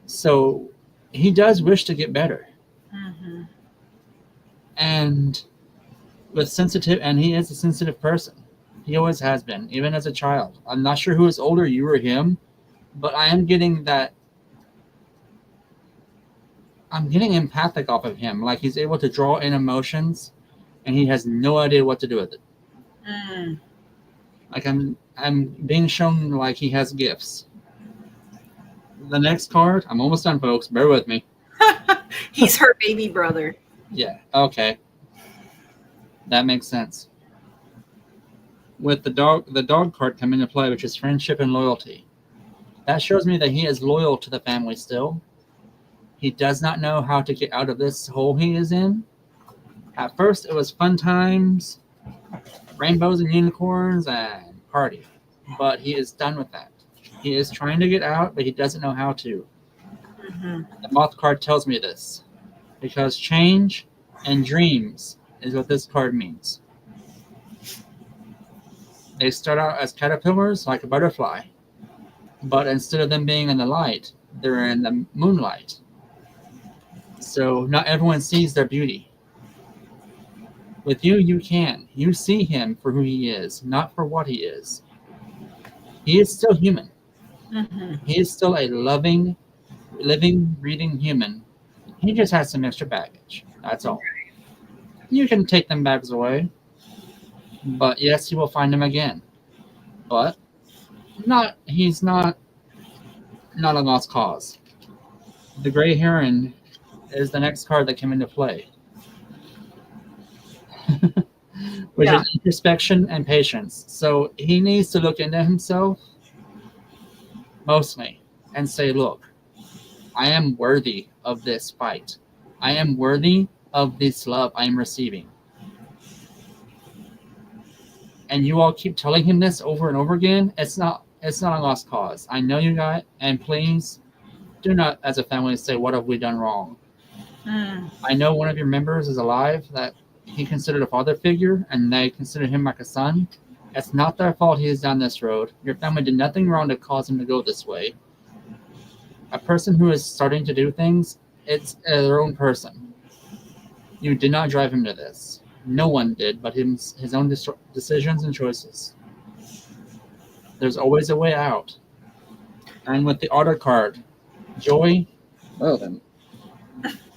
So he does wish to get better. Mm-hmm. And with sensitive, and he is a sensitive person. He always has been, even as a child. I'm not sure who is older, you or him, but I am getting that. I'm getting empathic off of him. Like he's able to draw in emotions, and he has no idea what to do with it. Like I'm being shown like he has gifts. The next card, I'm almost done, folks. Bear with me. He's her baby brother. Yeah. Okay. That makes sense. With the dog card come into play, which is friendship and loyalty. That shows me that he is loyal to the family still. He does not know how to get out of this hole he is in. At first, it was fun times, rainbows and unicorns, and party. But he is done with that. He is trying to get out, but he doesn't know how to. Mm-hmm. The moth card tells me this. Because change and dreams is what this card means. They start out as caterpillars, like a butterfly. But instead of them being in the light, they're in the moonlight. So not everyone sees their beauty. With you, you can. You see him for who he is, not for what he is. He is still human. Mm-hmm. He is still a loving, living, breathing human. He just has some extra baggage. That's all. You can take them bags away. But yes, you will find him again. But he's not a lost cause. The gray heron is the next card that came into play. Which is introspection and patience. So he needs to look into himself mostly and say, look, I am worthy of this fight. I am worthy of this love I am receiving. And you all keep telling him this over and over again. It's not a lost cause. I know you got, and please do not, as a family, say, what have we done wrong? I know one of your members is alive that he considered a father figure, and they consider him like a son. It's not their fault he is down this road. Your family did nothing wrong to cause him to go this way. A person who is starting to do things, it's their own person. You did not drive him to this. No one did, but his own decisions and choices. There's always a way out. And with the otter card, joy, well then,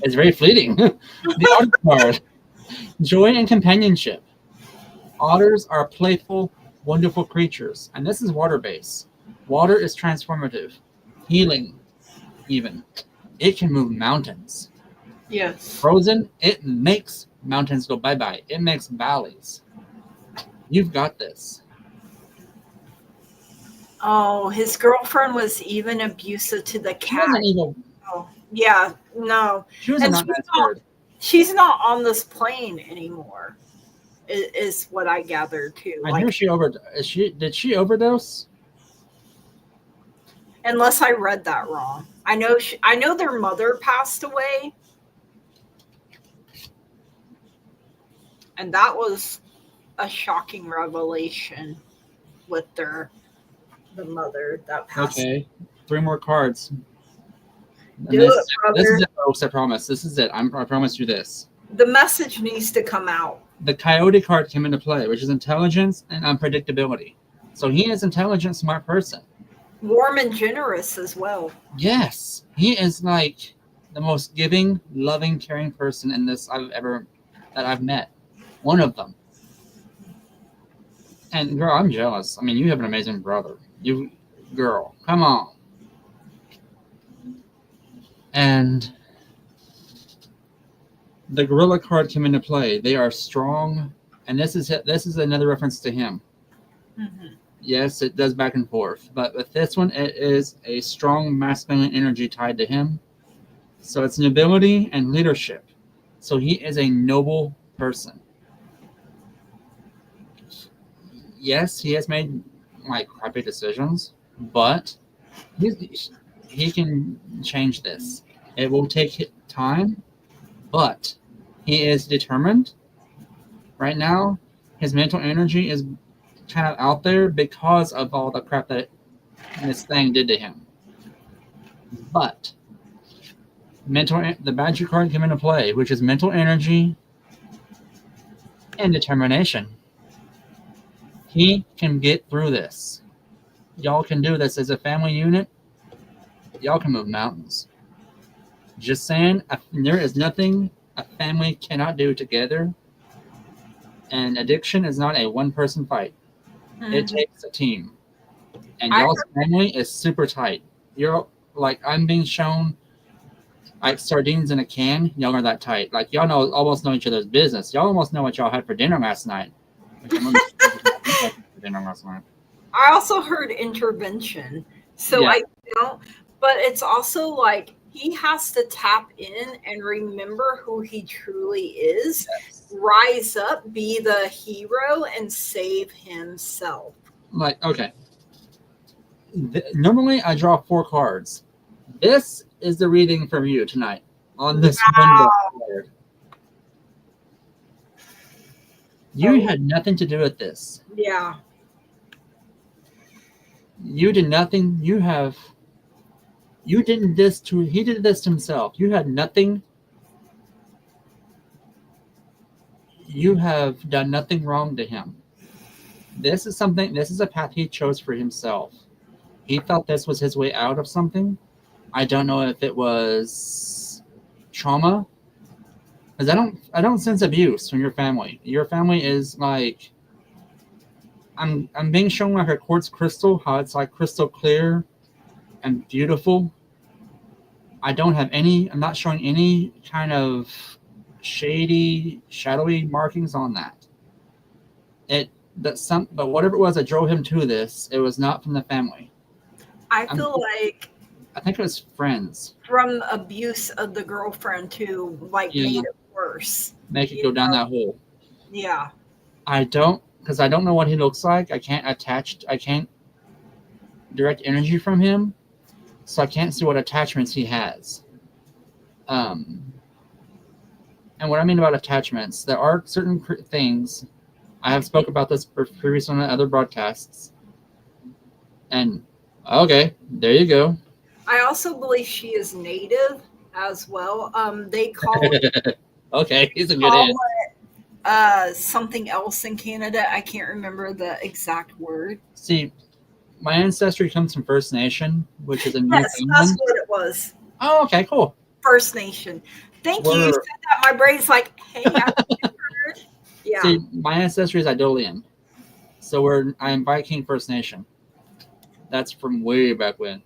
it's very fleeting. The otter card, joy and companionship. Otters are playful, wonderful creatures, and this is water-based. Water is transformative, healing, even. It can move mountains. Yes. Frozen, it makes mountains go bye-bye. It makes valleys. You've got this. Oh, his girlfriend was even abusive to the She cat. wasn't evil. Oh, yeah, no. She was And not that scared. she's not on this plane anymore, is what I gathered too. I knew she did she overdose? Unless I read that wrong. I know their mother passed away. And that was a shocking revelation with the mother that passed. Okay. 3 more cards. And Do this it, brother. is it, folks. I promise. This is it. I promise you this. The message needs to come out. The coyote card came into play, which is intelligence and unpredictability. So he is an intelligent, smart person. Warm and generous as well. Yes. He is like the most giving, loving, caring person in this I've met. One of them. And girl, I'm jealous. I mean, you have an amazing brother. Girl, come on. And the gorilla card came into play. They are strong, and this is another reference to him. Mm-hmm. Yes, it does back and forth, but with this one, it is a strong masculine energy tied to him. So it's nobility and leadership. So he is a noble person. Yes, he has made like crappy decisions, but he can change this. It will take time, but he is determined. Right now, his mental energy is kind of out there because of all the crap that this thing did to him. But the Badger card came into play, which is mental energy and determination. He can get through this. Y'all can do this as a family unit. Y'all can move mountains. Just saying, there is nothing a family cannot do together. And addiction is not a one-person fight. Mm-hmm. It takes a team. And y'all's family is super tight. You're like, I'm being shown like sardines in a can. Y'all are that tight. Like, y'all almost know each other's business. Y'all almost know what y'all had for dinner last night. I also heard intervention. So yeah. I don't, but it's also like he has to tap in and remember who he truly is, yes. Rise up, be the hero, and save himself. Like, okay. Normally I draw 4 cards. This is the reading from you tonight on this window card. You had nothing to do with this. Yeah. You did nothing. He did this to himself. You had nothing. You have done nothing wrong to him. This is a path he chose for himself. He felt this was his way out of something. I don't know if it was trauma. Because I don't sense abuse from your family. Your family is like, I'm being shown like a quartz crystal, how it's like crystal clear and beautiful. I'm not showing any kind of shady, shadowy markings on that. But whatever it was that drove him to this, it was not from the family. I think it was friends. From abuse of the girlfriend too, like made it worse. Make it go down that hole. Yeah. Because I don't know what he looks like. I can't direct energy from him. So I can't see what attachments he has. And what I mean about attachments, there are certain things. I have spoke about this previously on other broadcasts. And okay, there you go. I also believe she is native as well. They call it okay, he's a good something else in Canada. I can't remember the exact word. See, my ancestry comes from First Nation, which is in Yes, that's Newfoundland. what it was. Oh, okay, cool. First Nation. Thank you. You We're said that. My brain's like, hey, I remembered. Yeah. see, my ancestry is Idolian, so I'm Viking First Nation. That's from way back when.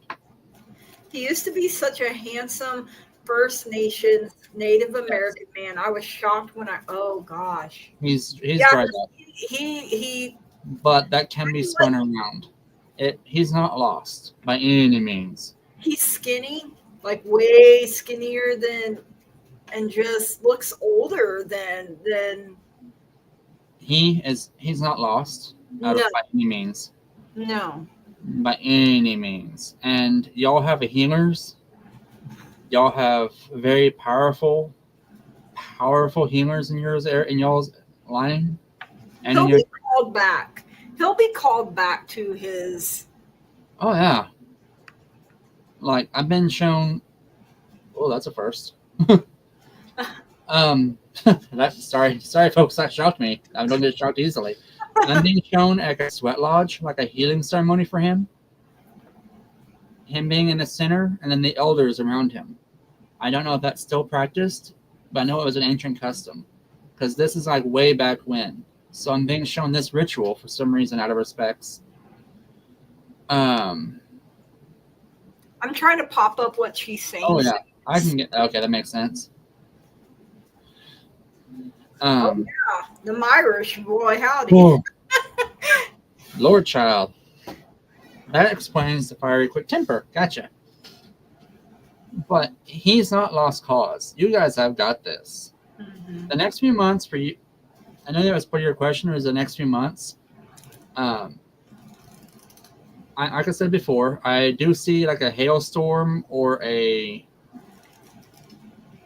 He used to be such a handsome First Nations Native Yes. American man. I was shocked when oh gosh. He's Yeah, dried 'cause up, he but that can be spun around. He's not lost by any means. he's skinny, like way skinnier than, and just looks older than He's not lost out of no, by any means. no. By any means. And y'all have a healers. Y'all have very powerful healers in y'all's line. And He'll in your be called back. He'll be called back to his. oh yeah. Like I've been shown oh that's a first. That's sorry folks, that shocked me. I don't get shocked easily. I'm being shown like a sweat lodge, like a healing ceremony for him. Him being in the center, and then the elders around him. I don't know if that's still practiced, but I know it was an ancient custom. Because this is like way back when. So I'm being shown this ritual for some reason out of respects. I'm trying to pop up what she's saying. Oh yeah. I can get okay, that makes sense. Oh yeah, the Myrish boy, howdy. Oh. Lord child. That explains the fiery quick temper. Gotcha. But he's not lost cause. You guys have got this. Mm-hmm. The next few months for you, I know that was part of your question, was the next few months. Like I said before, I do see like a hailstorm or a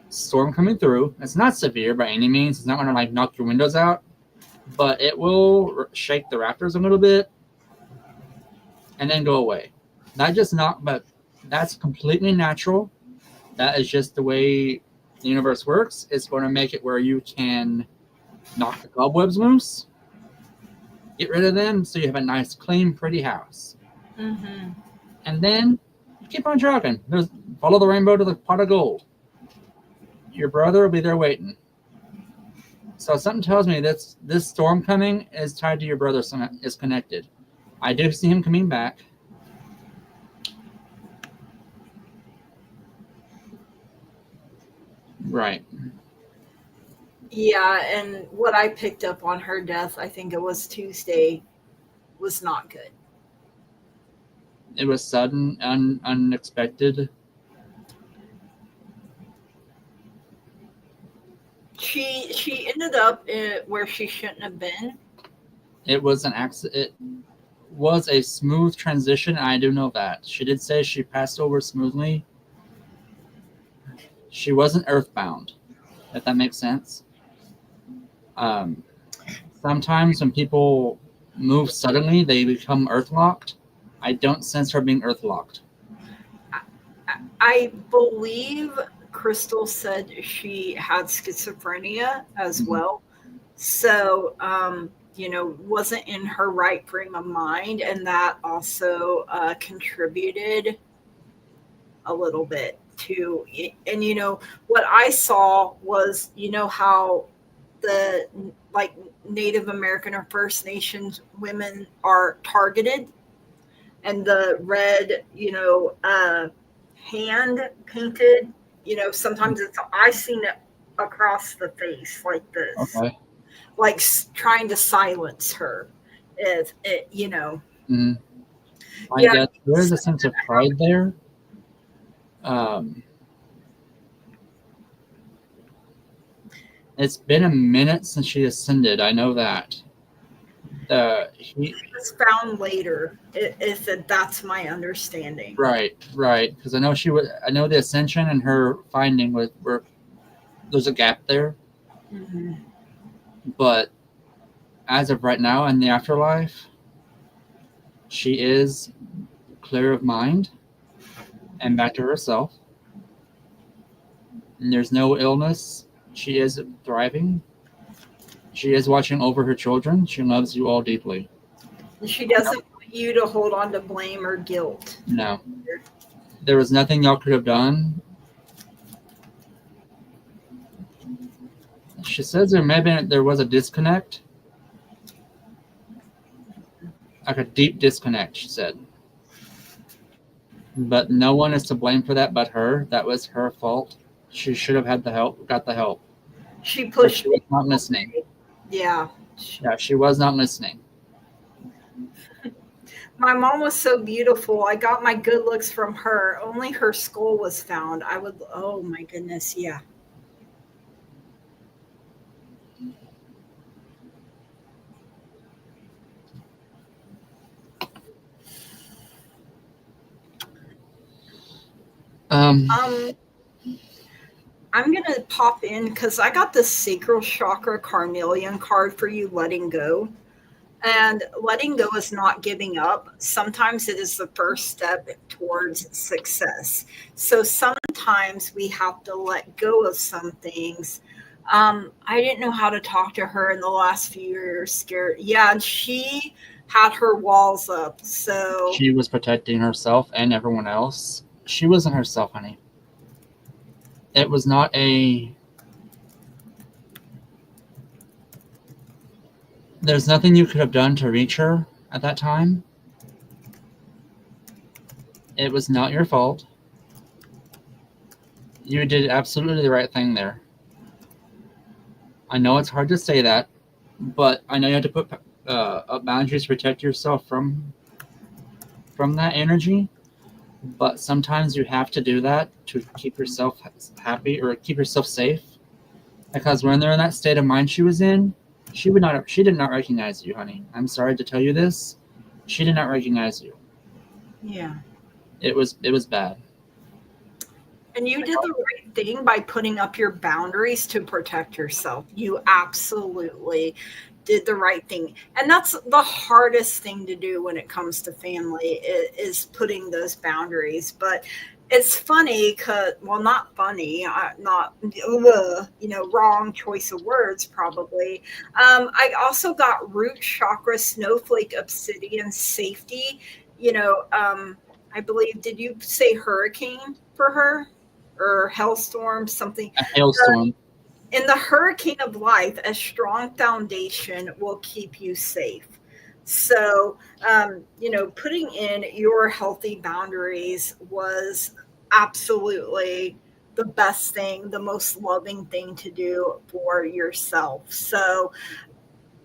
storm coming through. It's not severe by any means. It's not going to like knock your windows out, but it will shake the rafters a little bit and then go away. Not just not, but that's completely natural. That is just the way the universe works. It's going to make it where you can knock the cobwebs loose, get rid of them, so you have a nice, clean, pretty house. Mm-hmm. And then you keep on trucking. Follow the rainbow to the pot of gold. Your brother will be there waiting. So something tells me that this storm coming is tied to your brother. Is connected. I do see him coming back. Right. Yeah, and what I picked up on her death, I think it was Tuesday, was not good. It was sudden, unexpected. She ended up where she shouldn't have been. It was an accident. It was a smooth transition. I do know that. She did say she passed over smoothly. She wasn't earthbound, if that makes sense. Sometimes when people move suddenly, they become earthlocked. I don't sense her being earthlocked. I believe Crystal said she had schizophrenia as well. So, wasn't in her right frame of mind. And that also contributed a little bit to it. And, what I saw was, how the Native American or First Nations women are targeted, and the red, hand painted, sometimes I seen it across the face like this, Okay. like trying to silence her. If it, Mm-hmm. I guess there is a sense of pride there. It's been a minute since she ascended. I know that. He was found later, if that's my understanding. Right. Because I know I know the ascension and her finding were there's a gap there. Mm-hmm. But as of right now in the afterlife, she is clear of mind and back to herself. And there's no illness. She is thriving. She is watching over her children. She loves you all deeply. She doesn't want you to hold on to blame or guilt. No. There was nothing y'all could have done. She says there was a disconnect. Like a deep disconnect, she said. But no one is to blame for that but her. That was her fault. She should have had the help, got the help. She But pushed she was not listening. Yeah. Yeah, she was not listening. My mom was so beautiful. I got my good looks from her. Only her skull was found. Oh my goodness, yeah. Um, I'm going to pop in because I got the sacral chakra carnelian card for you, letting go. And letting go is not giving up. Sometimes it is the first step towards success. So sometimes we have to let go of some things. I didn't know how to talk to her in the last few years. Scared. Yeah, and she had her walls up. So she was protecting herself and everyone else. She wasn't herself, honey. It was not a... There's nothing you could have done to reach her at that time. It was not your fault. You did absolutely the right thing there. I know it's hard to say that, but I know you have to put up boundaries to protect yourself from that energy. But sometimes you have to do that to keep yourself happy or keep yourself safe. Because when they're in that state of mind she was in, she did not recognize you, honey. I'm sorry to tell you this. She did not recognize you. yeah. It was bad. And you did the right thing by putting up your boundaries to protect yourself. You absolutely did the right thing. And that's the hardest thing to do when it comes to family is putting those boundaries. But it's funny because, well, not funny, not, wrong choice of words probably. I also got root chakra, snowflake, obsidian, safety. I believe, did you say hurricane for her? Or hailstorm, something. A hailstorm. In the hurricane of life, a strong foundation will keep you safe. So, putting in your healthy boundaries was absolutely the best thing, the most loving thing to do for yourself. So,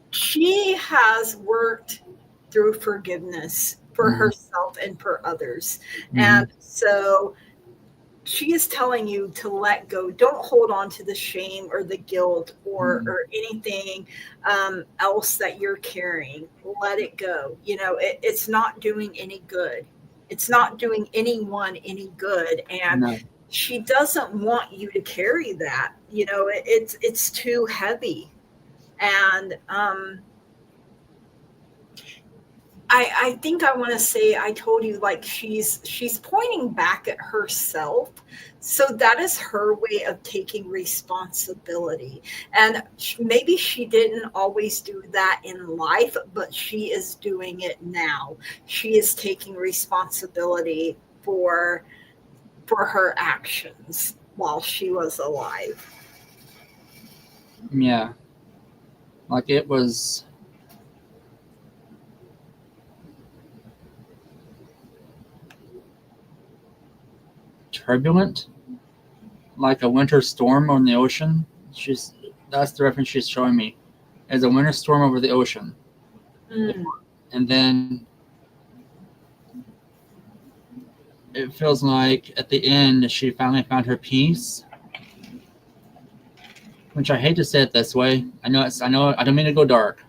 she has worked through forgiveness for herself and for others. And so, she is telling you to let go. Don't hold on to the shame or the guilt or anything else that you're carrying. Let it go. It's not doing any good. It's not doing anyone any good. And No. she doesn't want you to carry that. It's too heavy. And I think I want to say I told you, like, she's pointing back at herself. So that is her way of taking responsibility. And maybe she didn't always do that in life, but she is doing it now. She is taking responsibility for her actions while she was alive. Yeah. Like it was... turbulent, like a winter storm on the ocean. That's the reference she's showing me, as a winter storm over the ocean. And then it feels like at the end she finally found her peace, which I hate to say it this way. I know I don't mean to go dark,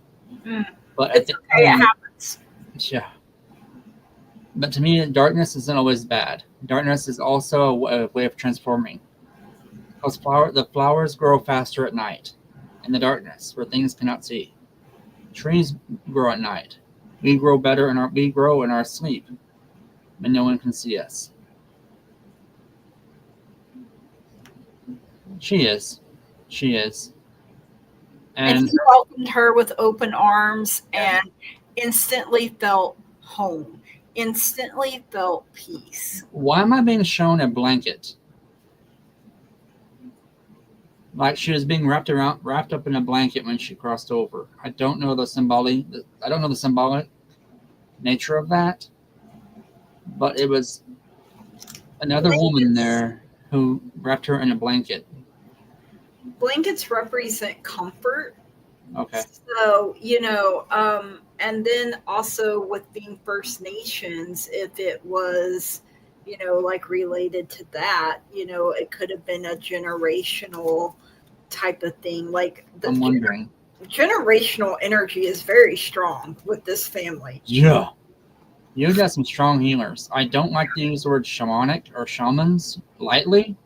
but it's okay, it happens. Yeah. But to me, darkness isn't always bad. Darkness is also a way of transforming. Because the flowers grow faster at night, in the darkness, where things cannot see. Trees grow at night. We grow in our sleep, and no one can see us. She is. And he welcomed her with open arms and instantly felt home. Instantly felt peace. Why am I being shown a blanket? Like she was being wrapped up in a blanket when she crossed over. I don't know the symbolic nature of that, but it was another woman Blankets, there who wrapped her in a blanket. blankets represent comfort. Okay. So, and then also with being First Nations, if it was, like related to that, it could have been a generational type of thing. Like the I'm wondering. generational energy is very strong with this family. Yeah. You got some strong healers. I don't like to use the word shamanic or shamans lightly.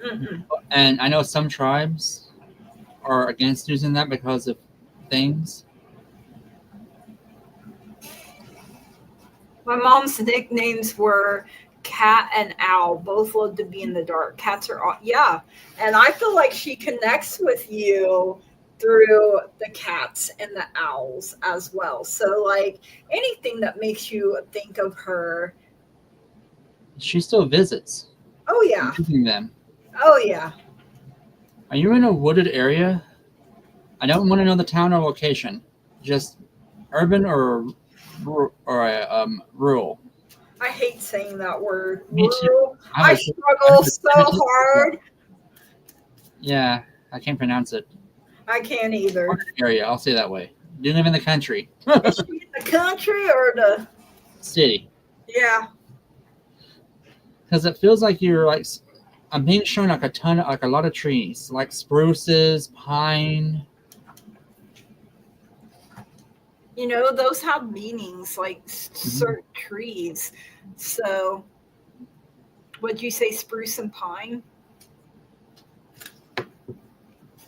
Mm-mm. And I know some tribes are against using that because of things. My mom's nicknames were Cat and Owl. Both love to be in the dark. Cats are all, yeah. And I feel like she connects with you through the cats and the owls as well. So, like, anything that makes you think of her. She still visits. Oh, yeah. Using them. Oh, yeah. Are you in a wooded area? I don't want to know the town or location. Just urban or rural. I hate saying that word. Me too. Rural. I I have struggle a so cemetery. hard. Yeah, I can't pronounce it. I can't either. Area, I'll say that way. Do you live in the country? Is she in the country or the. City. Yeah. Because it feels like you're like, I'm being shown like a lot of trees, like spruces, pine. Those have meanings like certain trees. So, would you say spruce and pine?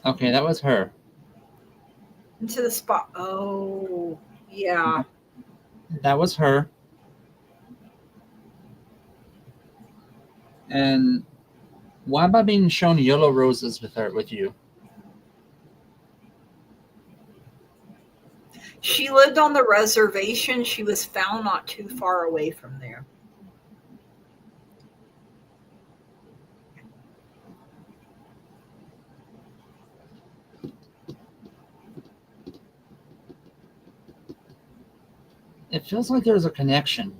Okay, that was her. Into the spot. Oh, yeah. That was her. And why am I being shown yellow roses with you? She lived on the reservation. She was found not too far away from there. It feels like there's a connection.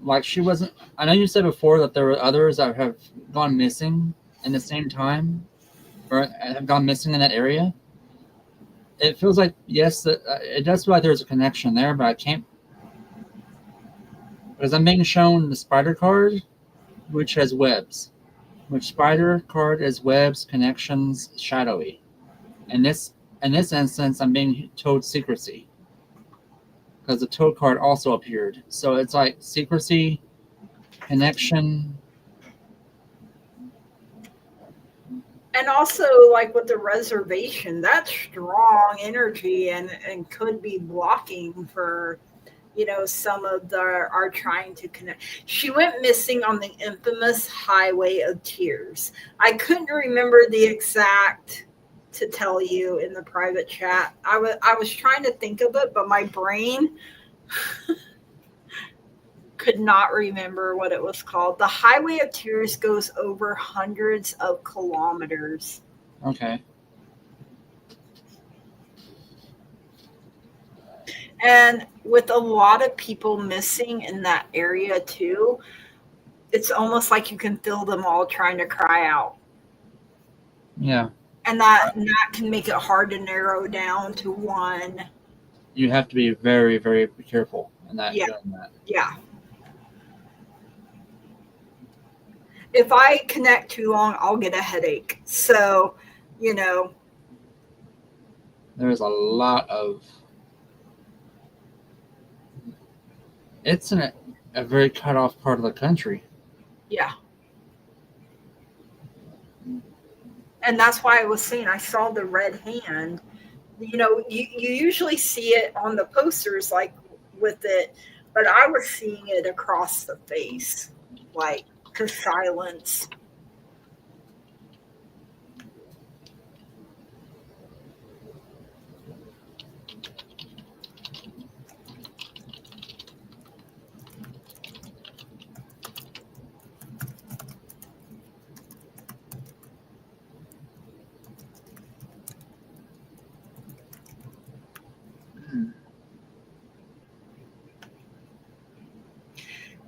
Like she wasn't. I know you said before that there were others that have gone missing in the same time, or have gone missing in that area. It feels like yes, it does feel like there's a connection there, but I can't because I'm being shown the spider card, which has webs. Which spider card is webs, connections, shadowy. And in this instance, I'm being told secrecy because the toad card also appeared. So it's like secrecy, connection. And also, like with the reservation, that's strong energy and could be blocking for some of the are trying to connect. She went missing on the infamous Highway of Tears. I couldn't remember the exact to tell you in the private chat. I was trying to think of it, but my brain could not remember what it was called. The Highway of Tears goes over hundreds of kilometers. Okay. And with a lot of people missing in that area too, it's almost like you can feel them all trying to cry out. Yeah. And that can make it hard to narrow down to one. You have to be very, very careful in that. Yeah. Doing that. Yeah. If I connect too long, I'll get a headache. So, There's a lot of. It's in a very cut off part of the country. yeah. And that's why I was saying I saw the red hand. You usually see it on the posters, like with it, but I was seeing it across the face, like to silence.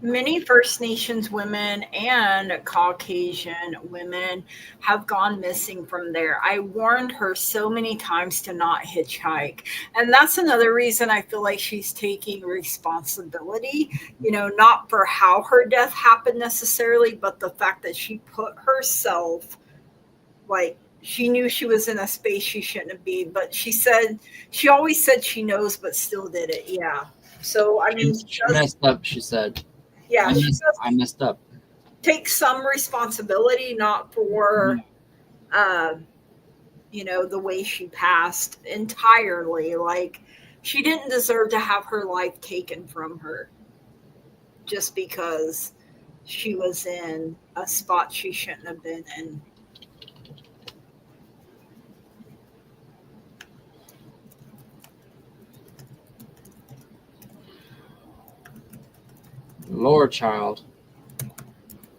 Many First Nations women and Caucasian women have gone missing from there. I warned her so many times to not hitchhike. And that's another reason I feel like she's taking responsibility, not for how her death happened necessarily, but the fact that she put herself, like, she knew she was in a space she shouldn't be, but she always said she knows, but still did it. Yeah. So, I mean, she She does, messed up, she said. yeah, she I does messed up. take some responsibility, not for uh, the way she passed entirely. Like, she didn't deserve to have her life taken from her just because she was in a spot she shouldn't have been in. Lord child.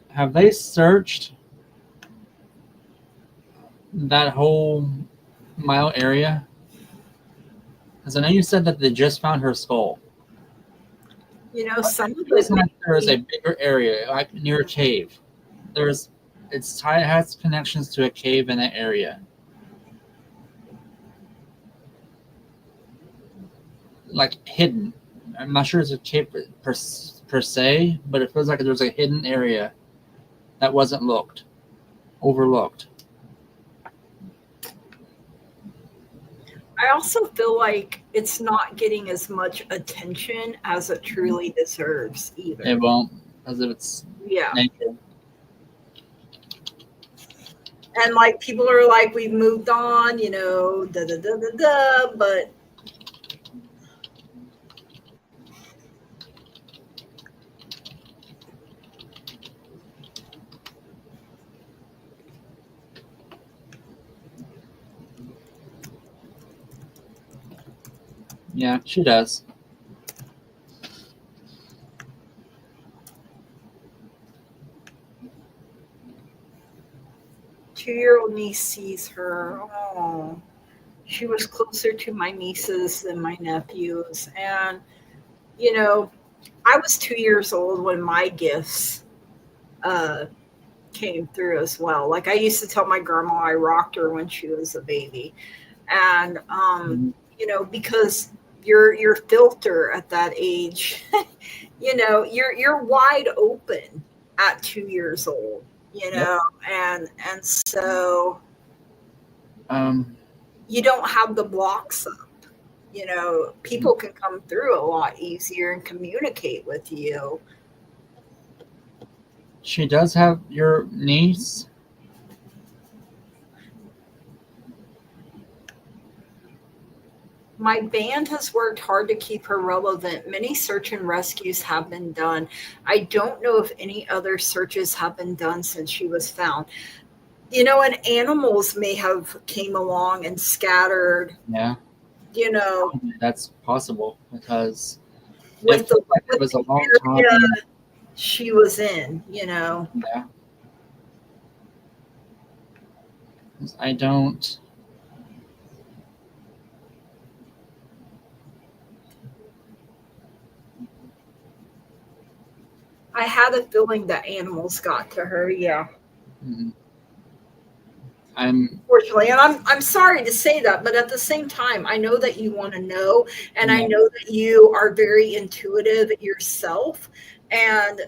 Have they searched that whole mile area? Because I know you said that they just found her skull. Some of It feels it like there is a maybe, bigger area, like near a cave. It has connections to a cave in that area. Like hidden. I'm not sure it's a cave per se, but it feels like there's a hidden area that wasn't overlooked. I also feel like it's not getting as much attention as it truly deserves It either. won't, because of its Yeah. nature. And like people are like, we've moved on, da da da da da. But Yeah, she does. 2-year-old niece sees her. Oh, she was closer to my nieces than my nephews. And, you know, I was 2 years old when my gifts uh, came through as well. Like I used to tell my grandma I rocked her when she was a baby. And, Mhm. because your filter at that age, you're wide open at 2 years old, Yep. and so Um, you don't have the blocks up. People can come through a lot easier and communicate with you. she does have your niece. My band has worked hard to keep her relevant. Many search and rescues have been done. I don't know if any other searches have been done since she was found. And animals may have came along and scattered, Yeah, you know, that's possible because it with the felt like it with was a the long area time. she was in. Yeah, I don't. I had a feeling that animals got to her, yeah. mm, I'm. Fortunately, and I'm sorry to say that, but at the same time, I know that you want to know, and I Yeah. know that you are very intuitive yourself, and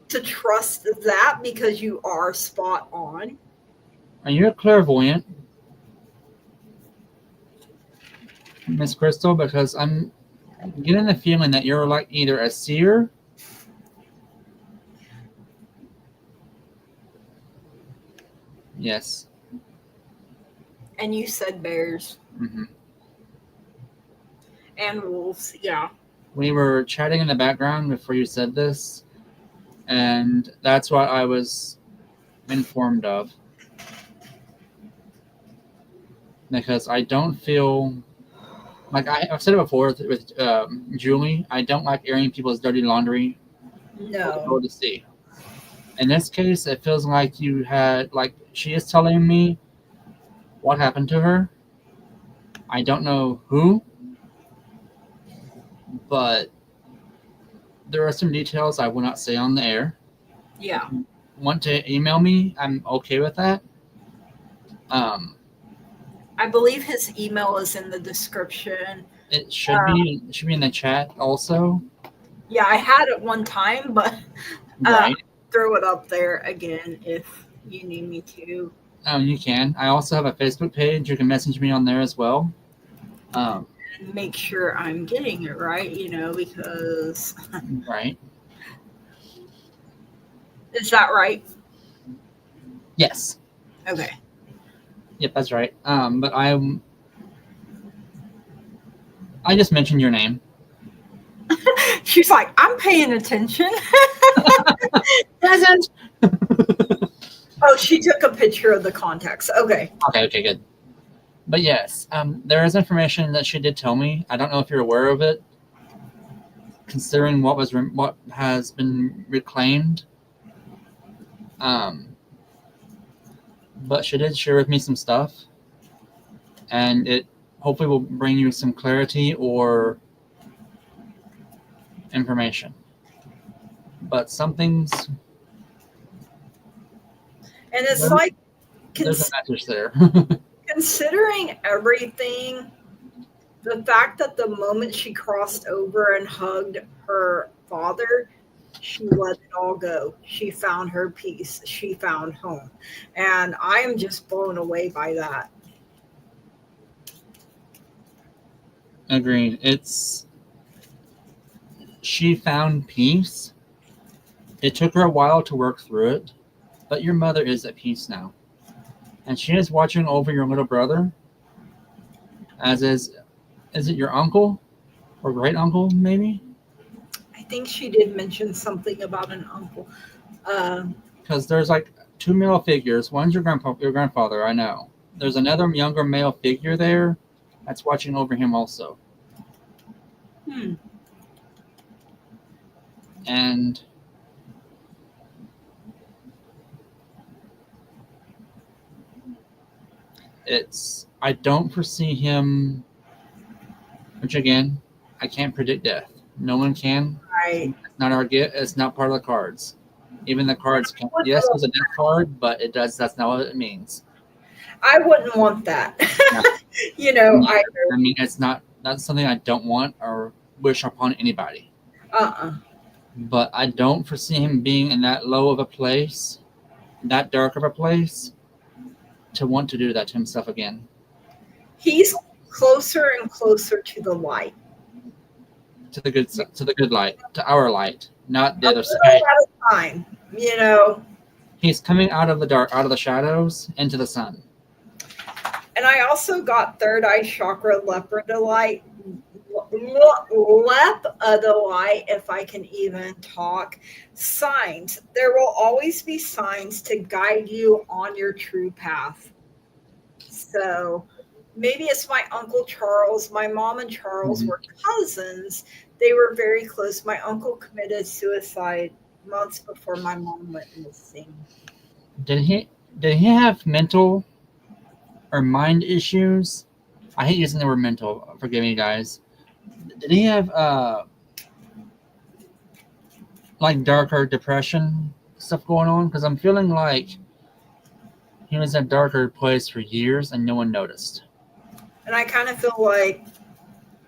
to trust that because you are spot on. Are you a clairvoyant, Miss Crystal? Because I'm getting the feeling that you're like either a seer. Yes. And you said bears Hmm. and wolves, yeah. We were chatting in the background before you said this, and that's what I was informed of. Because I don't feel like I've said it before with Julie. I don't like airing people's dirty laundry for the No. world to see. In this case, it feels like you had like she is telling me what happened to her. I don't know who, but there are some details I will not say on the air. Yeah. Want to email me? I'm okay with that. I believe his email is in the description. It should be in the chat also. Yeah, I had it one time, but Right. throw it up there again if you need me to. You can. I also have a Facebook page. You can message me on there as well. And make sure I'm getting it right, because Right. is that right? Yes. Okay. Yep, that's right. But I just mentioned your name. She's like, I'm paying attention. Present. Oh, she took a picture of the contacts. Okay. Okay, good. But yes, there is information that she did tell me. I don't know if you're aware of it, considering what has been reclaimed. But she did share with me some stuff, and it hopefully will bring you some clarity or information. But some things, And it's like there's a message there. considering everything, the fact that the moment she crossed over and hugged her father, she let it all go. She found her peace. She found home. And I am just blown away by that. Agreed. She found peace. It took her a while to work through it, but your mother is at peace now. And she is watching over your little brother, as is it your uncle or great uncle, maybe? I think she did mention something about an uncle. Because there's like two male figures. One's your grandfather, I know. There's another younger male figure there that's watching over him also. And I don't foresee him, which again, I can't predict death. No one can. Right. It's not our gift. It's not part of the cards. Even the cards can. Yes, there's a death card, but that's not what it means. I wouldn't want that. No. I mean, that's something I don't want or wish upon anybody. But I don't foresee him being in that low of a place, that dark of a place, to want to do that to himself again. He's closer and closer to the light. To the good light, to our light, not the other side. At a time, He's coming out of the dark, out of the shadows, into the sun. And I also got third eye chakra lepidolite, if I can even talk. Signs. There will always be signs to guide you on your true path. So maybe it's my Uncle Charles. My mom and Charles were cousins. They were very close. My uncle committed suicide months before my mom went missing. Did he have mental or mind issues? I hate using the word mental. Forgive me, guys. Did he have like darker depression stuff going on? Because I'm feeling like he was in a darker place for years and no one noticed. And I kind of feel like,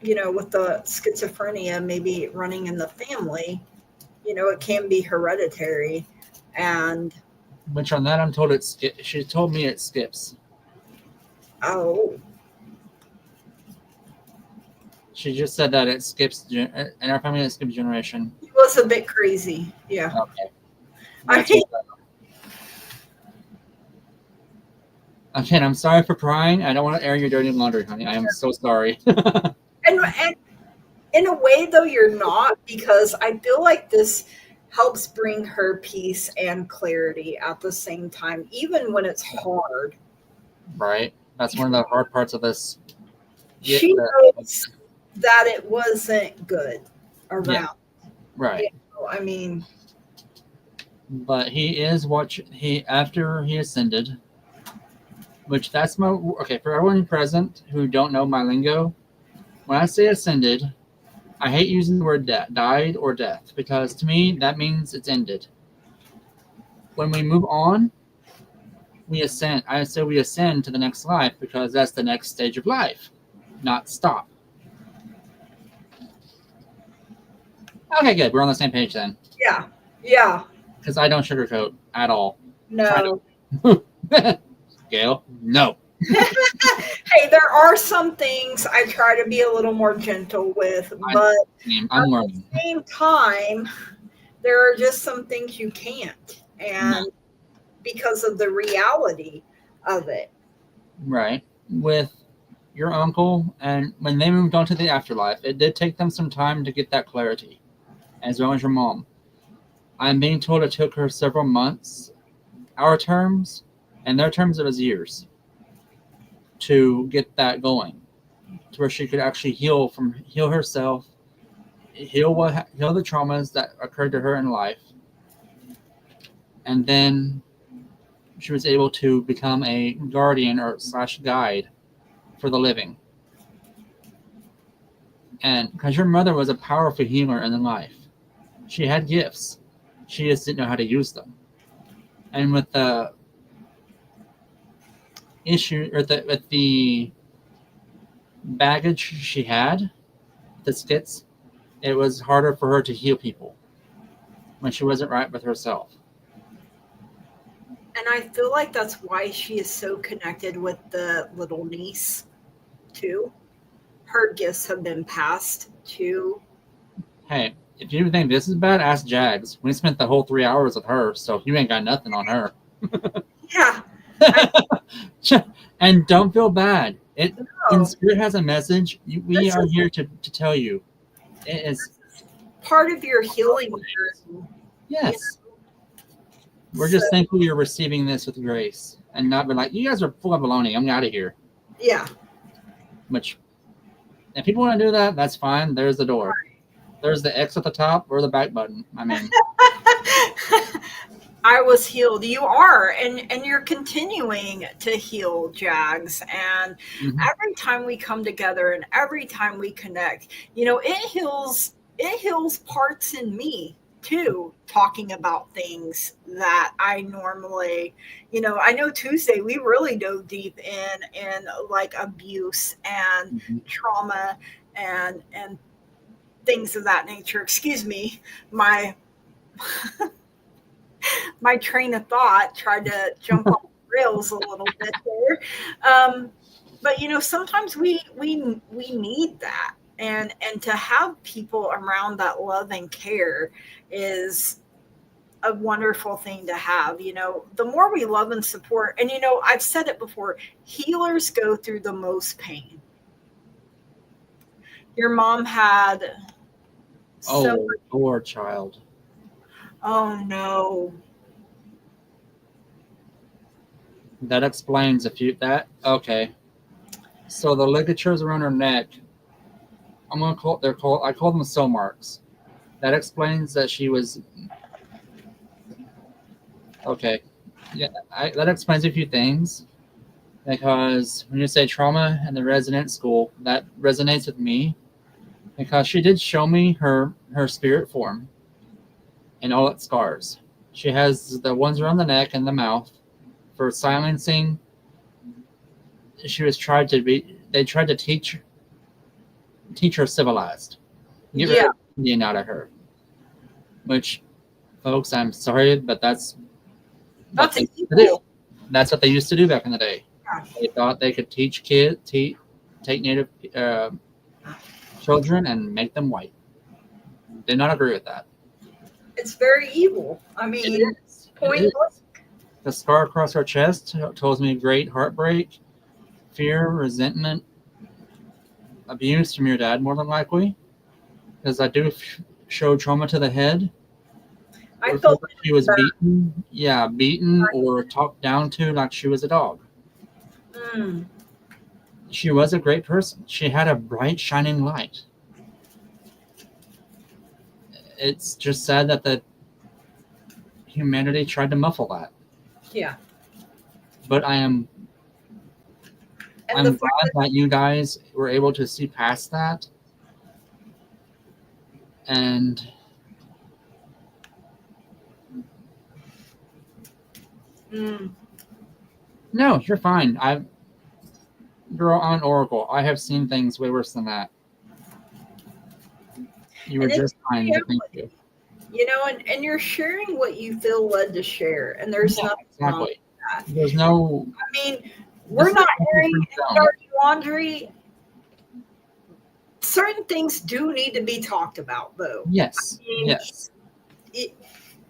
with the schizophrenia maybe running in the family, it can be hereditary. And which on that I'm told she told me it skips. Oh. She just said that it skips in our family. It skips generation. He was a bit crazy. Yeah. Okay. Again, I'm sorry for prying. I don't want to air your dirty laundry, honey. I am so sorry. and in a way, though, you're not, because I feel like this helps bring her peace and clarity at the same time, even when it's hard. Right. That's one of the hard parts of this. She knows that it wasn't good around. Yeah. Right. I mean. But he is after he ascended, which that's for everyone present who don't know my lingo, when I say ascended, I hate using the word died or death, because to me that means it's ended. When we move on, we ascend. I say we ascend to the next life, because that's the next stage of life, not stop. Okay, good. We're on the same page then. Yeah. Yeah. Because I don't sugarcoat at all. No. Gail, no. Hey, there are some things I try to be a little more gentle with, but I'm at learning. the same time, there are just some things you can't, and because of the reality of it. Right. With your uncle, and when they moved on to the afterlife, it did take them some time to get that clarity, as well as your mom. I'm being told it took her several months, our terms, and their terms it was years, to get that going, to where she could actually heal herself, heal the traumas that occurred to her in life, and then she was able to become a guardian or slash guide for the living. And because your mother was a powerful healer in life, she had gifts, she just didn't know how to use them. And with the issue, or with the baggage she had, the skits, it was harder for her to heal people when she wasn't right with herself. And I feel like that's why she is so connected with the little niece, too. Her gifts have been passed to. Hey, if you think this is bad, ask Jags. We spent the whole 3 hours with her, so you ain't got nothing on her. Yeah. And don't feel bad. No. And Spirit has a message. We are here to tell you. It is part of your healing journey. Yes. We're just thankful you're receiving this with grace, and not be like, you guys are full of baloney. I'm out of here. Yeah. Which, if people want to do that, that's fine. There's the door. There's the X at the top or the back button. I mean, I was healed. You are, and you're continuing to heal, Jags. And every time we come together and every time we connect, it heals parts in me too, talking about things that I normally, I know Tuesday we really dove deep in like abuse and trauma and things of that nature. Excuse me, my train of thought tried to jump off the rails a little bit there. But sometimes we need that, and to have people around that love and care is a wonderful thing to have. The more we love and support, and I've said it before, healers go through the most pain. Your mom had poor child. Oh no. That explains okay. So the ligatures around her neck, I call them sew marks. That explains that she was okay. Yeah, that explains a few things, because when you say trauma and the resident school, that resonates with me, because she did show me her spirit form and all its scars. She has the ones around the neck and the mouth for silencing. They tried to teach her civilized. Get rid of Indian out of her. Which, folks, I'm sorry, but that's what they used to do. That's what they used to do back in the day. They thought they could teach take native children and make them white. Did not agree with that. It's very evil. I mean, point blank. The scar across her chest tells me great heartbreak, fear, resentment, abuse from your dad, more than likely, because I do show trauma to the head. I felt like she was beaten or talked down to like she was a dog. She was a great person. She had a bright, shining light. It's just sad that the humanity tried to muffle that. Yeah. But I'm glad that you guys were able to see past that And no, you're fine. Girl, I'm an oracle. I have seen things way worse than that. You were And it's just fine, but thank you. you know, and you're sharing what you feel led to share, and there's Yeah, nothing wrong exactly. with that. There's no. I mean, This we're is not a airing free any zone. dirty laundry. Certain things do need to be talked about, though. Yes. I mean, Yes.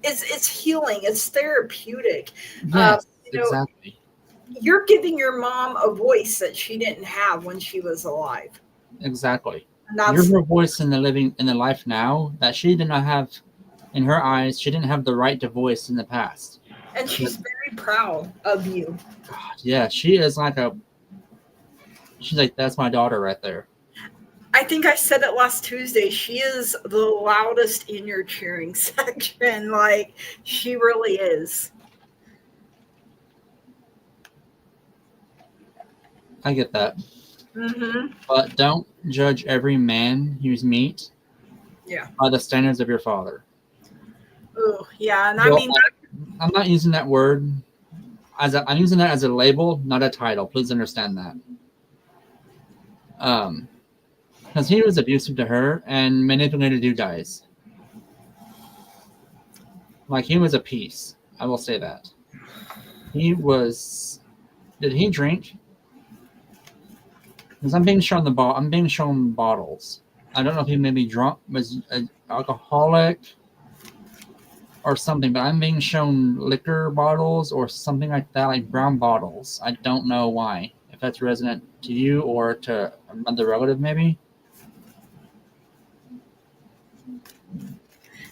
it's healing. It's therapeutic. Yes. You know, Exactly. you're giving your mom a voice that she didn't have when she was alive. Exactly. And You're that's her voice in the life now that she did not have. In her eyes, she didn't have the right to voice in the past. and she's very proud of you. God, yeah, she is like a. She's like, that's my daughter right there. I think I said it last Tuesday. She is the loudest in your cheering section. Like, she really is. I get that. Mm-hmm. But don't judge every man you meet Yeah. by the standards of your father. Oh, yeah. And I Well, mean, I'm not using that word I'm using that as a label, not a title. Please understand that. Because he was abusive to her and manipulated you guys. Like, he was a piece. I will say that. He was. Did he drink? Because I'm being shown I'm being shown bottles. I don't know if he may be drunk, was an alcoholic, or something, but I'm being shown liquor bottles or something like that, like brown bottles. I don't know why. If that's resonant to you or to another relative, maybe.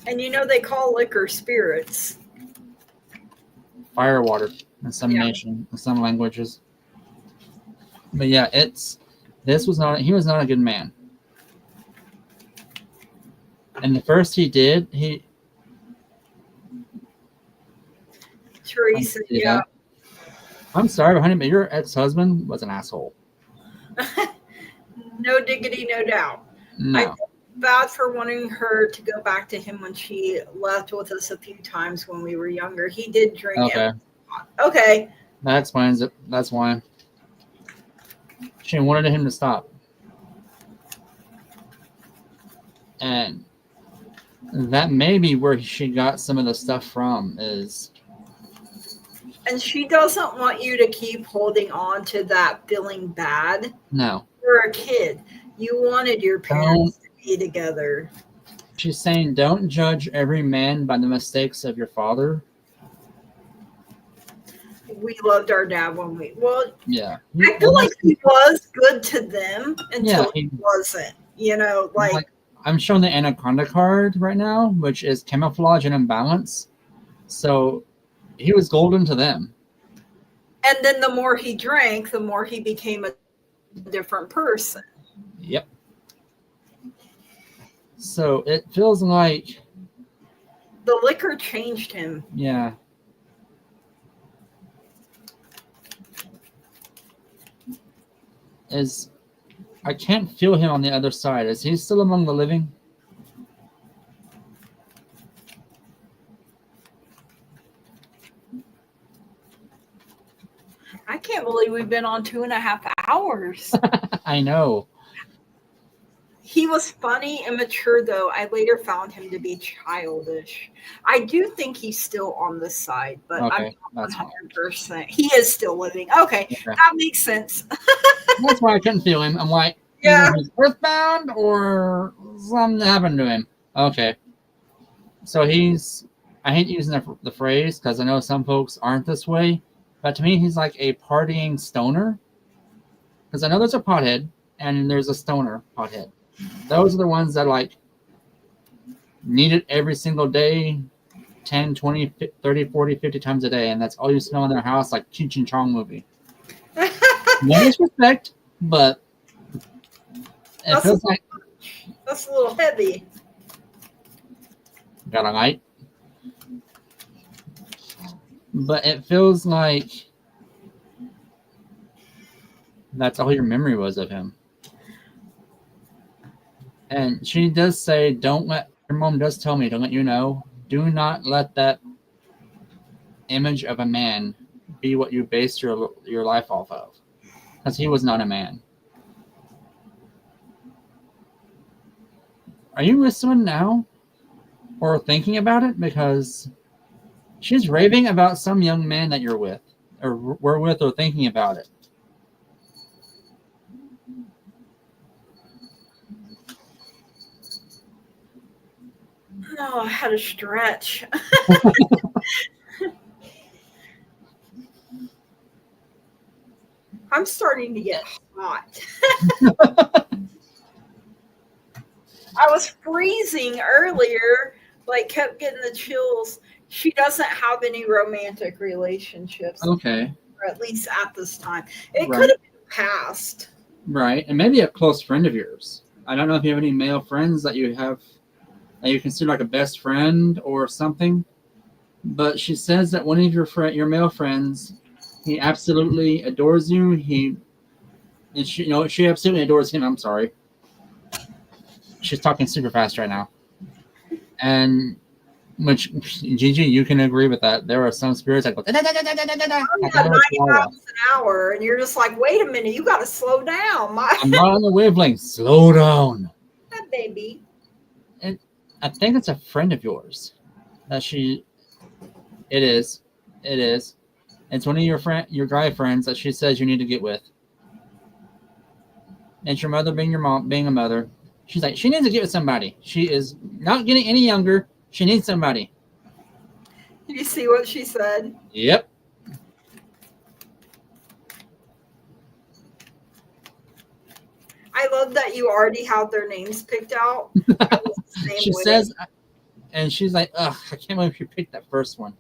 and you know, they call liquor spirits. Fire water in some Yeah. in some languages. But yeah, he was not a good man. And the first he did, Teresa, yeah. I'm sorry, but honey, but your ex-husband was an asshole. No diggity, no doubt. I No. feel bad for wanting her to go back to him when she left with us a few times when we were younger. He did drink. Okay. Okay. That explains it. That's why. She wanted him to stop. And that may be where she got some of the stuff from is. And she doesn't want you to keep holding on to that feeling bad. No. You're a kid. You wanted your parents to be together. She's saying, don't judge every man by the mistakes of your father. We loved our dad when Yeah. I feel like he was good to them until he wasn't. You know, like I'm showing the Anaconda card right now, which is camouflage and imbalance. So he was golden to them. And then the more he drank, the more he became a different person. Yep. So it feels like the liquor changed him. Yeah. I can't feel him on the other side. Is he still among the living? I can't believe we've been on 2.5 hours. I know. He was funny and mature, though. I later found him to be childish. I do think he's still on the side, but I'm not 100%. He is still living. Okay. That makes sense. That's why I couldn't feel him. I'm like, either he's earthbound or something happened to him. Okay. So I hate using the phrase because I know some folks aren't this way, but to me, he's like a partying stoner. Because I know there's a pothead and there's a stoner pothead. Those are the ones that like need it every single day, 10, 20, 30, 40, 50 times a day, and that's all you smell in their house, like Cheech and Chong movie. No disrespect, but it feels like that's a little heavy. Got a light? But it feels like that's all your memory was of him. And she does say, don't let Your mom does tell me to let you know, do not let that image of a man be what you base your life off of. Because he was not a man. Are you with someone now? Or thinking about it? Because she's raving about some young man that you're with. Or were with or thinking about it. No, I had a stretch. I'm starting to get hot. I was freezing earlier, like kept getting the chills. She doesn't have any romantic relationships, Okay. or at least at this time. It Right. could have been past. Right. And maybe a close friend of yours. I don't know if you have any male friends that you consider like a best friend or something. But she says that one of your male friends, he absolutely adores you. She absolutely adores him. I'm sorry. She's talking super fast right now. And which Gigi, you can agree with that. There are some spirits that go Oh, yeah, 90 miles an hour, and you're just like, wait a minute, you got to slow down, I'm not on the wavelength. Slow down. baby. And I think it's a friend of yours that she. It is. It is. It's one of your guy friends that she says you need to get with. It's your mother being being a mother. She's like, she needs to get with somebody. She is not getting any younger. She needs somebody. Did you see what she said? Yep. I love that you already have their names picked out. She says, and she's like, ugh, I can't believe you picked that first one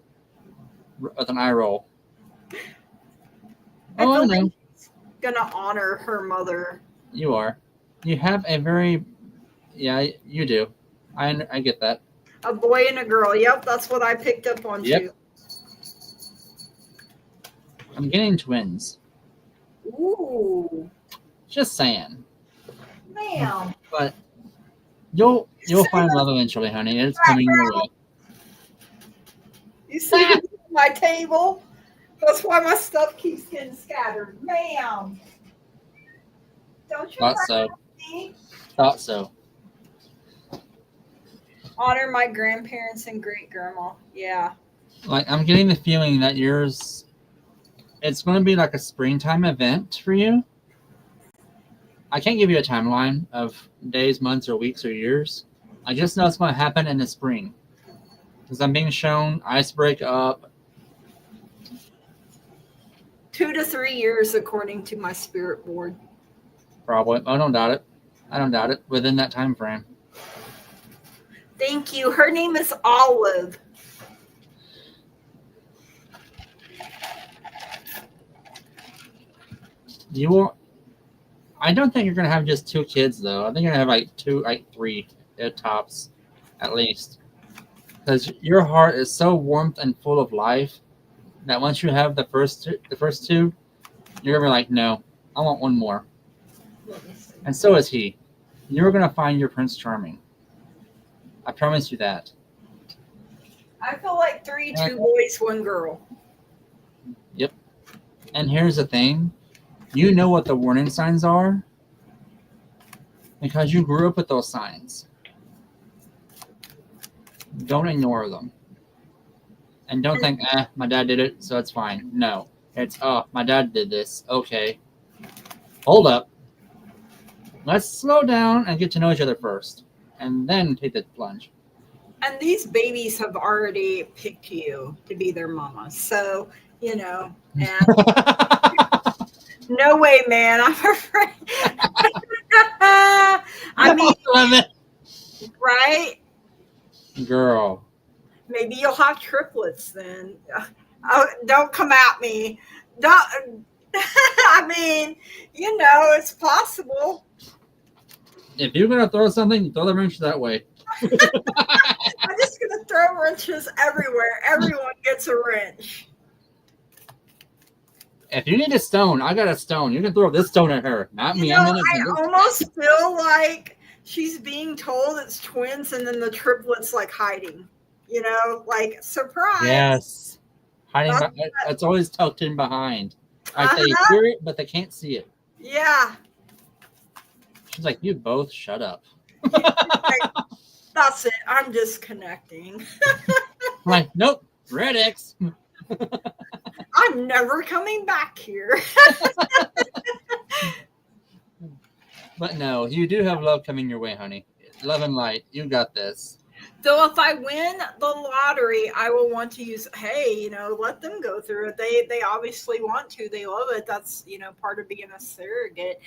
with an eye roll. I Oh, I feel know. like she's gonna honor her mother. You are. You have a very, yeah, you do. I get that. A boy and a girl. Yep, that's what I picked up on too. I'm getting twins. Ooh, Just saying. ma'am. But you'll find love eventually, honey. It's coming your way. You see my table? That's why my stuff keeps getting scattered. Ma'am. Don't you Thought so. me? Thought so. Honor my grandparents and great grandma. Yeah. Like, I'm getting the feeling that yours, it's going to be like a springtime event for you. I can't give you a timeline of days, months, or weeks, or years. I just know it's going to happen in the spring. Because I'm being shown ice break up. 2 to 3 years, according to my spirit board. Probably. I don't doubt it. I don't doubt it. Within that time frame. Thank you. Her name is Olive. I don't think you're going to have just 2 kids, though. I think you're going to have like 3 at tops, at least. Because your heart is so warmth and full of life that once you have the first two, you're going to be like, no, I want one more. And so is he. You're going to find your Prince Charming. I promise you that. I feel like 2 boys, 1 girl. Yep. And here's the thing. You know what the warning signs are because you grew up with those signs. Don't ignore them. And don't think, my dad did it, so it's fine. No. It's, my dad did this. Okay. Hold up. Let's slow down and get to know each other first. And then take the plunge. And these babies have already picked you to be their mama. So, and no way, man. I'm afraid. I mean, right? Girl. Maybe you'll have triplets then. Oh, don't come at me. Don't. I mean, it's possible. If you're going to throw something, throw the wrench that way. I'm just going to throw wrenches everywhere. Everyone gets a wrench. If you need a stone, I got a stone. You can throw this stone at her, not me. I almost feel like she's being told it's twins, and then the triplets like hiding. Like surprise. Yes. Hiding. That's, It's always tucked in behind. Like they uh-huh. hear it, but they can't see it. Yeah. She's like, you both shut up. Like, that's it. I'm disconnecting. I'm like, nope, Red X. I'm never coming back here. But no, you do have love coming your way, honey. Love and light. You got this. Though if I win the lottery, I will want to use, hey, let them go through it. They obviously want to. They love it. That's, part of being a surrogate.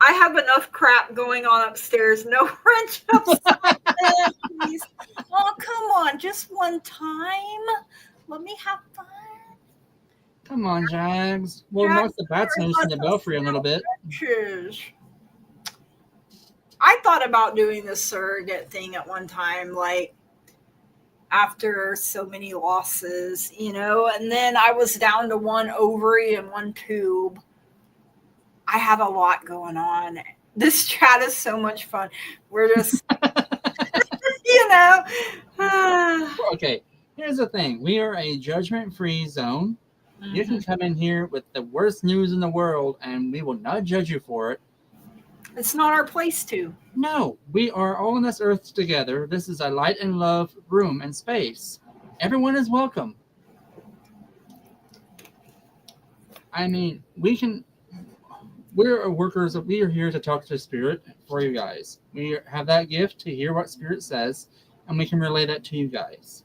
I have enough crap going on upstairs. No wrench upstairs, please. Oh, come on. Just one time. Let me have fun. Come on, Jags. We'll mark the bats nose in the belfry a little bit. I thought about doing the surrogate thing at one time, like after so many losses, and then I was down to one ovary and one tube. I have a lot going on. This chat is so much fun. We're just, Okay, here's the thing. We are a judgment-free zone. Mm-hmm. You can come in here with the worst news in the world, and we will not judge you for it. It's not our place to. No, we are all on this earth together. This is a light and love room and space. Everyone is welcome. I mean, we're workers. We are here to talk to spirit for you guys. We have that gift to hear what spirit says, and we can relay that to you guys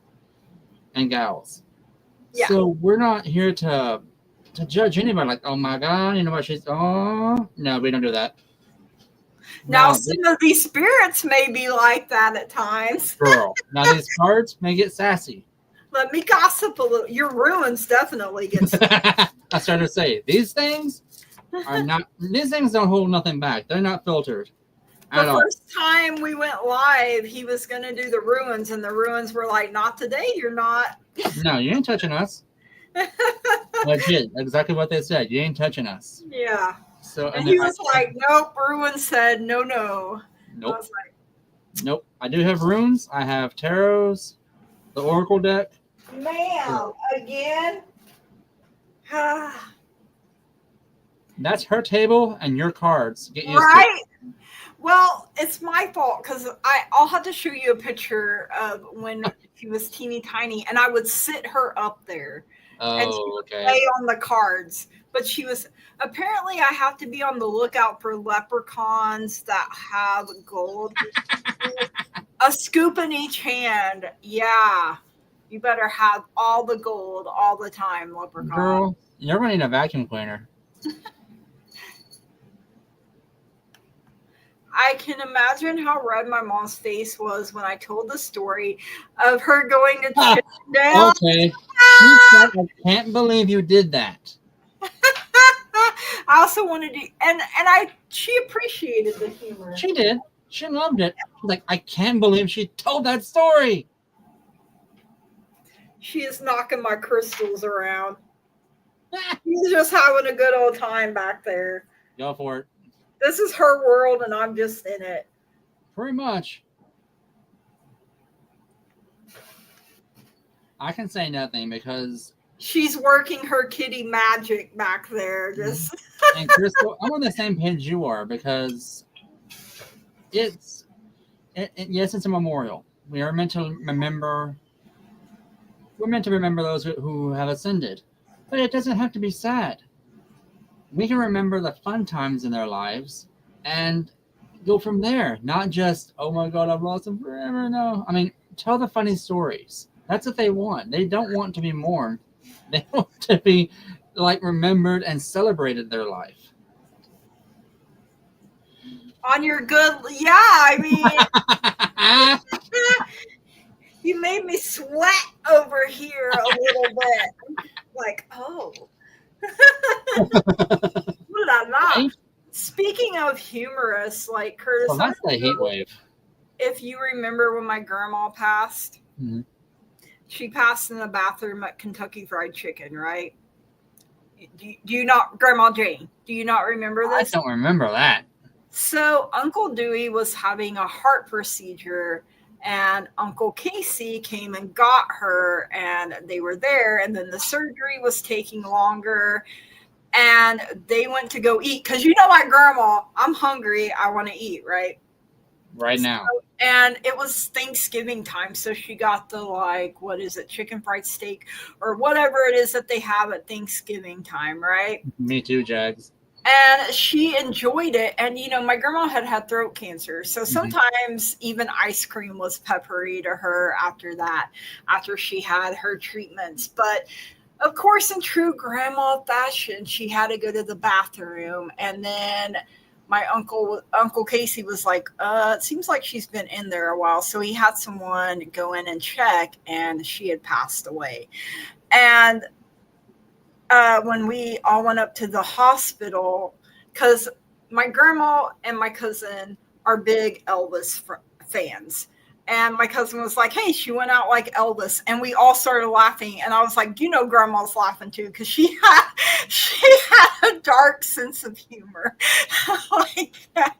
and gals. Yeah. So we're not here to judge anybody. Like, oh my God, what she's. Oh no, we don't do that. Now, some of these spirits may be like that at times. Girl, now these cards may get sassy. Let me gossip a little. Your ruins definitely get sassy. I started to say, these things don't hold nothing back. They're not filtered. The first time we went live, he was going to do the ruins, and the ruins were like, not today, you're not. No, you ain't touching us. Legit, exactly what they said. You ain't touching us. Yeah. So, and he was like, nope, ruins said no. Nope. I was like, nope. I do have runes. I have tarots, the oracle deck. Ma'am, again? That's her table and your cards. Get used to it. Well, it's my fault because I'll have to show you a picture of when she was teeny tiny, and I would sit her up there. Oh, and she would okay. lay on the cards. But she was apparently I have to be on the lookout for leprechauns that have gold. A scoop in each hand. Yeah. You better have all the gold all the time, leprechaun. Girl, you're running a vacuum cleaner. I can imagine how red my mom's face was when I told the story of her going to chip down. Okay. She said, I can't believe you did that. I also wanted to, and she appreciated the humor. She did. She loved it. She's like, I can't believe she told that story. She is knocking my crystals around. She's just having a good old time back there. Go for it. This is her world, and I'm just in it. Pretty much. I can say nothing because she's working her kitty magic back there. Just and Crystal, I'm on the same page you are because yes, it's a memorial. We are meant to remember. We're meant to remember those who have ascended, but it doesn't have to be sad. We can remember the fun times in their lives and go from there. Not just, oh my God, I've lost them forever. No, I mean, tell the funny stories. That's what they want. They don't want to be mourned. They want to be remembered and celebrated their life. On your good, yeah, I mean, you made me sweat over here a little bit. Like, oh. Speaking of humorous, Curtis, well, that's the heat wave. If you remember when my grandma passed, mm-hmm. She passed in the bathroom at Kentucky Fried Chicken, right? Do you not, Grandma Jane? Do you not remember this? I don't remember that. So Uncle Dewey was having a heart procedure, and Uncle Casey came and got her, and they were there, and then the surgery was taking longer, and they went to go eat because my grandma, I'm hungry, I want to eat, right? Right now. And it was Thanksgiving time, so she got the what is it, chicken fried steak or whatever it is that they have at Thanksgiving time, right? Me too, Jags. And she enjoyed it. And my grandma had throat cancer, so sometimes even ice cream was peppery to her after she had her treatments. But of course, in true grandma fashion, she had to go to the bathroom, and then my Uncle Casey was like, it seems like she's been in there a while. So he had someone go in and check, and she had passed away. And when we all went up to the hospital, because my grandma and my cousin are big Elvis fans. And my cousin was like, hey, she went out like Elvis. And we all started laughing. And I was like, grandma's laughing too, because she had a dark sense of humor. Like that.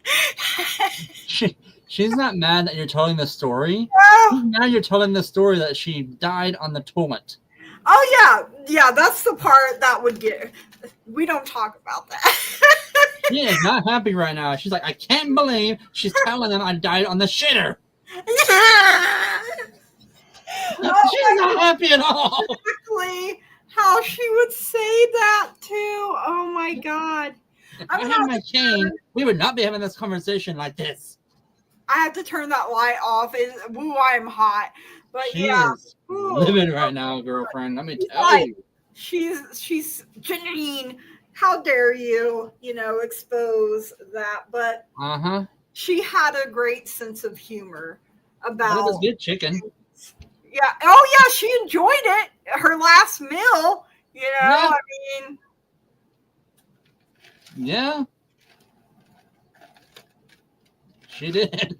She's not mad that you're telling the story. No. Now you're telling the story that she died on the toilet. Oh, yeah, that's the part that would get. We don't talk about that. She is not happy right now. She's like, I can't believe she's telling them I died on the shitter. She's not happy at all. Exactly how she would say that too. Oh my God. If I had my chain, we would not be having this conversation like this. I have to turn that light off. Woo, I'm hot. But she is Ooh. Living right now, girlfriend. Let me tell you. She's Janine. How dare you, expose that? But she had a great sense of humor about. It was good chicken. Yeah. Oh yeah, she enjoyed it. Her last meal. Yeah. I mean. Yeah. She did.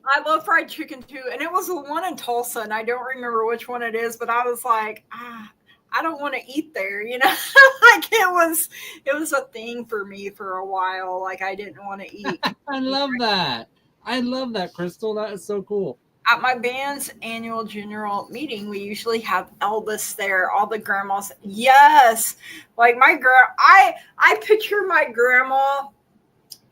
I love fried chicken too, and it was the one in Tulsa, and I don't remember which one it is, but I was like, I don't want to eat there, like it was a thing for me for a while. Like I didn't want to eat. I love that. Crystal. That is so cool. At my band's annual general meeting, we usually have Elvis there, all the grandmas. Yes. Like I picture my grandma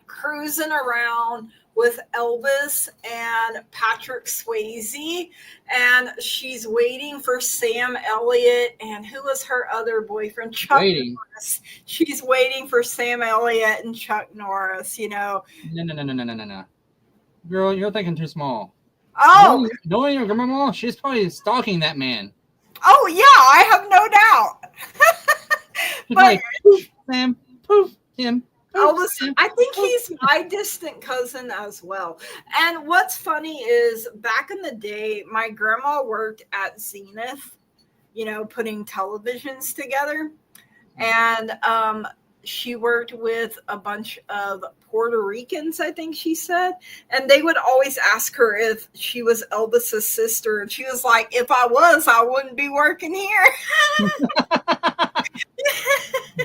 cruising around with Elvis and Patrick Swayze, and she's waiting for Sam Elliott, and who was her other boyfriend? Chuck Norris. She's waiting for Sam Elliott and Chuck Norris, No. Girl, you're thinking too small. Oh. Knowing your grandma, she's probably stalking that man. Oh, yeah, I have no doubt. But like, poof, Sam, poof, him. Elvis, I think he's my distant cousin as well. And what's funny is back in the day, my grandma worked at Zenith, putting televisions together. And she worked with a bunch of Puerto Ricans, I think she said. And they would always ask her if she was Elvis's sister. And she was like, if I was, I wouldn't be working here.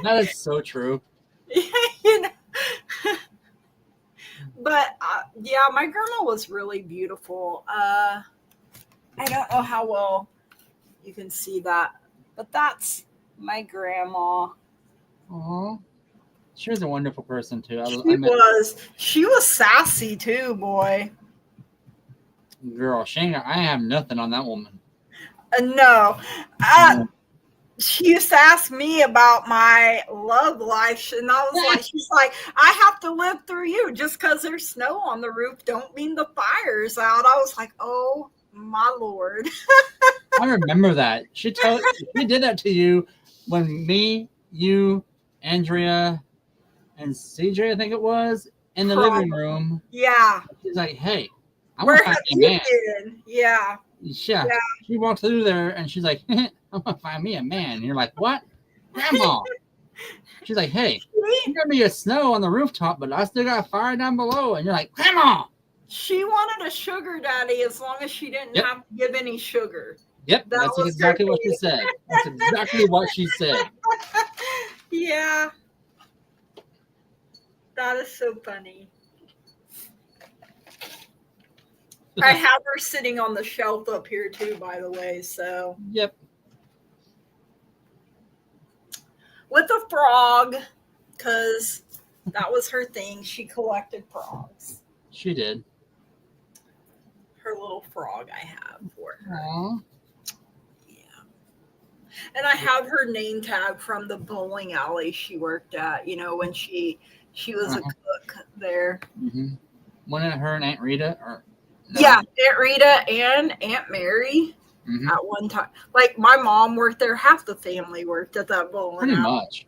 That is so true. But yeah, my grandma was really beautiful. I don't know how well you can see that, but that's my grandma. Aww. She was a wonderful person too. She was sassy too, boy. Girl, Shanga, I have nothing on that woman. No. She used to ask me about my love life, and I was like, she's like, I have to live through you. Just because there's snow on the roof don't mean the fire's out. I was like, oh my Lord. I remember that. She did that to you when me, you, Andrea, and CJ, I think it was, in the living room. Yeah. She's like, hey, where have you been? Yeah. Yeah. She walked through there and she's like, I'm gonna find me a man. And you're like, what? Grandma. She's like, hey, you got me a snow on the rooftop, but I still got fire down below. And you're like, Grandma. She wanted a sugar daddy as long as she didn't have to give any sugar. Yep, that's exactly what she said. That's exactly what she said. Yeah. That is so funny. I have her sitting on the shelf up here too, by the way. So Yep. with a frog, because that was her thing. She collected frogs. She did. Her little frog I have for her. Aww. Yeah. And I have her name tag from the bowling alley she worked at, when she was a cook there. Mm-hmm. Wasn't it her and Aunt Rita? Or no? Yeah, Aunt Rita and Aunt Mary at one time. Like my mom worked there, half the family worked at that bowling Pretty alley. much.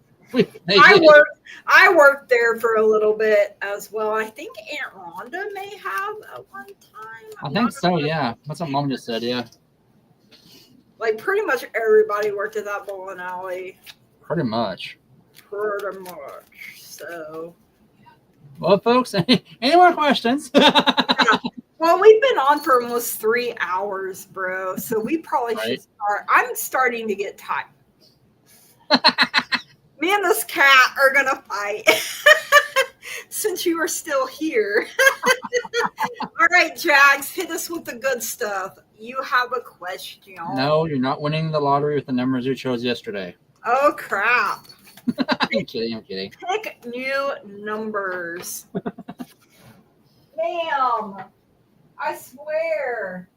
I worked there for a little bit as well. I think Aunt Rhonda may have at one time. I think so, yeah. That's what Mom just said, yeah. Like pretty much everybody worked at that bowling alley. Pretty much. Pretty much. So. Well, folks, any more questions? Well, we've been on for almost 3 hours, bro. So we probably should start. I'm starting to get tired. Me and this cat are going to fight since you are still here. All right, Jags, hit us with the good stuff. You have a question. No, you're not winning the lottery with the numbers you chose yesterday. Oh, crap. I'm kidding. Pick new numbers. Ma'am, I swear.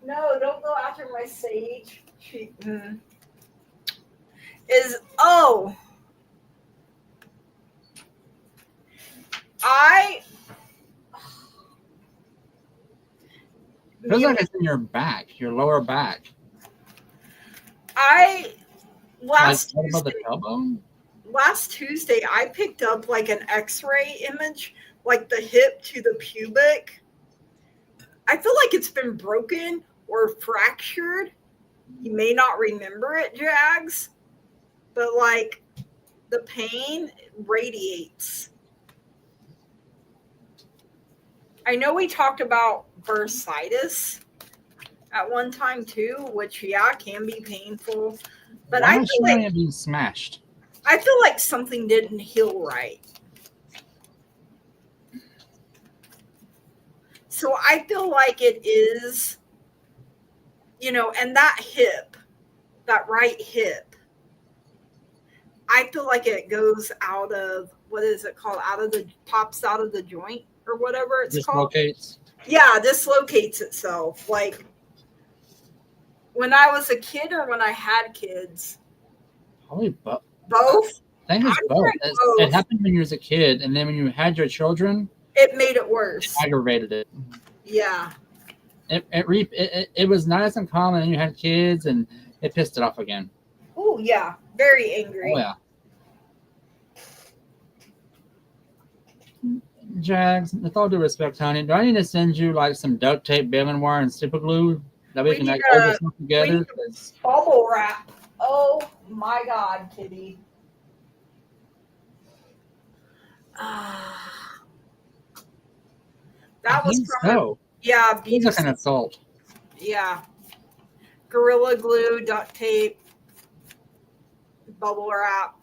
No, don't go after my sage. Feels like it's in your back, your lower back. Last about the tailbone? Last Tuesday, I picked up like an X-ray image, like the hip to the pubic. I feel like it's been broken or fractured. You may not remember it, Jags, but like the pain radiates. I know we talked about bursitis at one time too, which can be painful. But I feel like being smashed. I feel like something didn't heal right. So I feel like it is, and that hip, that right hip, I feel like it goes out of, what is it called? Pops out of the joint or whatever it's called. Dislocates. Yeah, dislocates itself. Like when I was a kid or when I had kids. Probably both. Both? I think it's both. It happened when you was a kid, and then when you had your children, it made it worse. It aggravated it. Yeah. It was not as uncommon, and you had kids, and it pissed it off again. Oh yeah, very angry. Oh yeah. Jags, with all due respect, honey, do I need to send you like some duct tape, baling wire, and super glue that we can like hold this together? Bubble wrap. Oh my God, kitty. That was from It's like an assault. Yeah. Gorilla glue, duct tape, bubble wrap.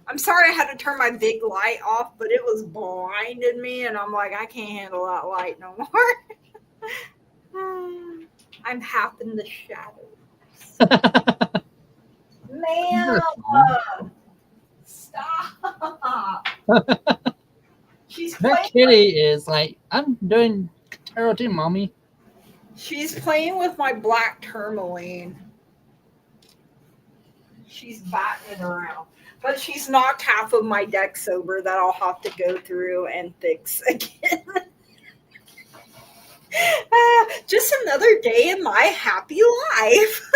I'm sorry I had to turn my big light off, but it was blinding me, and I'm like, I can't handle that light no more. I'm half in the shadows. Man, stop. That kitty is like, I'm doing tarot too, mommy. She's playing with my black tourmaline. She's batting it around. But she's knocked half of my decks over that I'll have to go through and fix again. Just another day in my happy life.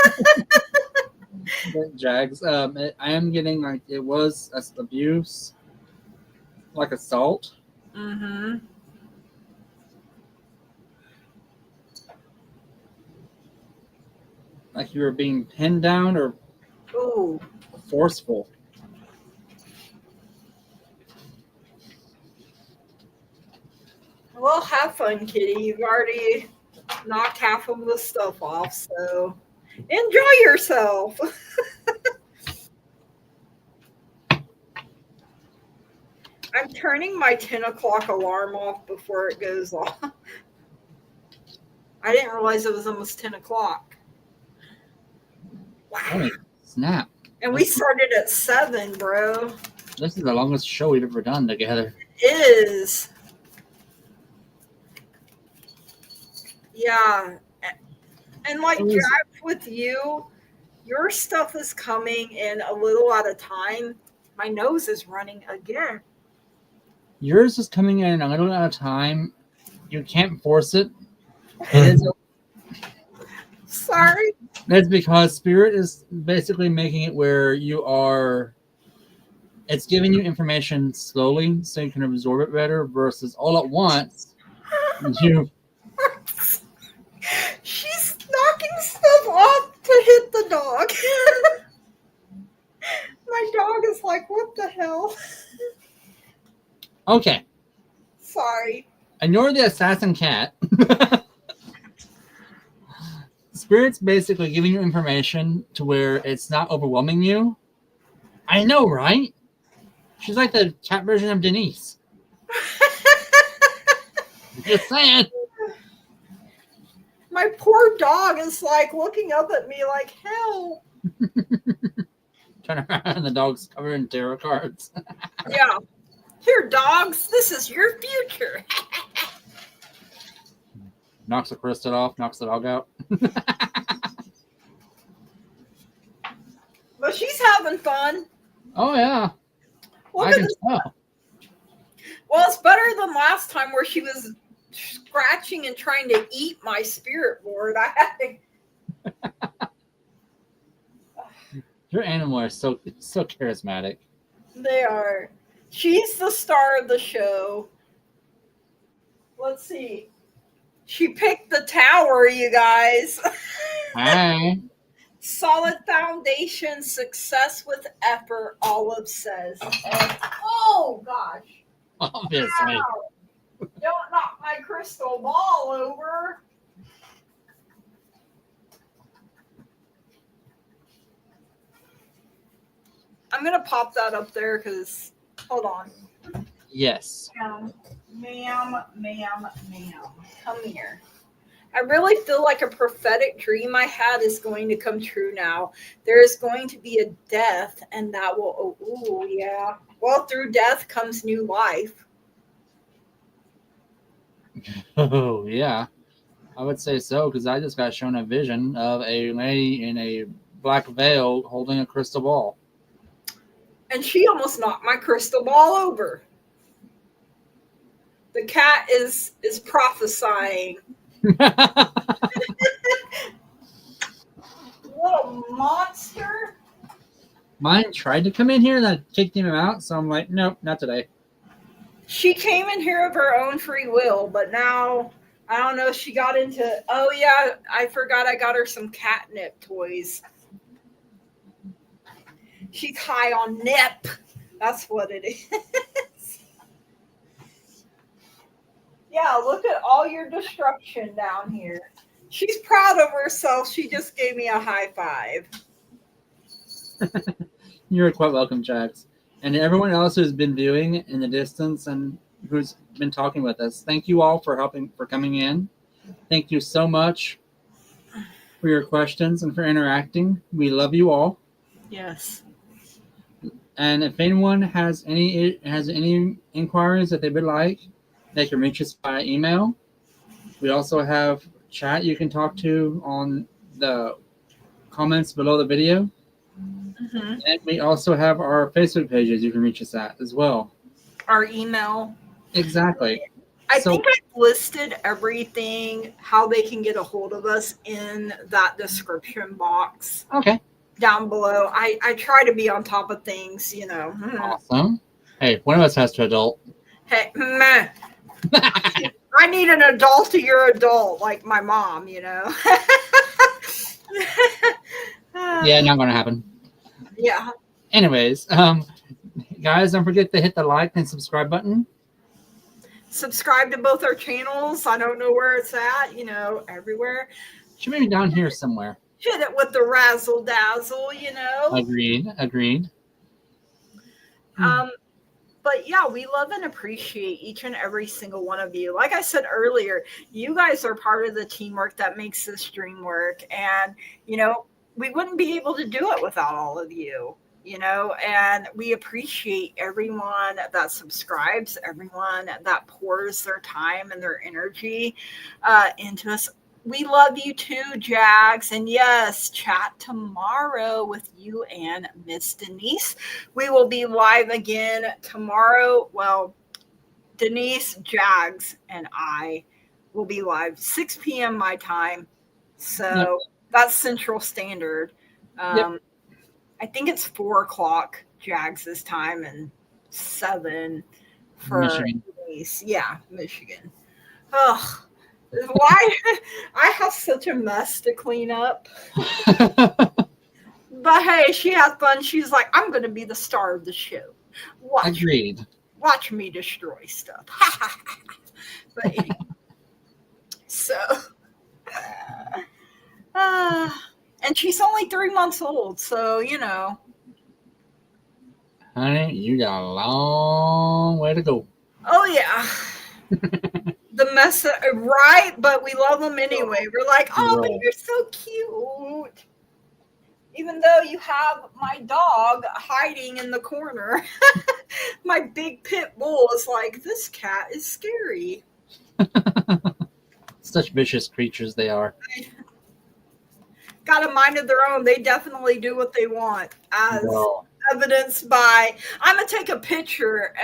Jags, I am getting like, it was abuse, like assault. Mm-hmm. Like you were being pinned down or forceful. Well, have fun, kitty. You've already knocked half of the stuff off, so enjoy yourself. I'm turning my 10 o'clock alarm off before it goes off. I didn't realize it was almost 10 o'clock. Wow. Holy snap. And we started at 7, bro. This is the longest show we've ever done together. It is. Yeah. And like Jack, with you, your stuff is coming in a little at a time. My nose is running again. Yours is coming in a little at a time. You can't force it. It is. Sorry. That's because Spirit is basically making it where you are. It's giving you information slowly so you can absorb it better versus all at once. You. She's knocking stuff off to hit the dog. My dog is like, what the hell? Okay. Sorry. And you're the assassin cat. Spirit's basically giving you information to where it's not overwhelming you. I know, right? She's like the cat version of Denise. Just saying. My poor dog is like looking up at me like, help. Turn around and the dog's covered in tarot cards. Yeah. Here, dogs, this is your future. Knocks the crystal off, knocks the dog out. But she's having fun. Oh, yeah. Look I at can this. tell. Well, it's better than last time where she was scratching and trying to eat my spirit board. I had to... Your animal is so charismatic. They are. She's the star of the show. Let's see. She picked the tower, you guys. Hi. Solid foundation, success with effort, Olive says. Oh, gosh. Obviously. Wow. Don't knock my crystal ball over. I'm going to pop that up there because, hold on. Yes. Ma'am. Come here. I really feel like a prophetic dream I had is going to come true now. There is going to be a death, and that will, oh, yeah. Well, through death comes new life. Oh, yeah. I would say so because I just got shown a vision of a lady in a black veil holding a crystal ball. And she almost knocked my crystal ball over. The cat is prophesying. What a monster. Mine tried to come in here and I kicked him out, so I'm like, nope, not today. She came in here of her own free will, but now I don't know. She got into, oh yeah, I forgot I got her some catnip toys. She's high on nip. That's what it is. Yeah, look at all your destruction down here. She's proud of herself. She just gave me a high five. You're quite welcome, Jax. And everyone else who's been viewing in the distance and who's been talking with us, thank you all for coming in. Thank you so much for your questions and for interacting. We love you all. Yes. And if anyone has any inquiries that they would like, they can reach us by email. We also have chat you can talk to on the comments below the video. Mm-hmm. And we also have our Facebook pages you can reach us at as well. Our email. Exactly. I think I've listed everything, how they can get a hold of us in that description box. Okay. Down below. I try to be on top of things, you know. Awesome. Hey, one of us has to adult. Hey, meh. I need an adult to your adult, like my mom, you know. Yeah, not going to happen. Yeah. Anyways, guys, don't forget to hit the like and subscribe button. Subscribe to both our channels. I don't know where it's at, you know, everywhere. Should be down here somewhere. Hit it with the razzle dazzle, you know. Agreed. But yeah, we love and appreciate each and every single one of you. Like I said earlier, you guys are part of the teamwork that makes this dream work. And, we wouldn't be able to do it without all of you. And we appreciate everyone that subscribes, everyone that pours their time and their energy into us. We love you too, Jags. And yes, chat tomorrow with you and Miss Denise. We will be live again tomorrow. Well, Denise, Jags, and I will be live 6 p.m. my time. So that's Central Standard. I think it's 4 o'clock Jags' time and 7 for Michigan. Denise. Yeah, Michigan. Ugh. Why? I have such a mess to clean up. But hey, she has fun. She's like, I'm going to be the star of the show. Agreed. Watch me destroy stuff. But anyway, so, and she's only 3 months old, so, Honey, you got a long way to go. Oh, yeah. The mess, right? But we love them anyway. We're like, oh, but you're so cute. Even though you have my dog hiding in the corner, my big pit bull is like, this cat is scary. Such vicious creatures they are. Got a mind of their own. They definitely do what they want, as evidenced by, I'm going to take a picture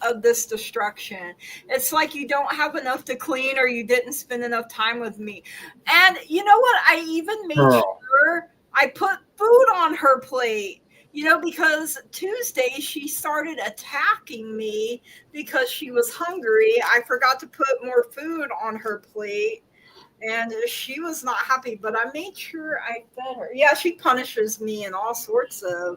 of this destruction. It's like you don't have enough to clean or you didn't spend enough time with me. And you know what? I even made sure I put food on her plate, because Tuesday she started attacking me because she was hungry. I forgot to put more food on her plate. And she was not happy, but I made sure I fed her. Yeah, she punishes me in all sorts of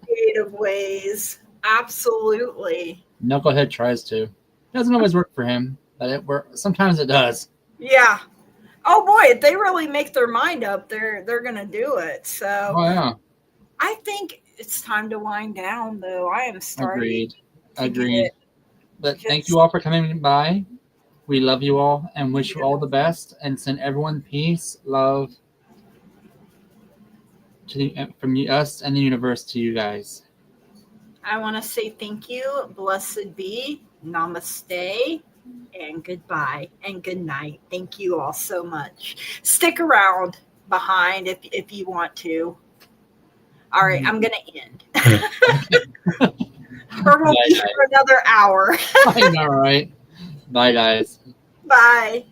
creative ways. Absolutely. Knucklehead tries to. It doesn't always work for him, but sometimes it does. Yeah. Oh boy, if they really make their mind up, they're gonna do it. So I think it's time to wind down, though. I am starting. Agreed. But thank you all for coming by. We love you all and wish you all the best and send everyone peace, love from us and the universe to you guys. I want to say thank you, blessed be, namaste, and goodbye and good night. Thank you all so much. Stick around behind if you want to. All right, I'm going to end. Or we'll be here for another hour. I know, right? Bye, guys. Bye.